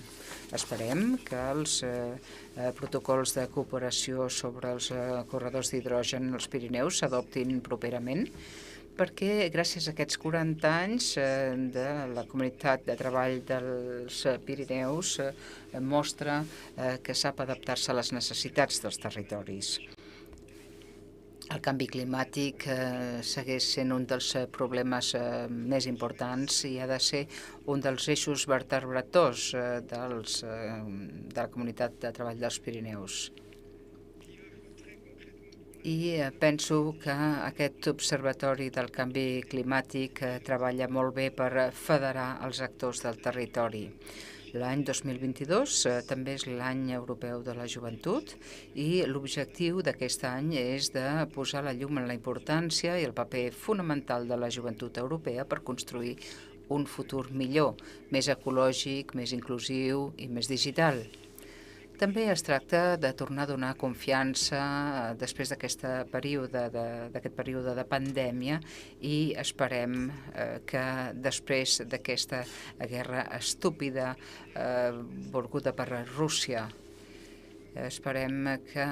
Esperem que els protocols de cooperació sobre els corredors d'hidrogen als Pirineus s'adoptin properament, perquè gràcies a aquests 40 anys de la Comunitat de Treball dels Pirineus mostra que sap adaptar-se a les necessitats dels territoris. El canvi climàtic segueix sent un dels problemes més importants i ha de ser un dels eixos vertebradors de la Comunitat de Treball dels Pirineus. I penso que aquest observatori del canvi climàtic treballa molt bé per federar els actors del territori. L'any 2022 també és l'any europeu de la joventut i l'objectiu d'aquest any és de posar la llum en la importància i el paper fonamental de la joventut europea per construir un futur millor, més ecològic, més inclusiu i més digital. També es tracta de tornar a donar confiança després d'aquest període de pandèmia i esperem que després d'aquesta guerra estúpida volguda per Rússia, esperem que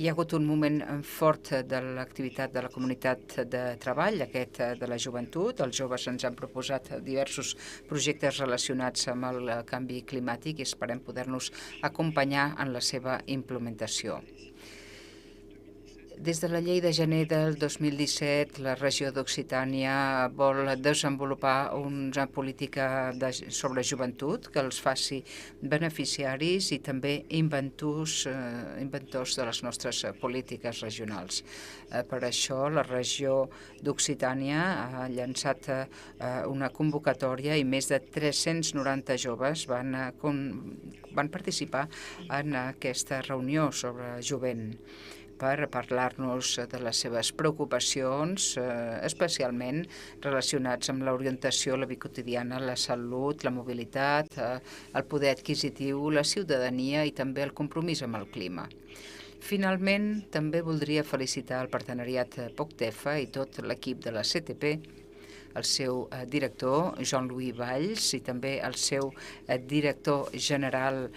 Hi ha hagut un moment fort de l'activitat de la comunitat de treball, aquest de la joventut. Els joves ens han proposat diversos projectes relacionats amb el canvi climàtic i esperem poder-nos acompanyar en la seva implementació. Des de la llei de gener del 2017, la regió d'Occitània vol desenvolupar una política sobre joventut que els faci beneficiaris i també inventors de les nostres polítiques regionals. Per això, la regió d'Occitània ha llançat una convocatòria i més de 390 joves van participar en aquesta reunió sobre jovent per parlar-nos de les seves preocupacions, especialment relacionats amb l'orientació, la vida quotidiana, la salut, la mobilitat, el poder adquisitiu, la ciutadania i també el compromís amb el clima. Finalment, també voldria felicitar el partenariat POCTEFA i tot l'equip de la CTP, el seu director, Jean-Louis Valls, i també el seu director general,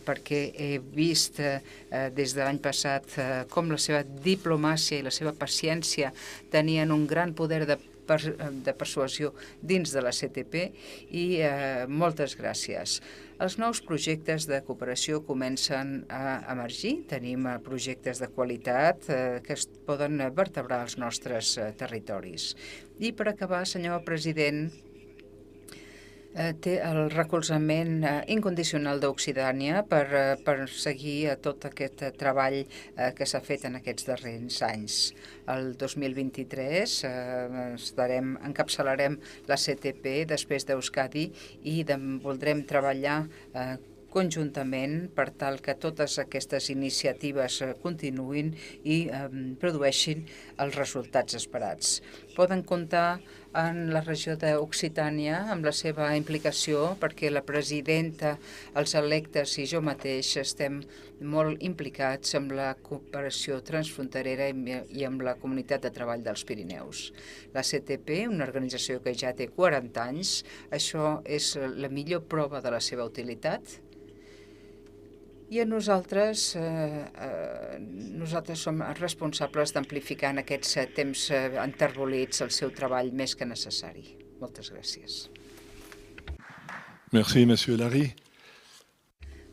perquè he vist des de l'any passat com la seva diplomàcia i la seva paciència tenien un gran poder de persuasió dins de la CTP i moltes gràcies. Els nous projectes de cooperació comencen a emergir. Tenim projectes de qualitat que es poden vertebrar els nostres territoris. I per acabar, senyor president, té el recolzament incondicional d'Occitània per seguir tot aquest treball que s'ha fet en aquests darrers anys. El 2023 encapçalarem la CTP després d'Euskadi i voldrem treballar conjuntament per tal que totes aquestes iniciatives continuïn i produeixin els resultats esperats. Poden comptar en la regió d'Occitània amb la seva implicació perquè la presidenta, els electes i jo mateix estem molt implicats amb la cooperació transfronterera i amb la comunitat de treball dels Pirineus. La CTP, una organització que ja té 40 anys, això és la millor prova de la seva utilitat. I a nosaltres som responsables d'amplificar en aquests temps enterbolits el seu treball més que necessari. Moltes gràcies. Merci, Monsieur Larry.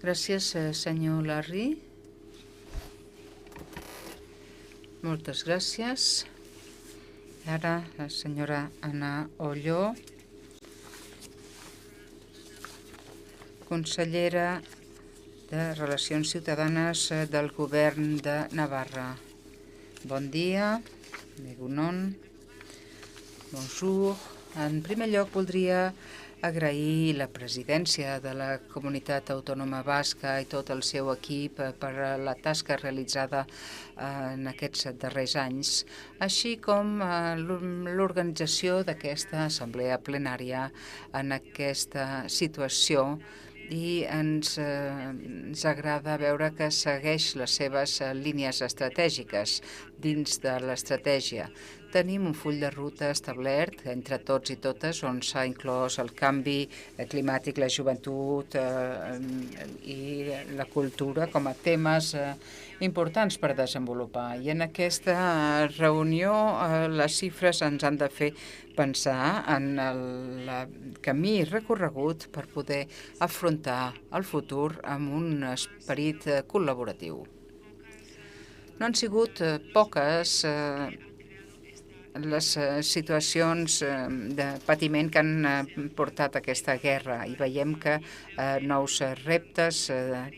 Gràcies, senyor Larry. Moltes gràcies. Ara, la senyora Anna Olló, consellera de Relacions Ciutadanes del Govern de Navarra. Bon dia, egunon, bonjour. En primer lloc, voldria agrair la presidència de la Comunitat Autònoma Basca i tot el seu equip per la tasca realitzada en aquests darrers anys, així com l'organització d'aquesta assemblea plenària en aquesta situació, i ens agrada veure que segueix les seves línies estratègiques dins de l'estratègia. Tenim un full de ruta establert entre tots i totes on s'ha inclòs el canvi climàtic, la joventut i la cultura com a temes importants per desenvolupar. I en aquesta reunió les xifres ens han de fer pensar en el camí recorregut per poder afrontar el futur amb un esperit col·laboratiu. No han sigut poques les situacions de patiment que han portat aquesta guerra i veiem que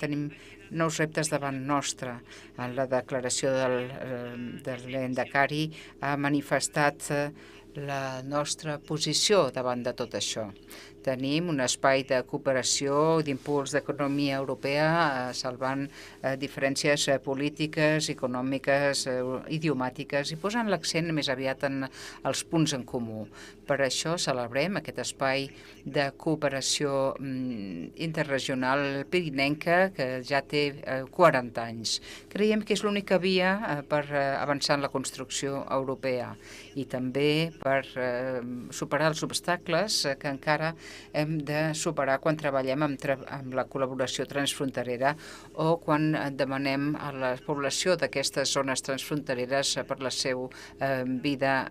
tenim nous reptes davant nostre. La declaració del Lehendakari ha manifestat la nostra posició davant de tot això. Tenim un espai de cooperació, d'impuls d'economia europea, salvant diferències polítiques, econòmiques, idiomàtiques i posant l'accent més aviat en els punts en comú. Per això celebrem aquest espai de cooperació interregional pirinenca que ja té 40 anys. Creiem que és l'única via per avançar en la construcció europea i també per superar els obstacles que encara hem de superar quan treballem amb la col·laboració transfronterera o quan demanem a la població d'aquestes zones transfrontereres per la seva vida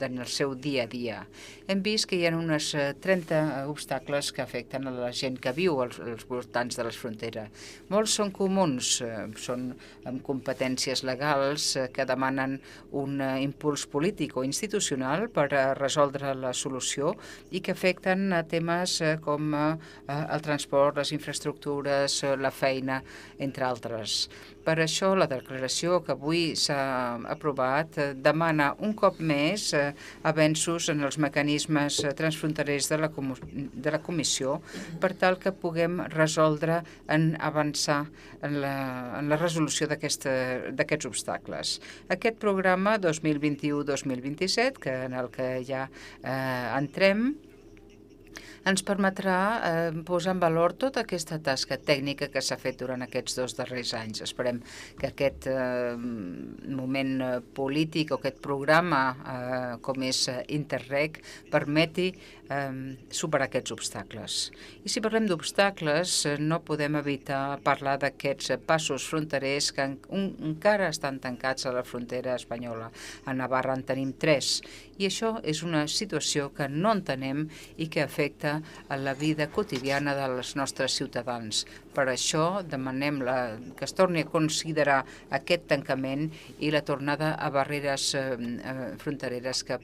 en el seu dia a dia. Hem vist que hi ha uns 30 obstacles que afecten a la gent que viu als voltants de les fronteres. Molts són comuns, són amb competències legals que demanen un impuls polític o institucional per resoldre la solució i que afecten temes com el transport, les infraestructures, la feina, entre altres. Per això la declaració que avui s'ha aprovat demana un cop més avenços en els mecanismes transfronterers de la Comissió per tal que puguem resoldre avançar en la resolució d'aquests obstacles. Aquest programa 2021-2027, en el que ja entrem, ens permetrà posar en valor tota aquesta tasca tècnica que s'ha fet durant aquests 2 darrers anys. Esperem que aquest moment polític o aquest programa com és Interreg permeti superar aquests obstacles. I si parlem d'obstacles, no podem evitar parlar d'aquests passos fronterers que encara estan tancats a la frontera espanyola. A Navarra en tenim 3 i això és una situació que no entenem i que afecta a la vida quotidiana dels nostres ciutadans. Per això demanem que es torni a considerar aquest tancament i la tornada a barreres frontereres que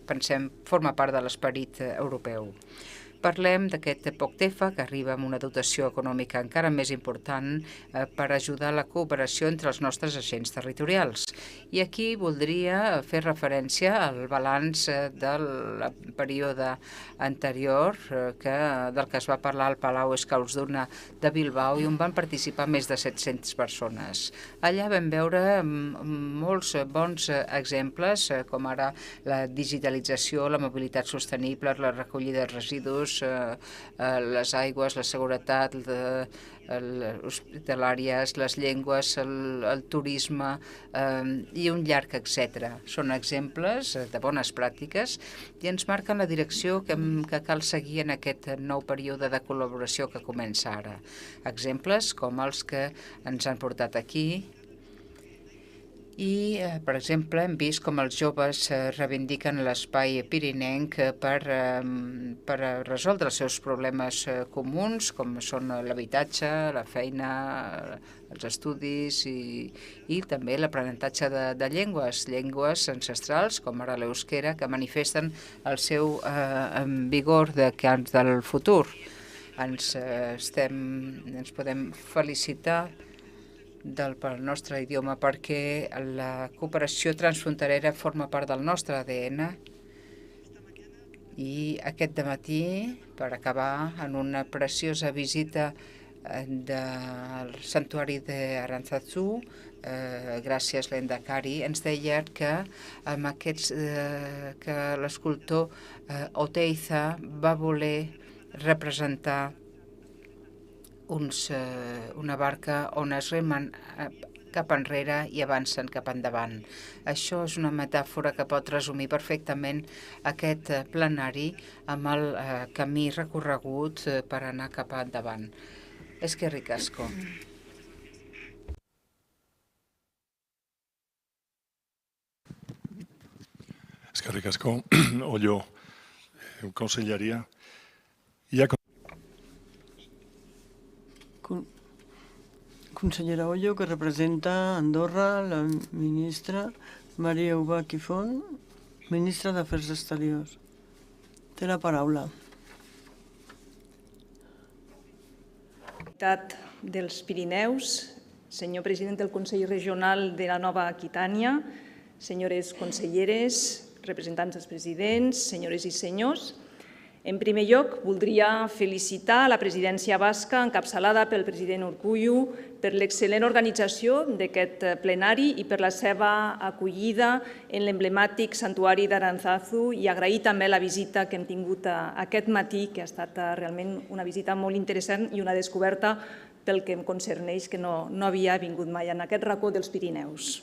pensem forma part de l'esperit europeu. Parlem d'aquest POCTEFA, que arriba amb una dotació econòmica encara més important per ajudar la cooperació entre els nostres agents territorials. I aquí voldria fer referència al balanç del període anterior del que es va parlar al Palau Escalçduna de Bilbao i on van participar més de 700 persones. Allà vam veure molts bons exemples, com ara la digitalització, la mobilitat sostenible, la recollida de residus, les aigües, la seguretat hospitalàries, les llengües, el turisme i un llarg etcètera. Són exemples de bones pràctiques i ens marquen la direcció que cal seguir en aquest nou període de col·laboració que comença ara. Exemples com els que ens han portat aquí. I, per exemple, hem vist com els joves reivindiquen l'espai pirinenc per resoldre els seus problemes comuns, com són l'habitatge, la feina, els estudis i també l'aprenentatge de llengües ancestrals, com ara l'euskera, que manifesten el seu vigor del futur. Ens podem felicitar pel nostre idioma perquè la cooperació transfronterera forma part del nostre ADN i aquest dematí, per acabar, en una preciosa visita del santuari d'Arantzazu, gràcies Lendakari, ens deia que l'escultor Oteiza va voler representar una barca on es remen cap enrere i avancen cap endavant. Això és una metàfora que pot resumir perfectament aquest plenari amb el camí recorregut per anar cap endavant. Eskerrik asko. Eskerrik asko, Ollo, Conselleria. Consellera Ollo, que representa Andorra, la ministra Maria Ubach i Font, ministra d'Afers Exteriors. Té la paraula. Dels Pirineus, senyor president del Consell Regional de la Nova Aquitània, senyores conselleres, representants dels presidents, senyores i senyors, en primer lloc, voldria felicitar la presidència basca encapçalada pel president Urkullu per l'excel·lent organització d'aquest plenari i per la seva acollida en l'emblemàtic santuari d'Arantzazu i agrair també la visita que hem tingut aquest matí, que ha estat realment una visita molt interessant i una descoberta pel que em concerneix, que no havia vingut mai en aquest racó dels Pirineus.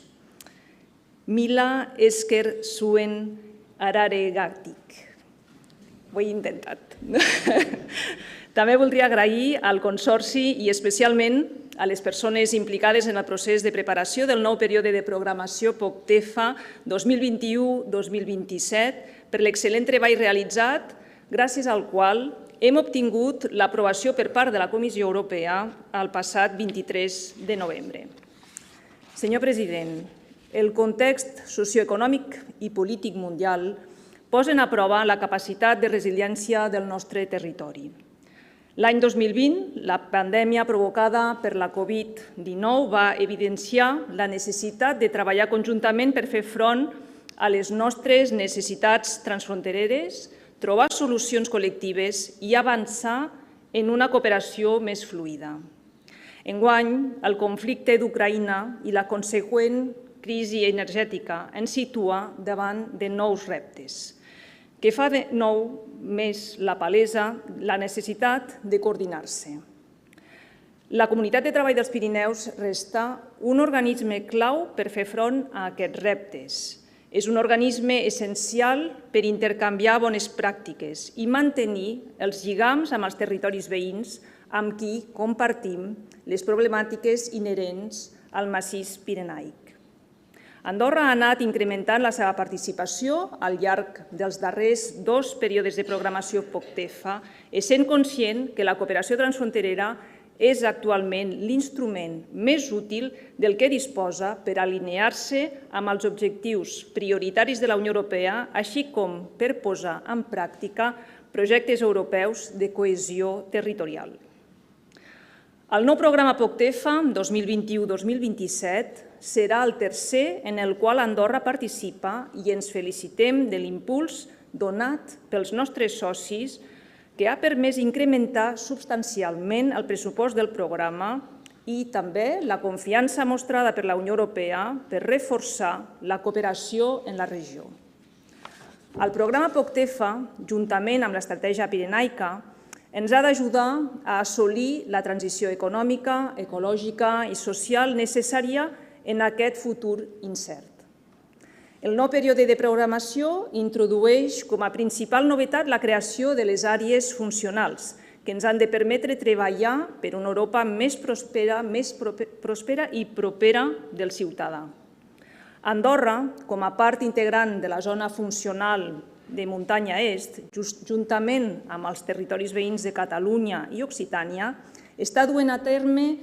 Mila esker zuen araregatik. Ho he intentat. També voldria agrair al Consorci i especialment a les persones implicades en el procés de preparació del nou període de programació POCTEFA 2021-2027 per l'excel·lent treball realitzat, gràcies al qual hem obtingut l'aprovació per part de la Comissió Europea el passat 23 de novembre. Senyor president, el context socioeconòmic i polític mundial posen a prova la capacitat de resiliència del nostre territori. L'any 2020, la pandèmia provocada per la Covid-19 va evidenciar la necessitat de treballar conjuntament per fer front a les nostres necessitats transfrontereres, trobar solucions col·lectives i avançar en una cooperació més fluida. Enguany, el conflicte d'Ucraïna i la conseqüent crisi energètica ens situa davant de nous reptes, que fa de nou més la palesa la necessitat de coordinar-se. La Comunitat de Treball dels Pirineus resta un organisme clau per fer front a aquests reptes. És un organisme essencial per intercanviar bones pràctiques i mantenir els lligams amb els territoris veïns amb qui compartim les problemàtiques inherents al massís pirenaic. Andorra ha anat incrementant la seva participació al llarg dels darrers 2 períodes de programació POCTEFA, essent conscient que la cooperació transfronterera és actualment l'instrument més útil del que disposa per alinear-se amb els objectius prioritaris de la Unió Europea, així com per posar en pràctica projectes europeus de cohesió territorial. El nou programa POCTEFA 2021-2027 serà el tercer en el qual Andorra participa i ens felicitem de l'impuls donat pels nostres socis que ha permès incrementar substancialment el pressupost del programa i també la confiança mostrada per la Unió Europea per reforçar la cooperació en la regió. El programa POCTEFA, juntament amb l'estratègia pirenaica, ens ha d'ajudar a assolir la transició econòmica, ecològica i social necessària en aquest futur incert. El nou període de programació introdueix com a principal novetat la creació de les àrees funcionals, que ens han de permetre treballar per una Europa més prospera i propera del ciutadà. Andorra, com a part integrant de la zona funcional de muntanya est, juntament amb els territoris veïns de Catalunya i Occitània, està duent a terme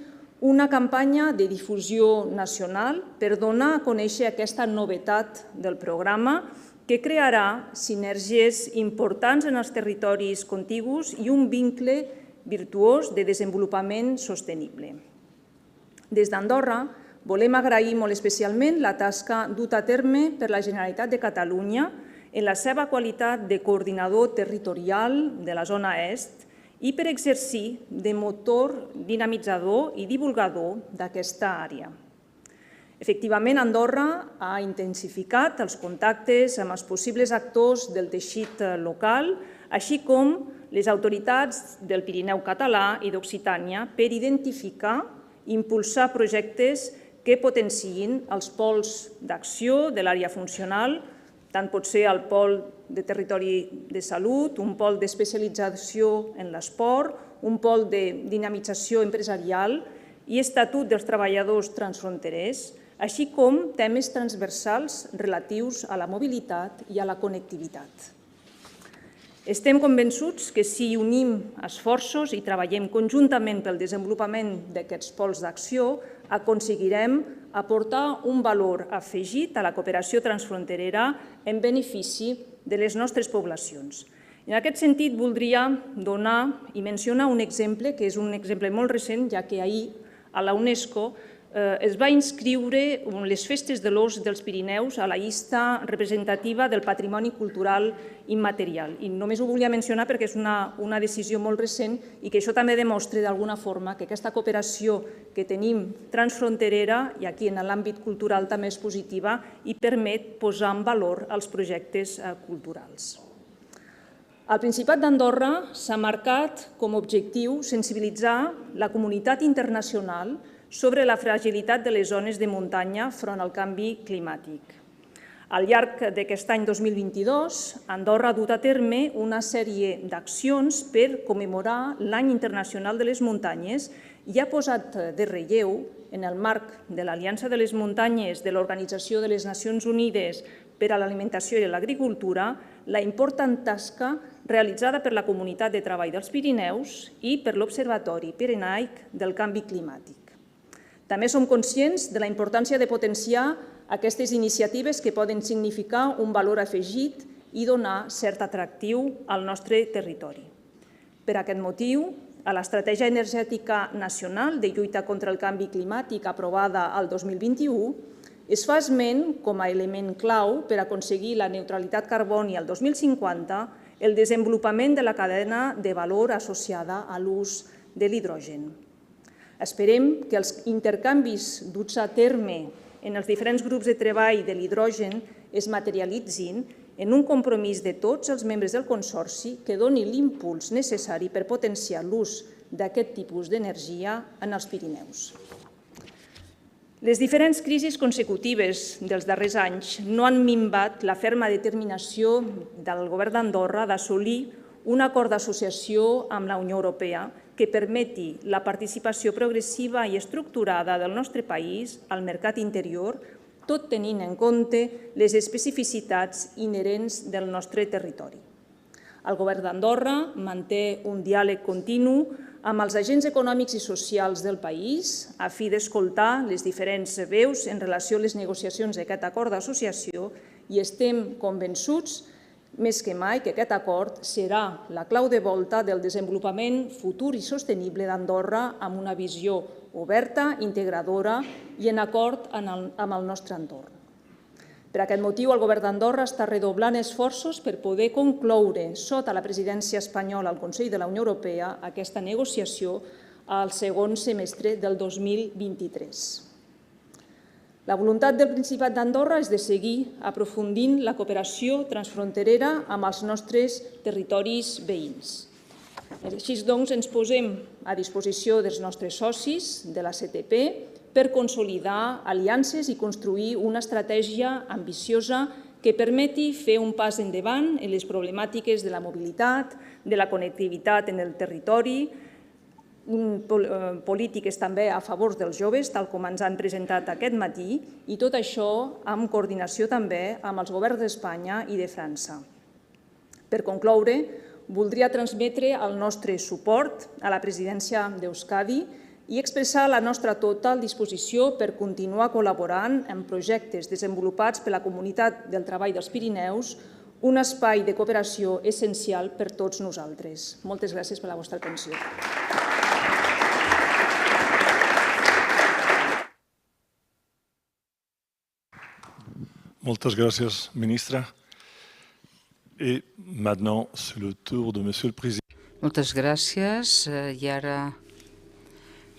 una campanya de difusió nacional per donar a conèixer aquesta novetat del programa que crearà sinergies importants en els territoris contigus i un vincle virtuós de desenvolupament sostenible. Des d'Andorra volem agrair molt especialment la tasca duta a terme per la Generalitat de Catalunya en la seva qualitat de coordinador territorial de la zona est i per exercir de motor dinamitzador i divulgador d'aquesta àrea. Efectivament, Andorra ha intensificat els contactes amb els possibles actors del teixit local, així com les autoritats del Pirineu català i d'Occitània per identificar i impulsar projectes que potenciïn els pols d'acció de l'àrea funcional, tant pot ser el pol de territori de salut, un pol d'especialització en l'esport, un pol de dinamització empresarial i estatut dels treballadors transfronterers, així com temes transversals relatius a la mobilitat i a la connectivitat. Estem convençuts que si unim esforços i treballem conjuntament pel desenvolupament d'aquests pols d'acció, aconseguirem aportar un valor afegit a la cooperació transfronterera en benefici de les nostres poblacions. En aquest sentit, voldria donar i mencionar un exemple, que és un exemple molt recent, ja que ahir a la UNESCO es va inscriure les festes de l'ós dels Pirineus a la llista representativa del patrimoni cultural immaterial. I només ho volia mencionar perquè és una decisió molt recent i que això també demostra d'alguna forma que aquesta cooperació que tenim transfronterera i aquí en l'àmbit cultural també és positiva i permet posar en valor els projectes culturals. Al Principat d'Andorra s'ha marcat com a objectiu sensibilitzar la comunitat internacional sobre la fragilitat de les zones de muntanya front al canvi climàtic. Al llarg d'aquest any 2022, Andorra ha dut a terme una sèrie d'accions per commemorar l'Any Internacional de les Muntanyes i ha posat de relleu, en el marc de l'Aliança de les Muntanyes de l'Organització de les Nacions Unides per a l'Alimentació i l'Agricultura, la important tasca realitzada per la Comunitat de Treball dels Pirineus i per l'Observatori Pirenaic del Canvi Climàtic. També som conscients de la importància de potenciar aquestes iniciatives que poden significar un valor afegit i donar cert atractiu al nostre territori. Per aquest motiu, a l'Estratègia Energètica Nacional de Lluita contra el Canvi Climàtic aprovada al 2021, es fa esment com a element clau per aconseguir la neutralitat carboni al 2050 el desenvolupament de la cadena de valor associada a l'ús de l'hidrogen. Esperem que els intercanvis duts a terme en els diferents grups de treball de l'hidrogen es materialitzin en un compromís de tots els membres del Consorci que doni l'impuls necessari per potenciar l'ús d'aquest tipus d'energia en els Pirineus. Les diferents crisis consecutives dels darrers anys no han minvat la ferma determinació del Govern d'Andorra d'assolir un acord d'associació amb la Unió Europea que permeti la participació progressiva i estructurada del nostre país al mercat interior, tot tenint en compte les especificitats inherents del nostre territori. El Govern d'Andorra manté un diàleg continu amb els agents econòmics i socials del país a fi d'escoltar les diferents veus en relació a les negociacions d'aquest acord d'associació i estem convençuts més que mai que aquest acord serà la clau de volta del desenvolupament futur i sostenible d'Andorra amb una visió oberta, integradora i en acord amb el nostre entorn. Per aquest motiu, el Govern d'Andorra està redoblant esforços per poder concloure sota la presidència espanyola al Consell de la Unió Europea aquesta negociació al segon semestre del 2023. La voluntat del Principat d'Andorra és de seguir aprofundint la cooperació transfronterera amb els nostres territoris veïns. Així doncs, ens posem a disposició dels nostres socis de la CTP per consolidar aliances i construir una estratègia ambiciosa que permeti fer un pas endavant en les problemàtiques de la mobilitat, de la connectivitat en el territori, polítiques també a favor dels joves, tal com ens han presentat aquest matí, i tot això amb coordinació també amb els governs d'Espanya i de França. Per concloure, voldria transmetre el nostre suport a la presidència d'Euskadi i expressar la nostra total disposició per continuar col·laborant en projectes desenvolupats per la Comunitat del Treball dels Pirineus, un espai de cooperació essencial per tots nosaltres. Moltes gràcies per la vostra atenció. Moltes gràcies, ministra. Et maintenant, c'est le tour de Monsieur le Président. Moltes gràcies. I ara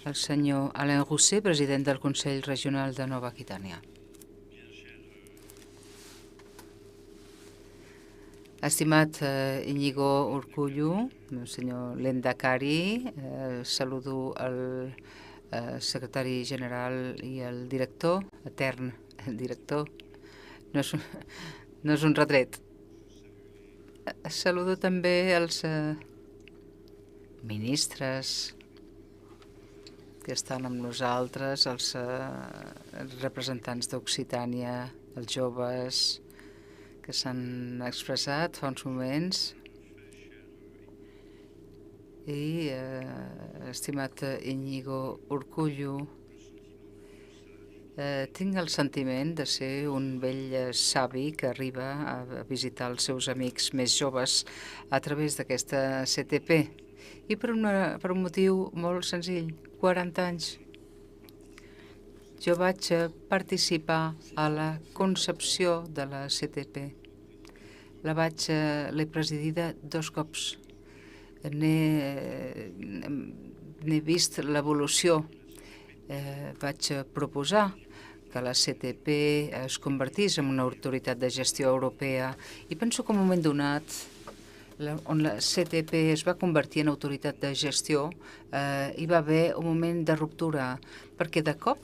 el senyor Alain Rousset, president del Consell Regional de Nova Aquitània. Estimat Íñigo Urkullu, senyor Lehendakari, saludo el secretari general i el director, etern director. No és un retret. Saludo també els ministres que estan amb nosaltres, els representants d'Occitània, els joves que s'han expressat fa uns moments. I, estimat Íñigo Urkullu, tinc el sentiment de ser un vell savi que arriba a visitar els seus amics més joves a través d'aquesta CTP. I per un motiu molt senzill, 40 anys. Jo vaig participar a la concepció de la CTP. L'he presidida 2 cops. N'he vist l'evolució. Vaig proposar que la CTP es convertís en una autoritat de gestió europea i penso que en un moment donat on la CTP es va convertir en autoritat de gestió, hi va haver un moment de ruptura, perquè de cop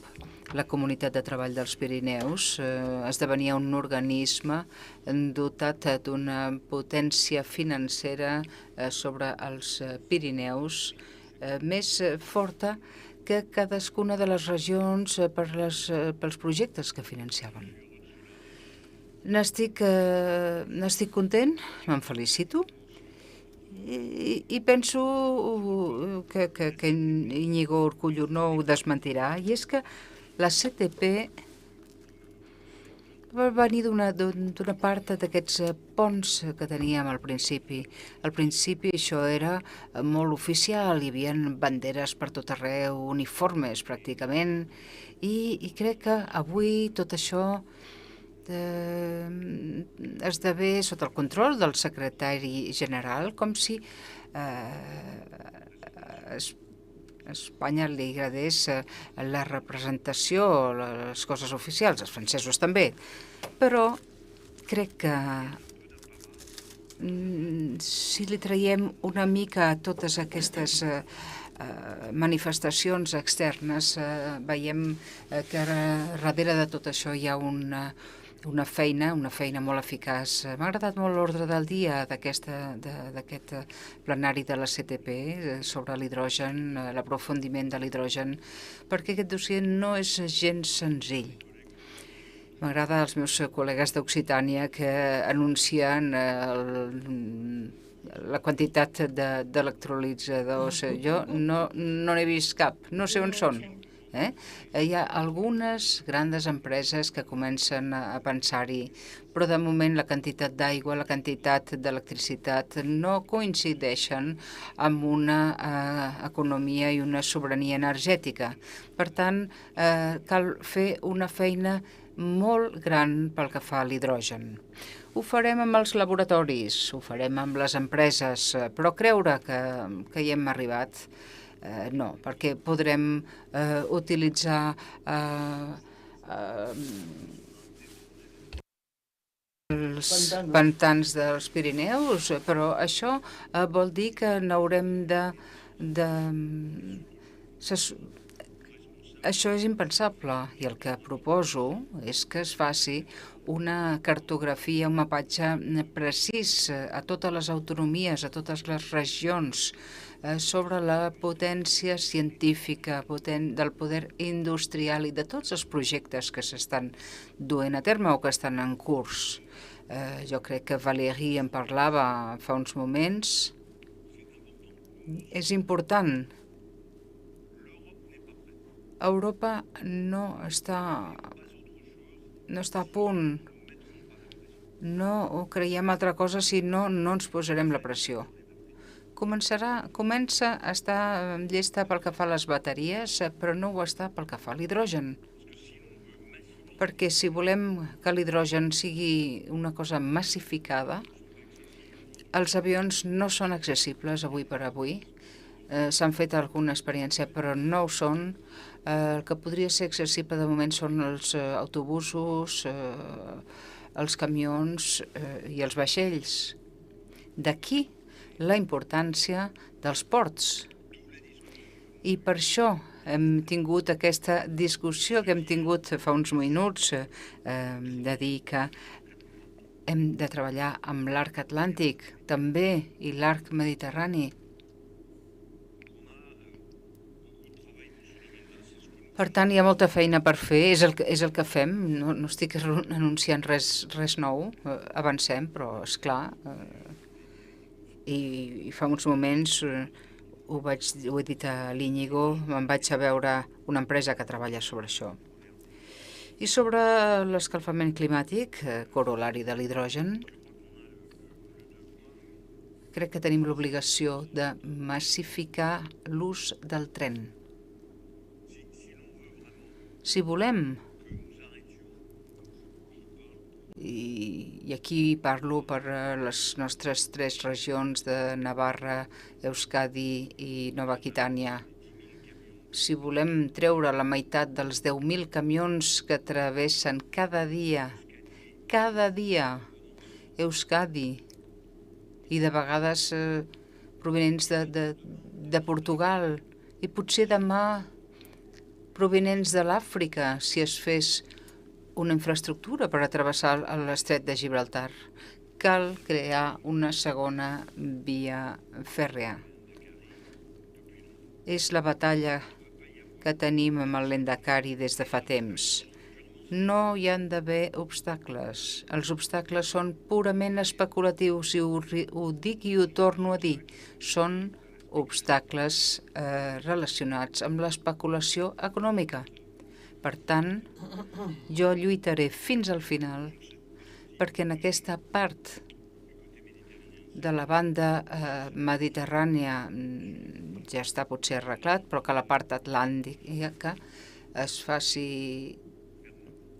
la Comunitat de Treball dels Pirineus esdevenia un organisme dotat d'una potència financera sobre els Pirineus més forta que cadascuna de les regions pels projectes que financiaven. N'estic content, me'n felicito, i penso que Íñigo Urkullu no ho desmentirà, i és que la CTP va venir d'una part d'aquests ponts que teníem al principi. Al principi això era molt oficial, hi havia banderes per tot arreu, uniformes pràcticament, i crec que avui tot això esdevé sota el control del secretari general, com si a Espanya li agradés la representació, les coses oficials, els francesos també, però crec que si li traiem una mica a totes aquestes manifestacions externes, veiem que darrere de tot això hi ha una feina molt eficaç. M'ha agradat molt l'ordre del dia d'aquest plenari de la CTP sobre l'hidrogen, l'aprofundiment de l'hidrogen, perquè aquest dossier no és gens senzill. M'agrada els meus col·legues d'Occitània que anuncien la quantitat d'electrolitzadors. Jo no n'he vist cap, no sé on són. Hi ha algunes grans empreses que comencen a pensar-hi, però de moment la quantitat d'aigua, la quantitat d'electricitat no coincideixen amb una economia i una sobirania energètica. Per tant, cal fer una feina molt gran pel que fa a l'hidrogen. Ho farem amb els laboratoris, ho farem amb les empreses, però creure que hi hem arribat, no, perquè podrem utilitzar els pantans dels Pirineus, però això vol dir que n'haurem de... Això és impensable, i el que proposo és que es faci una cartografia, un mapatge precís a totes les autonomies, a totes les regions, sobre la potència científica del poder industrial i de tots els projectes que s'estan duent a terme o que estan en curs. Jo crec que Valérie en parlava fa uns moments. És important. Europa no està a punt. No ho creiem altra cosa, si no ens posarem la pressió. Comença a estar llesta pel que fa a les bateries, però no ho està pel que fa a l'hidrogen. Perquè si volem que l'hidrogen sigui una cosa massificada, els avions no són accessibles avui per avui. S'han fet alguna experiència, però no ho són. El que podria ser accessible de moment són els autobusos, els camions i els vaixells. D'aquí la importància dels ports. I per això hem tingut aquesta discussió que hem tingut fa uns minuts de dir que hem de treballar amb l'arc atlàntic també i l'arc mediterrani. Per tant, hi ha molta feina per fer, és el que fem, no estic anunciant res nou, avancem, però esclar, i fa uns moments ho he dit a l'Íñigo, me'n vaig a veure una empresa que treballa sobre això. I sobre l'escalfament climàtic, corolari de l'hidrogen, crec que tenim l'obligació de massificar l'ús del tren. Si volem, i aquí parlo per les nostres 3 regions de Navarra, Euskadi i Nova Aquitània, si volem treure la meitat dels 10.000 camions que travessen cada dia, Euskadi i de vegades provenents de Portugal i potser demà provenents de l'Àfrica si es fes una infraestructura per travessar l'estret de Gibraltar. Cal crear una segona via fèrrea. És la batalla que tenim amb el Lendakari des de fa temps. No hi han d'haver obstacles. Els obstacles són purament especulatius i ho dic i ho torno a dir. Són obstacles relacionats amb l'especulació econòmica. Per tant, jo lluitaré fins al final perquè en aquesta part de la banda mediterrània ja està potser arreglat, però que la part atlàntica es faci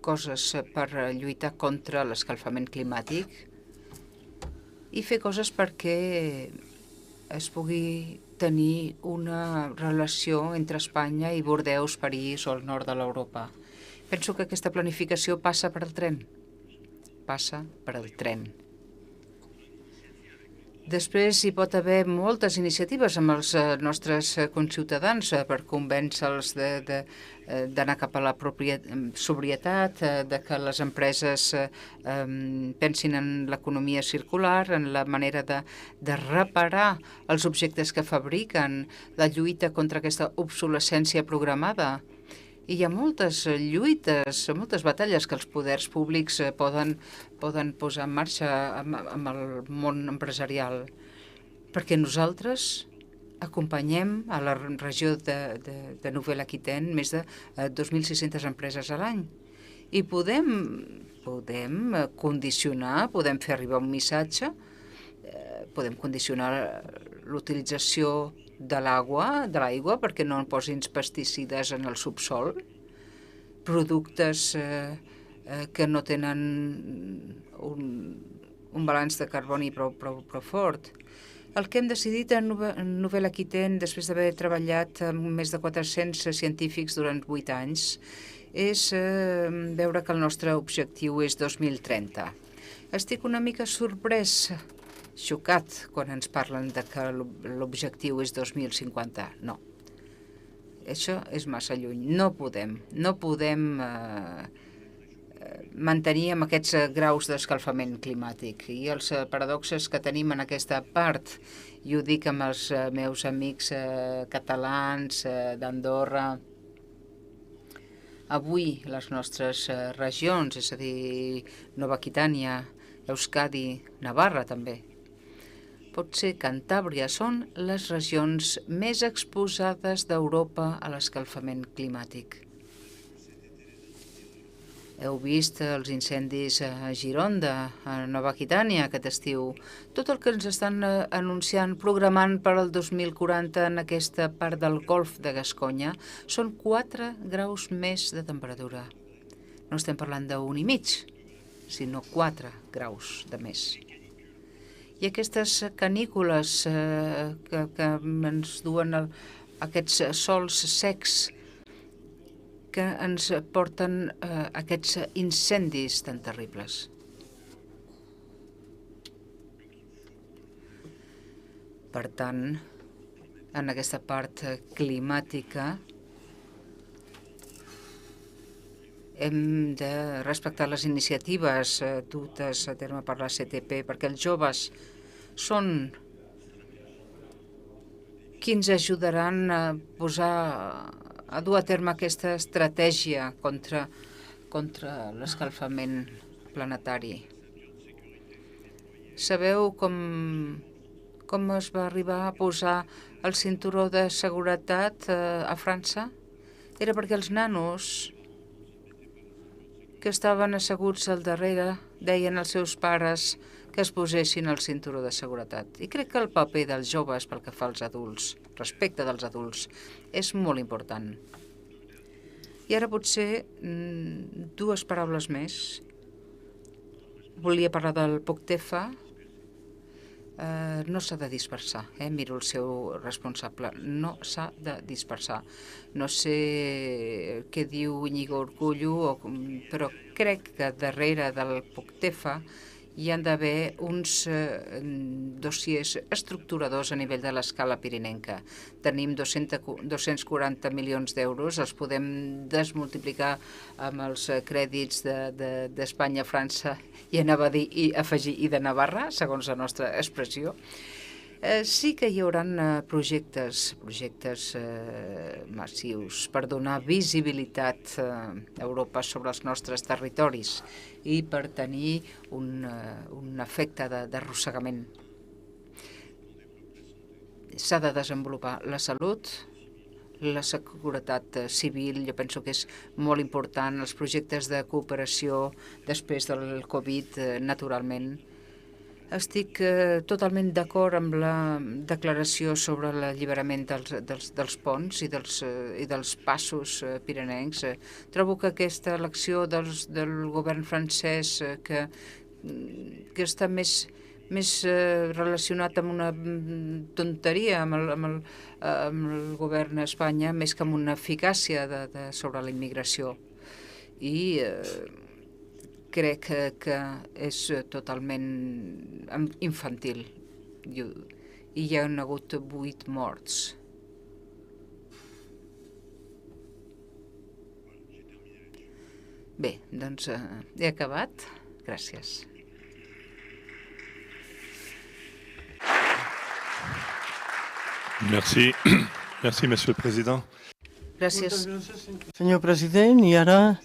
coses per lluitar contra l'escalfament climàtic i fer coses perquè es pugui tenir una relació entre Espanya i Bordeus, París o el nord de l'Europa. Penso que aquesta planificació passa per al tren. Passa per al tren. Després hi pot haver moltes iniciatives amb els nostres conciutadans per convèncer-los d'anar cap a la sobrietat, de que les empreses pensin en l'economia circular, en la manera de reparar els objectes que fabriquen, la lluita contra aquesta obsolescència programada. I hi ha moltes lluites, moltes batalles que els poders públics poden posar en marxa amb el món empresarial, perquè nosaltres acompanyem a la regió de Nouvelle-Aquitaine més de 2.600 empreses a l'any. I podem condicionar, podem fer arribar un missatge, podem condicionar l'utilització de l'aigua perquè no posin pesticides en el subsol, productes que no tenen un balanç de carboni prou fort. El que hem decidit en Nouvelle-Aquitaine, després d'haver treballat amb més de 400 científics durant 8 anys, és veure que el nostre objectiu és 2030. Estic una mica sorprès, xocat, quan ens parlen de que l'objectiu és 2050. No. Això és massa lluny. No podem mantenir amb aquests graus d'escalfament climàtic. I els paradoxes que tenim en aquesta part, i ho dic amb els meus amics catalans d'Andorra, avui les nostres regions, és a dir, Nova Aquitània, Euskadi, Navarra també, potser Cantàbria, són les regions més exposades d'Europa a l'escalfament climàtic. Heu vist els incendis a Gironda, a Nova Aquitània, aquest estiu. Tot el que ens estan anunciant, programant per al 2040 en aquesta part del Golf de Gasconya, són 4 graus més de temperatura. No estem parlant d'1,5, sinó 4 graus de més. I aquestes canícules que ens duen aquests sols secs que ens porten aquests incendis tan terribles. Per tant, en aquesta part climàtica hem de respectar les iniciatives dutes a terme per la CTP, perquè els joves són qui ens ajudaran a dur a terme aquesta estratègia contra l'escalfament planetari. Sabeu com es va arribar a posar el cinturó de seguretat a França? Era perquè els nanos que estaven asseguts al darrere deien als seus pares que es posessin el cinturó de seguretat. I crec que el paper dels joves pel que fa als adults, respecte dels adults, és molt important. I ara potser 2 paraules més. Volia parlar del POCTEFA. No s'ha de dispersar, miro el seu responsable, no s'ha de dispersar. No sé què diu Íñigo Urkullu, però crec que darrere del POCTEFA hi han d'haver uns dossiers estructuradors a nivell de l'escala pirinenca. Tenim 240 milions d'euros, els podem desmultiplicar amb els crèdits d'Espanya, França i anava a dir i afegir i de Navarra, segons la nostra expressió. Sí que hi haurà projectes massius per donar visibilitat a Europa sobre els nostres territoris i per tenir un efecte d'arrossegament. S'ha de desenvolupar la salut, la seguretat civil, jo penso que és molt important, els projectes de cooperació després del Covid, naturalment. Estic totalment d'acord amb la declaració sobre l'alliberament dels ponts i dels passos pirinencs. Trobo que aquesta elecció del govern francès, que està més relacionat amb una tonteria amb el govern d'Espanya, més que amb una eficàcia sobre la immigració. I crec que és totalment infantil i hi ha hagut 8 morts. Bé, doncs he acabat. Gràcies. Merci. Merci, Monsieur le Président. Gràcies. Senyor president, i ara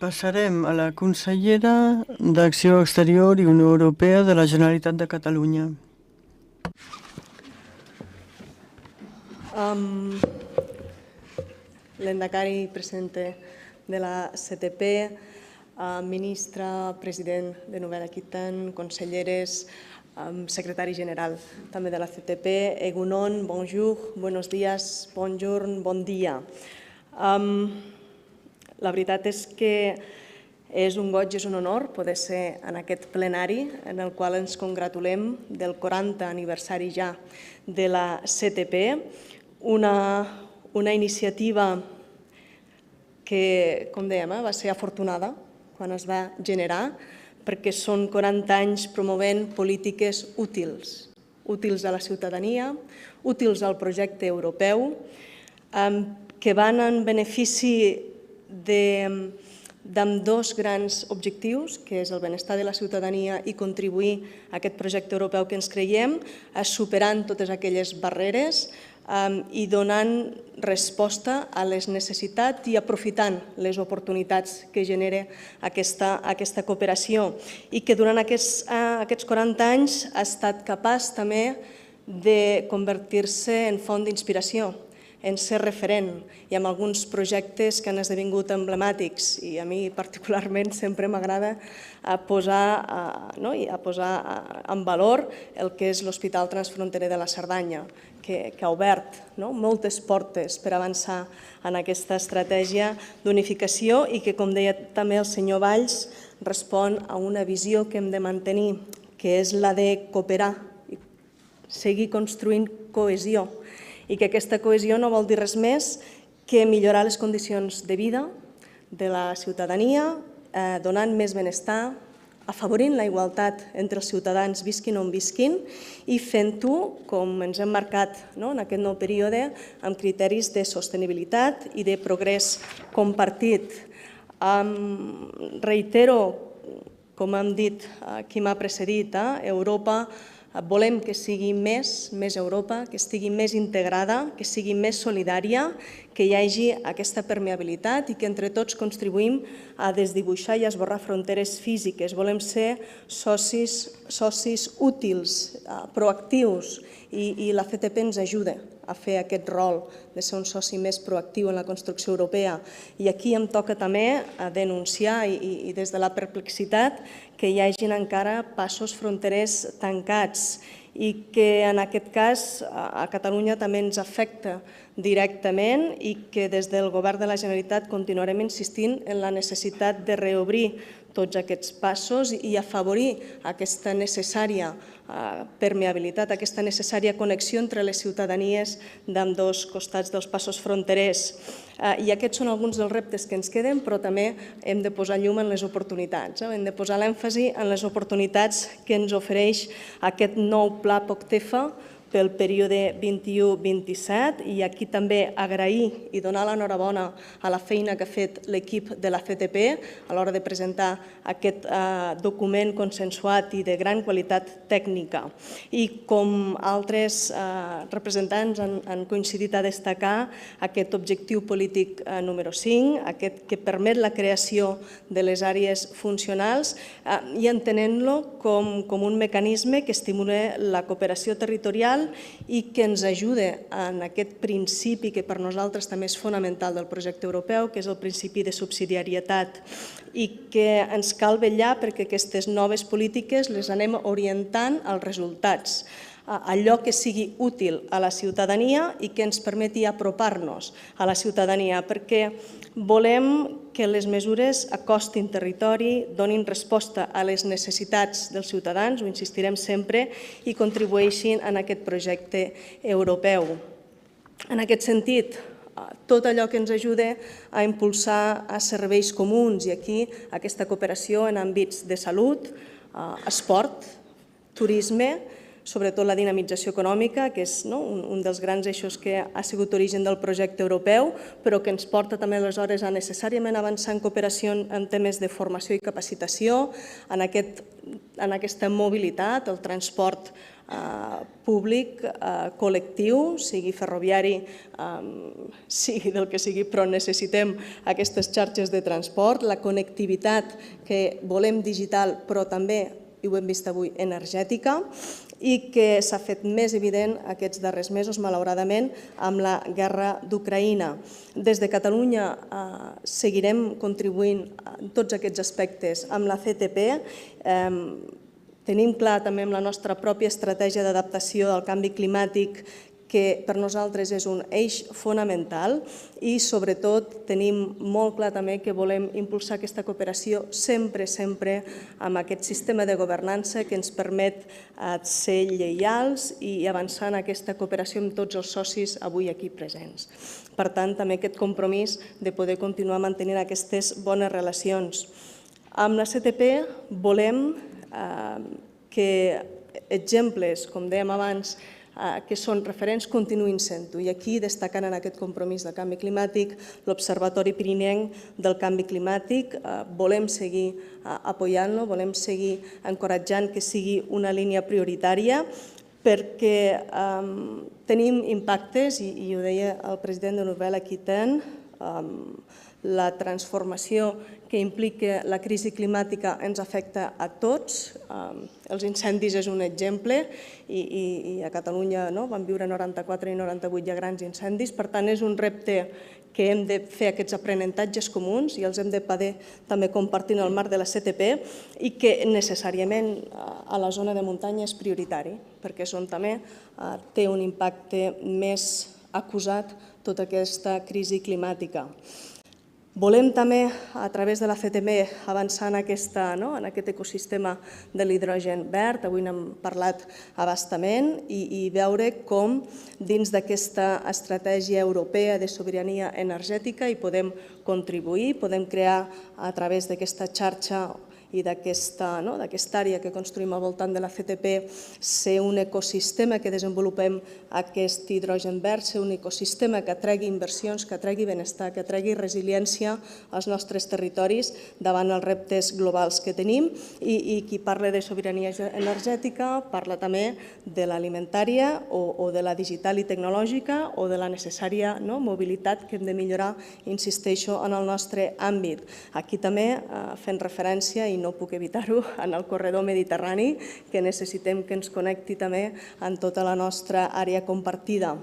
passarem a la consellera d'Acció Exterior i Unió Europea de la Generalitat de Catalunya. Lehendakari, presidente de la CTP, ministra, president de Nova Aquitània, conselleres, secretari general també de la CTP, Egunon, bonjour, buenos días, bonjour, bon dia. La veritat és que és un goig, és un honor poder ser en aquest plenari en el qual ens congratulem del 40 aniversari ja de la CTP, una iniciativa que, com dèiem, va ser afortunada quan es va generar, perquè són 40 anys promovent polítiques útils a la ciutadania, útils al projecte europeu, que van en benefici d'ambdós grans objectius, que és el benestar de la ciutadania i contribuir a aquest projecte europeu que ens creiem, superant totes aquelles barreres i donant resposta a les necessitats i aprofitant les oportunitats que genera aquesta cooperació i que durant aquests 40 anys ha estat capaç també de convertir-se en font d'inspiració, en ser referent i amb alguns projectes que han esdevingut emblemàtics i a mi particularment sempre m'agrada posar en valor el que és l'Hospital Transfronterer de la Cerdanya, que ha obert moltes portes per avançar en aquesta estratègia d'unificació i que, com deia també el senyor Valls, respon a una visió que hem de mantenir, que és la de cooperar i seguir construint cohesió, i que aquesta cohesió no vol dir res més que millorar les condicions de vida de la ciutadania, donant més benestar, afavorint la igualtat entre els ciutadans visquin on visquin i fent-ho, com ens hem marcat en aquest nou període, amb criteris de sostenibilitat i de progrés compartit. Reitero, com hem dit qui m'ha precedit, Europa volem que sigui més Europa, que estigui més integrada, que sigui més solidària, que hi hagi aquesta permeabilitat i que entre tots contribuïm a desdibuixar i a esborrar fronteres físiques. Volem ser socis útils, proactius, i la CTP ens ajuda a fer aquest rol de ser un soci més proactiu en la construcció europea. I aquí em toca també denunciar, i des de la perplexitat, que hi hagin encara passos fronterers tancats i que en aquest cas a Catalunya també ens afecta directament i que des del Govern de la Generalitat continuarem insistint en la necessitat de reobrir tots aquests passos i afavorir aquesta necessària permeabilitat, aquesta necessària connexió entre les ciutadanies d'ambdós costats dels passos fronterers. I aquests són alguns dels reptes que ens queden, però també hem de posar llum en les oportunitats. Hem de posar l'èmfasi en les oportunitats que ens ofereix aquest nou pla POCTEFA pel període 21-27, i aquí també agrair i donar l'enhorabona a la feina que ha fet l'equip de la CTP a l'hora de presentar aquest document consensuat i de gran qualitat tècnica. I com altres representants han coincidit a destacar aquest objectiu polític número 5, aquest que permet la creació de les àrees funcionals i entenent-lo com un mecanisme que estimula la cooperació territorial i que ens ajuda en aquest principi que per nosaltres també és fonamental del projecte europeu, que és el principi de subsidiarietat, i que ens cal vetllar perquè aquestes noves polítiques les anem orientant als resultats, allò que sigui útil a la ciutadania i que ens permeti apropar-nos a la ciutadania, perquè volem que les mesures acostin territori, donin resposta a les necessitats dels ciutadans, ho insistirem sempre, i contribueixin en aquest projecte europeu. En aquest sentit, tot allò que ens ajuda a impulsar serveis comuns, i aquí aquesta cooperació en àmbits de salut, esport, turisme, sobretot la dinamització econòmica, que és un dels grans eixos que ha sigut origen del projecte europeu, però que ens porta també aleshores a necessàriament avançar en cooperació en temes de formació i capacitació, en aquesta mobilitat, el transport públic, col·lectiu, sigui ferroviari, sigui del que sigui, però necessitem aquestes xarxes de transport, la connectivitat que volem digital, però també, i ho hem vist avui, energètica, i que s'ha fet més evident aquests darrers mesos, malauradament, amb la guerra d'Ucraïna. Des de Catalunya seguirem contribuint en tots aquests aspectes amb la CTP. Tenim clar també amb la nostra pròpia estratègia d'adaptació al canvi climàtic que per nosaltres és un eix fonamental, i sobretot tenim molt clar també que volem impulsar aquesta cooperació sempre amb aquest sistema de governança que ens permet ser lleials i avançar en aquesta cooperació amb tots els socis avui aquí presents. Per tant, també aquest compromís de poder continuar mantenint aquestes bones relacions. Amb la CTP volem que exemples, com dèiem abans, que són referents, continuïn sent-ho. I aquí destacant en aquest compromís del canvi climàtic l'Observatori Pirinenc del Canvi Climàtic. Volem seguir apoyant-lo, volem seguir encoratjant que sigui una línia prioritària, perquè tenim impactes, i ho deia el president de Nobel Aquitaine, la transformació que implica la crisi climàtica ens afecta a tots. Els incendis és un exemple, i a Catalunya vam viure 94 i 98 ja grans incendis. Per tant, és un repte que hem de fer aquests aprenentatges comuns i els hem de poder també compartir en el marc de la CTP, i que necessàriament a la zona de muntanya és prioritari, perquè és on també té un impacte més acusat tota aquesta crisi climàtica. Volem també, a través de la CTP, avançar en aquest ecosistema de l'hidrogen verd. Avui n'hem parlat a bastament, i veure com dins d'aquesta estratègia europea de sobirania energètica hi podem contribuir, podem crear a través d'aquesta xarxa i d'aquesta àrea que construïm al voltant de la CTP, ser un ecosistema que desenvolupem aquest hidrogen verd, ser un ecosistema que tregui inversions, que tregui benestar, que tregui resiliència als nostres territoris davant els reptes globals que tenim. I qui parla de sobirania energètica parla també de l'alimentària o de la digital i tecnològica o de la necessària mobilitat que hem de millorar, insisteixo, en el nostre àmbit. Aquí també fent referència, i no puc evitar-ho, en el corredor mediterrani, que necessitem que ens connecti també en tota la nostra àrea compartida.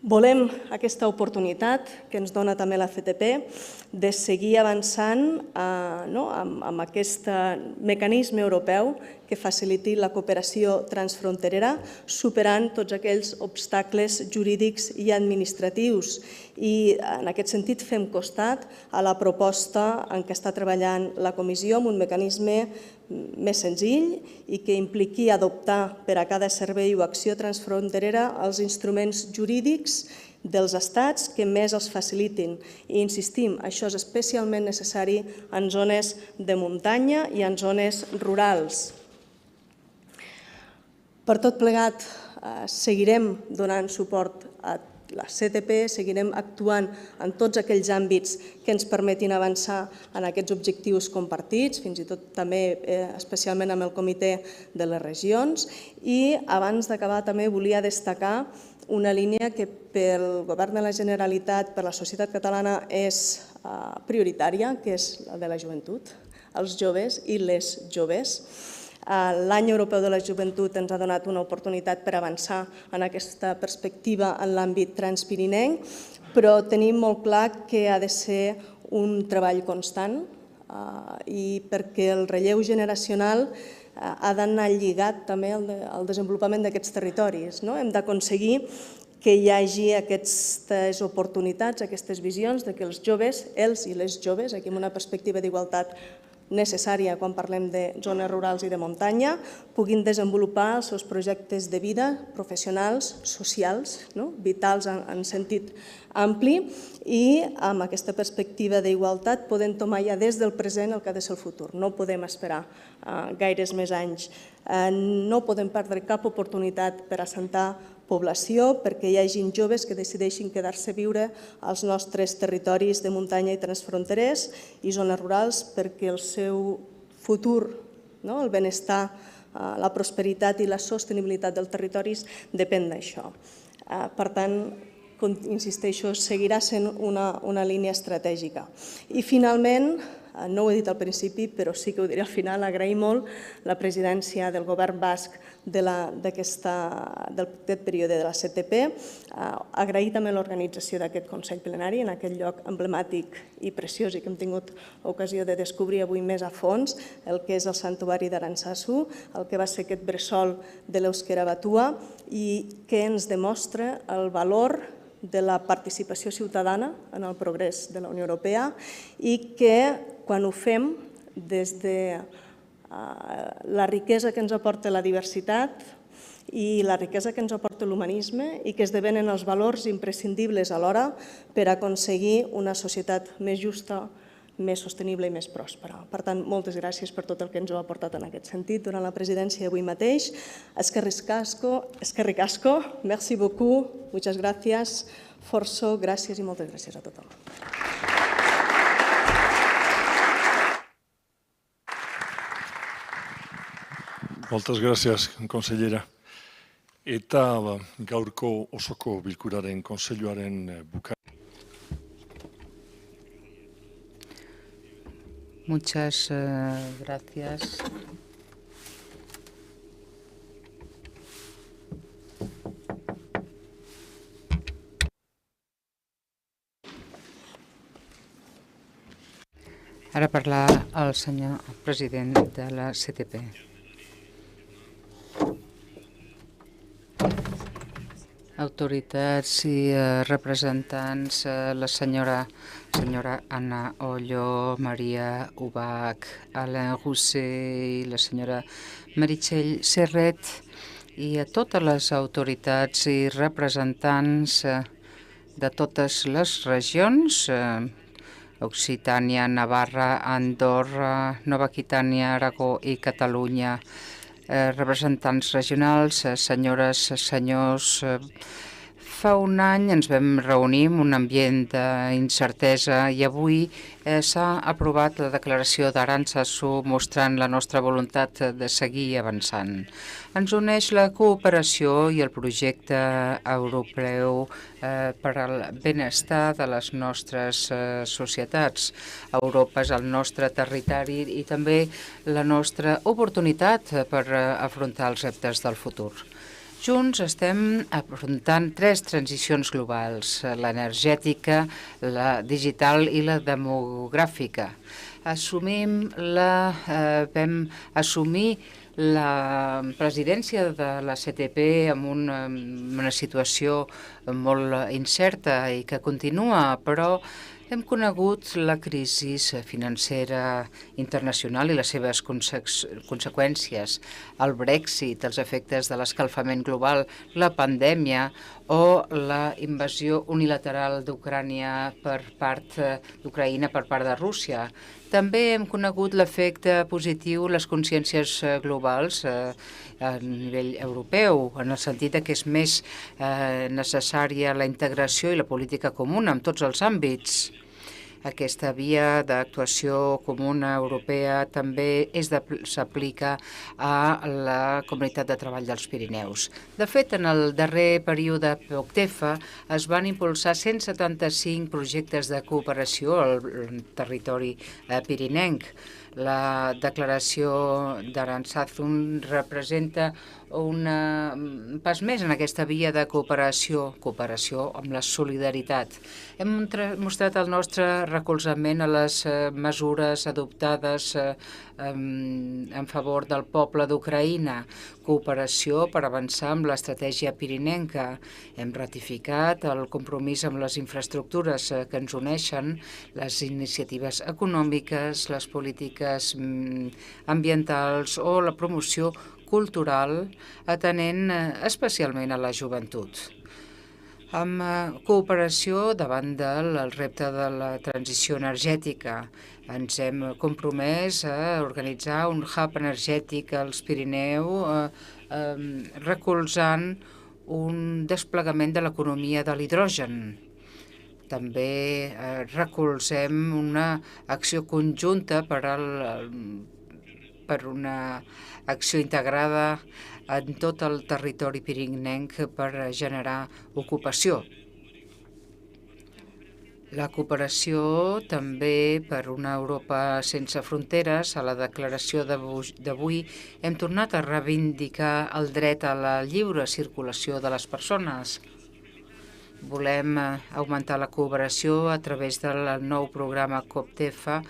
Volem aquesta oportunitat que ens dona també la CTP de seguir avançant amb aquest mecanisme europeu que faciliti la cooperació transfronterera, superant tots aquells obstacles jurídics i administratius. I en aquest sentit fem costat a la proposta en què està treballant la Comissió amb un mecanisme més senzill i que impliqui adoptar per a cada servei o acció transfronterera els instruments jurídics dels estats que més els facilitin. I insistim, això és especialment necessari en zones de muntanya i en zones rurals. Per tot plegat, seguirem donant suport a la CTP, seguirem actuant en tots aquells àmbits que ens permetin avançar en aquests objectius compartits, fins i tot també especialment amb el Comitè de les Regions. I abans d'acabar també volia destacar una línia que pel Govern de la Generalitat, per la societat catalana, és prioritària, que és la de la joventut, els joves i les joves. L'Any Europeu de la Joventut ens ha donat una oportunitat per avançar en aquesta perspectiva en l'àmbit transpirinenc, però tenim molt clar que ha de ser un treball constant i perquè el relleu generacional ha d'anar lligat també al desenvolupament d'aquests territoris. Hem d'aconseguir que hi hagi aquestes oportunitats, aquestes visions de que els joves, els i les joves, aquí amb una perspectiva d'igualtat necessària quan parlem de zones rurals i de muntanya, puguin desenvolupar els seus projectes de vida professionals, socials, vitals en sentit ampli, i amb aquesta perspectiva d'igualtat podem tomar ja des del present el que ha de ser el futur. No podem esperar gaires més anys. No podem perdre cap oportunitat per assentar població, perquè hi hagin joves que decideixin quedar-se a viure als nostres territoris de muntanya i transfronterers i zones rurals, perquè el seu futur, el benestar, la prosperitat i la sostenibilitat dels territoris depèn d'això. Per tant, insisteixo, seguirà sent una línia estratègica. I finalment, no ho he dit al principi, però sí que ho diré al final, agrair molt la presidència del govern basc d'aquest període de la CTP, agrair també l'organització d'aquest Consell Plenari en aquest lloc emblemàtic i preciós i que hem tingut ocasió de descobrir avui més a fons, el que és el Santuari d'Arantzazú, el que va ser aquest bressol de l'Euskera Batua i que ens demostra el valor de la participació ciutadana en el progrés de la Unió Europea i que quan ho fem des de la riquesa que ens aporta la diversitat i la riquesa que ens aporta l'humanisme i que esdevenen els valors imprescindibles alhora per aconseguir una societat més justa, més sostenible i més pròspera. Per tant, moltes gràcies per tot el que ens heu aportat en aquest sentit durant la presidència d'avui mateix. Eskerrik asko, merci beaucoup, muchas gracias, força, gràcies i moltes gràcies a tothom. Moltes gràcies, consellera. Eta gaurko osoko bilkuraren kontseiluaren bukaera. Muchas gracias. Ara parla el senyor president de la CTP. Autoritats i representants, la senyora Anna Ollo, Maria Ubach, Alain Rousset i la senyora Meritxell Serret i a totes les autoritats i representants de totes les regions, Occitània, Navarra, Andorra, Nova Aquitània, Aragó i Catalunya, representants regionals, senyores, senyors. Fa un any ens vam reunir en un ambient d'incertesa i avui s'ha aprovat la declaració d'Arantzazú mostrant la nostra voluntat de seguir avançant. Ens uneix la cooperació i el projecte europeu per al benestar de les nostres societats. Europa és el nostre territori i també la nostra oportunitat per afrontar els reptes del futur. Junts estem afrontant 3 transicions globals, l'energètica, la digital i la demogràfica. Vam assumir La presidència de la CTP en una situació molt incerta i que continua, però hem conegut la crisi financera internacional i les seves conseqüències, el Brexit, els efectes de l'escalfament global, la pandèmia o la invasió unilateral d'Ucrània per part d'Ucraïna per part de Rússia. També hem conegut l'efecte positiu, les consciències globals a nivell europeu, en el sentit que és més necessària la integració i la política comuna en tots els àmbits. Aquesta via d'actuació comuna europea també s'aplica a la Comunitat de Treball dels Pirineus. De fet, en el darrer període POCTEFA es van impulsar 175 projectes de cooperació al territori pirinenc. La declaració d'Aranzazun representa un pas més en aquesta via de cooperació amb la solidaritat. Hem mostrat el nostre recolzament a les mesures adoptades en favor del poble d'Ucraïna, cooperació per avançar amb l'estratègia pirinenca. Hem ratificat el compromís amb les infraestructures que ens uneixen, les iniciatives econòmiques, les polítiques ambientals o la promoció cultural, atenent especialment a la joventut. Amb cooperació davant del repte de la transició energètica. Ens hem compromès a organitzar un hub energètic als Pirineus, recolzant un desplegament de l'economia de l'hidrogen. També recolzem una acció conjunta per una acció integrada en tot el territori pirinenc per generar ocupació. La cooperació també per una Europa sense fronteres. A la declaració d'avui hem tornat a reivindicar el dret a la lliure circulació de les persones. Volem augmentar la cooperació a través del nou programa COPTEFA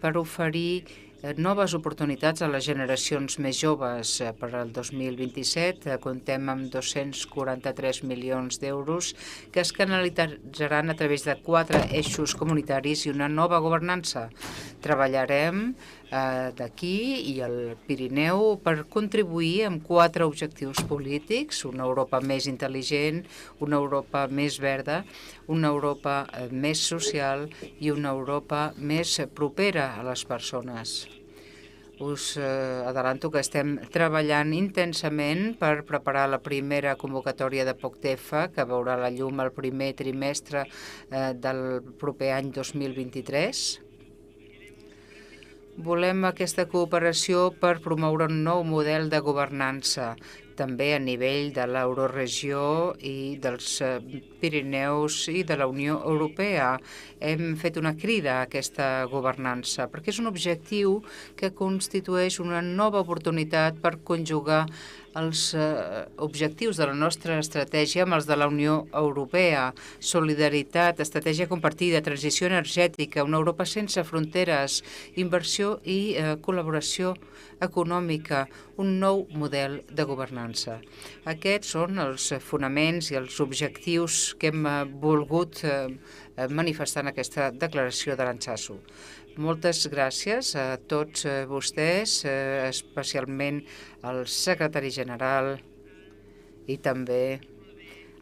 per oferir noves oportunitats a les generacions més joves. Per al 2027 comptem amb 243 milions d'euros que es canalitzaran a través de 4 eixos comunitaris i una nova governança. Treballarem d'aquí i al Pirineu per contribuir amb 4 objectius polítics: una Europa més intel·ligent, una Europa més verda, una Europa més social i una Europa més propera a les persones. Us adelanto que estem treballant intensament per preparar la primera convocatòria de POCTEFA, que veurà la llum el primer trimestre del proper any 2023. Volem aquesta cooperació per promoure un nou model de governança, també a nivell de l'Euroregió i dels Pirineus i de la Unió Europea. Hem fet una crida a aquesta governança perquè és un objectiu que constitueix una nova oportunitat per conjugar els objectius de la nostra estratègia amb els de la Unió Europea. Solidaritat, estratègia compartida, transició energètica, una Europa sense fronteres, inversió i col·laboració econòmica, un nou model de governança. Aquests són els fonaments i els objectius que hem volgut manifestar en aquesta declaració d'Arantzazu. Moltes gràcies a tots vostès, especialment al secretari general i també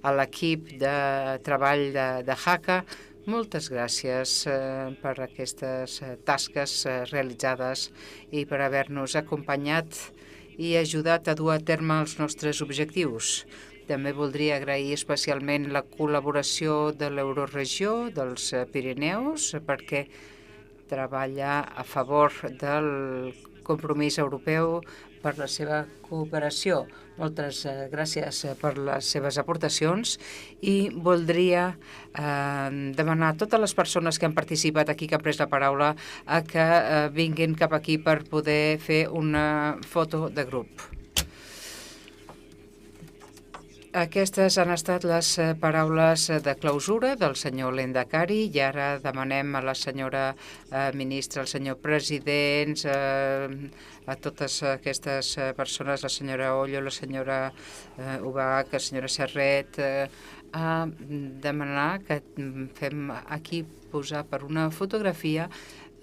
a l'equip de treball de HACA. Moltes gràcies per aquestes tasques realitzades i per haver-nos acompanyat i ajudat a dur a terme els nostres objectius. També voldria agrair especialment la col·laboració de l'Euroregió, dels Pirineus, perquè treballa a favor del compromís europeu per la seva cooperació. Moltes gràcies per les seves aportacions i voldria demanar a totes les persones que han participat aquí, que han pres la paraula, a que vinguin cap aquí per poder fer una foto de grup. Aquestes han estat les paraules de clausura del senyor Lendakari i ara demanem a la senyora ministra, al senyor president, a totes aquestes persones, la senyora Ollo, la senyora Ubach, la senyora Serret, a demanar que fem aquí posar per una fotografia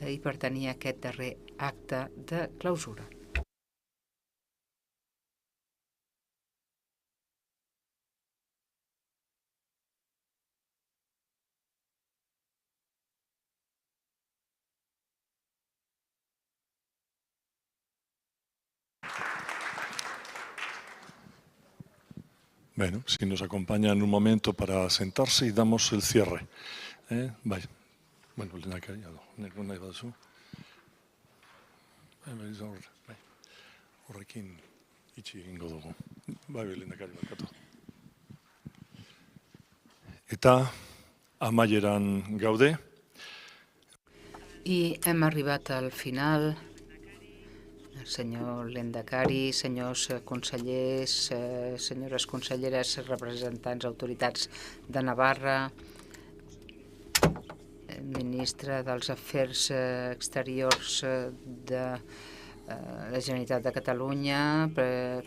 i per tenir aquest darrer acte de clausura. Bueno, si nos acompañan un momento para sentarse y damos el cierre. Vaya. Bueno, lehendakari, nahi baduzu. Horrekin itxi egingo dugu. Bai, lehendakari, barkatu. Eta amaieran gaude. I hem arribat al final. Senyor Lendakari, senyors consellers, senyores conselleres, representants, autoritats de Navarra, ministre dels Afers Exteriors de la Generalitat de Catalunya,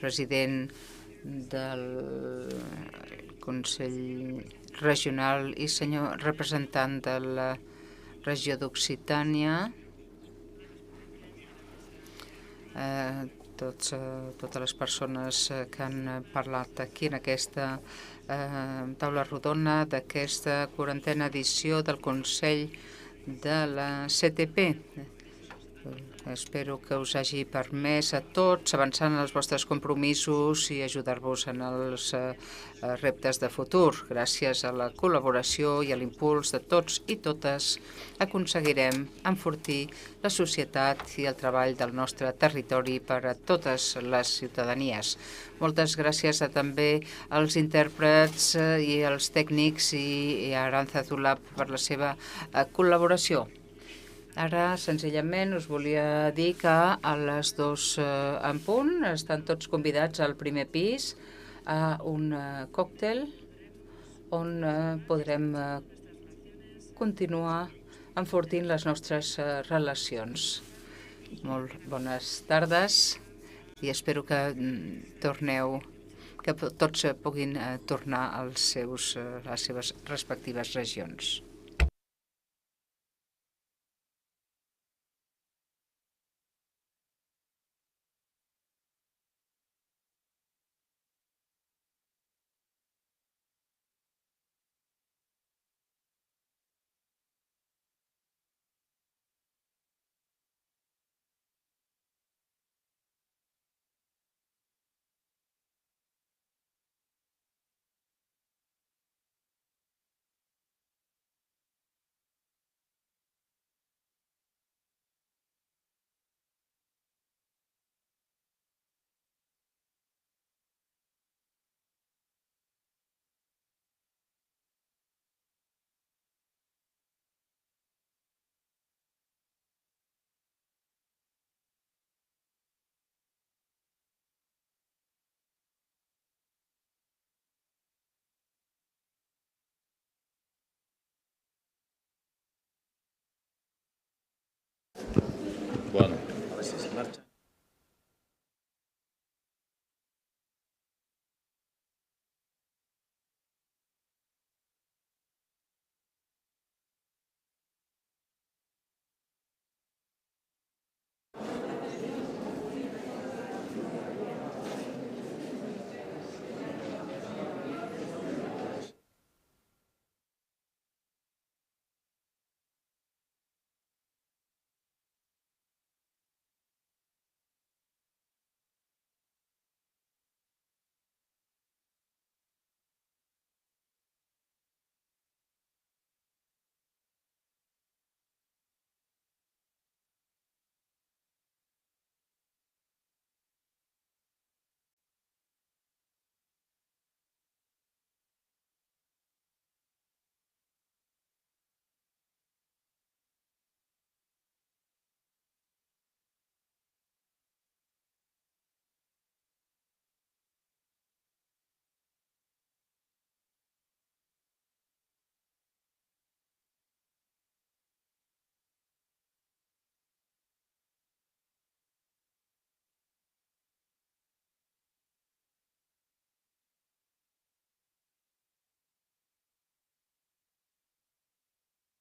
president del Consell Regional i senyor representant de la regió d'Occitània, totes les persones que han parlat aquí en aquesta taula rodona d'aquesta 40a edició del Consell de la CTP. Espero que us hagi permès a tots avançar en els vostres compromisos i ajudar-vos en els reptes de futur. Gràcies a la col·laboració i a l'impuls de tots i totes aconseguirem enfortir la societat i el treball del nostre territori per a totes les ciutadanies. Moltes gràcies també als intèrprets i als tècnics i a Aranza Zulap per la seva col·laboració. Ara, senzillament, us volia dir que a les 2 en punt estan tots convidats al primer pis a un còctel on podrem continuar enfortint les nostres relacions. Molt bones tardes i espero que que tots puguin tornar a les seves respectives regions. Bueno.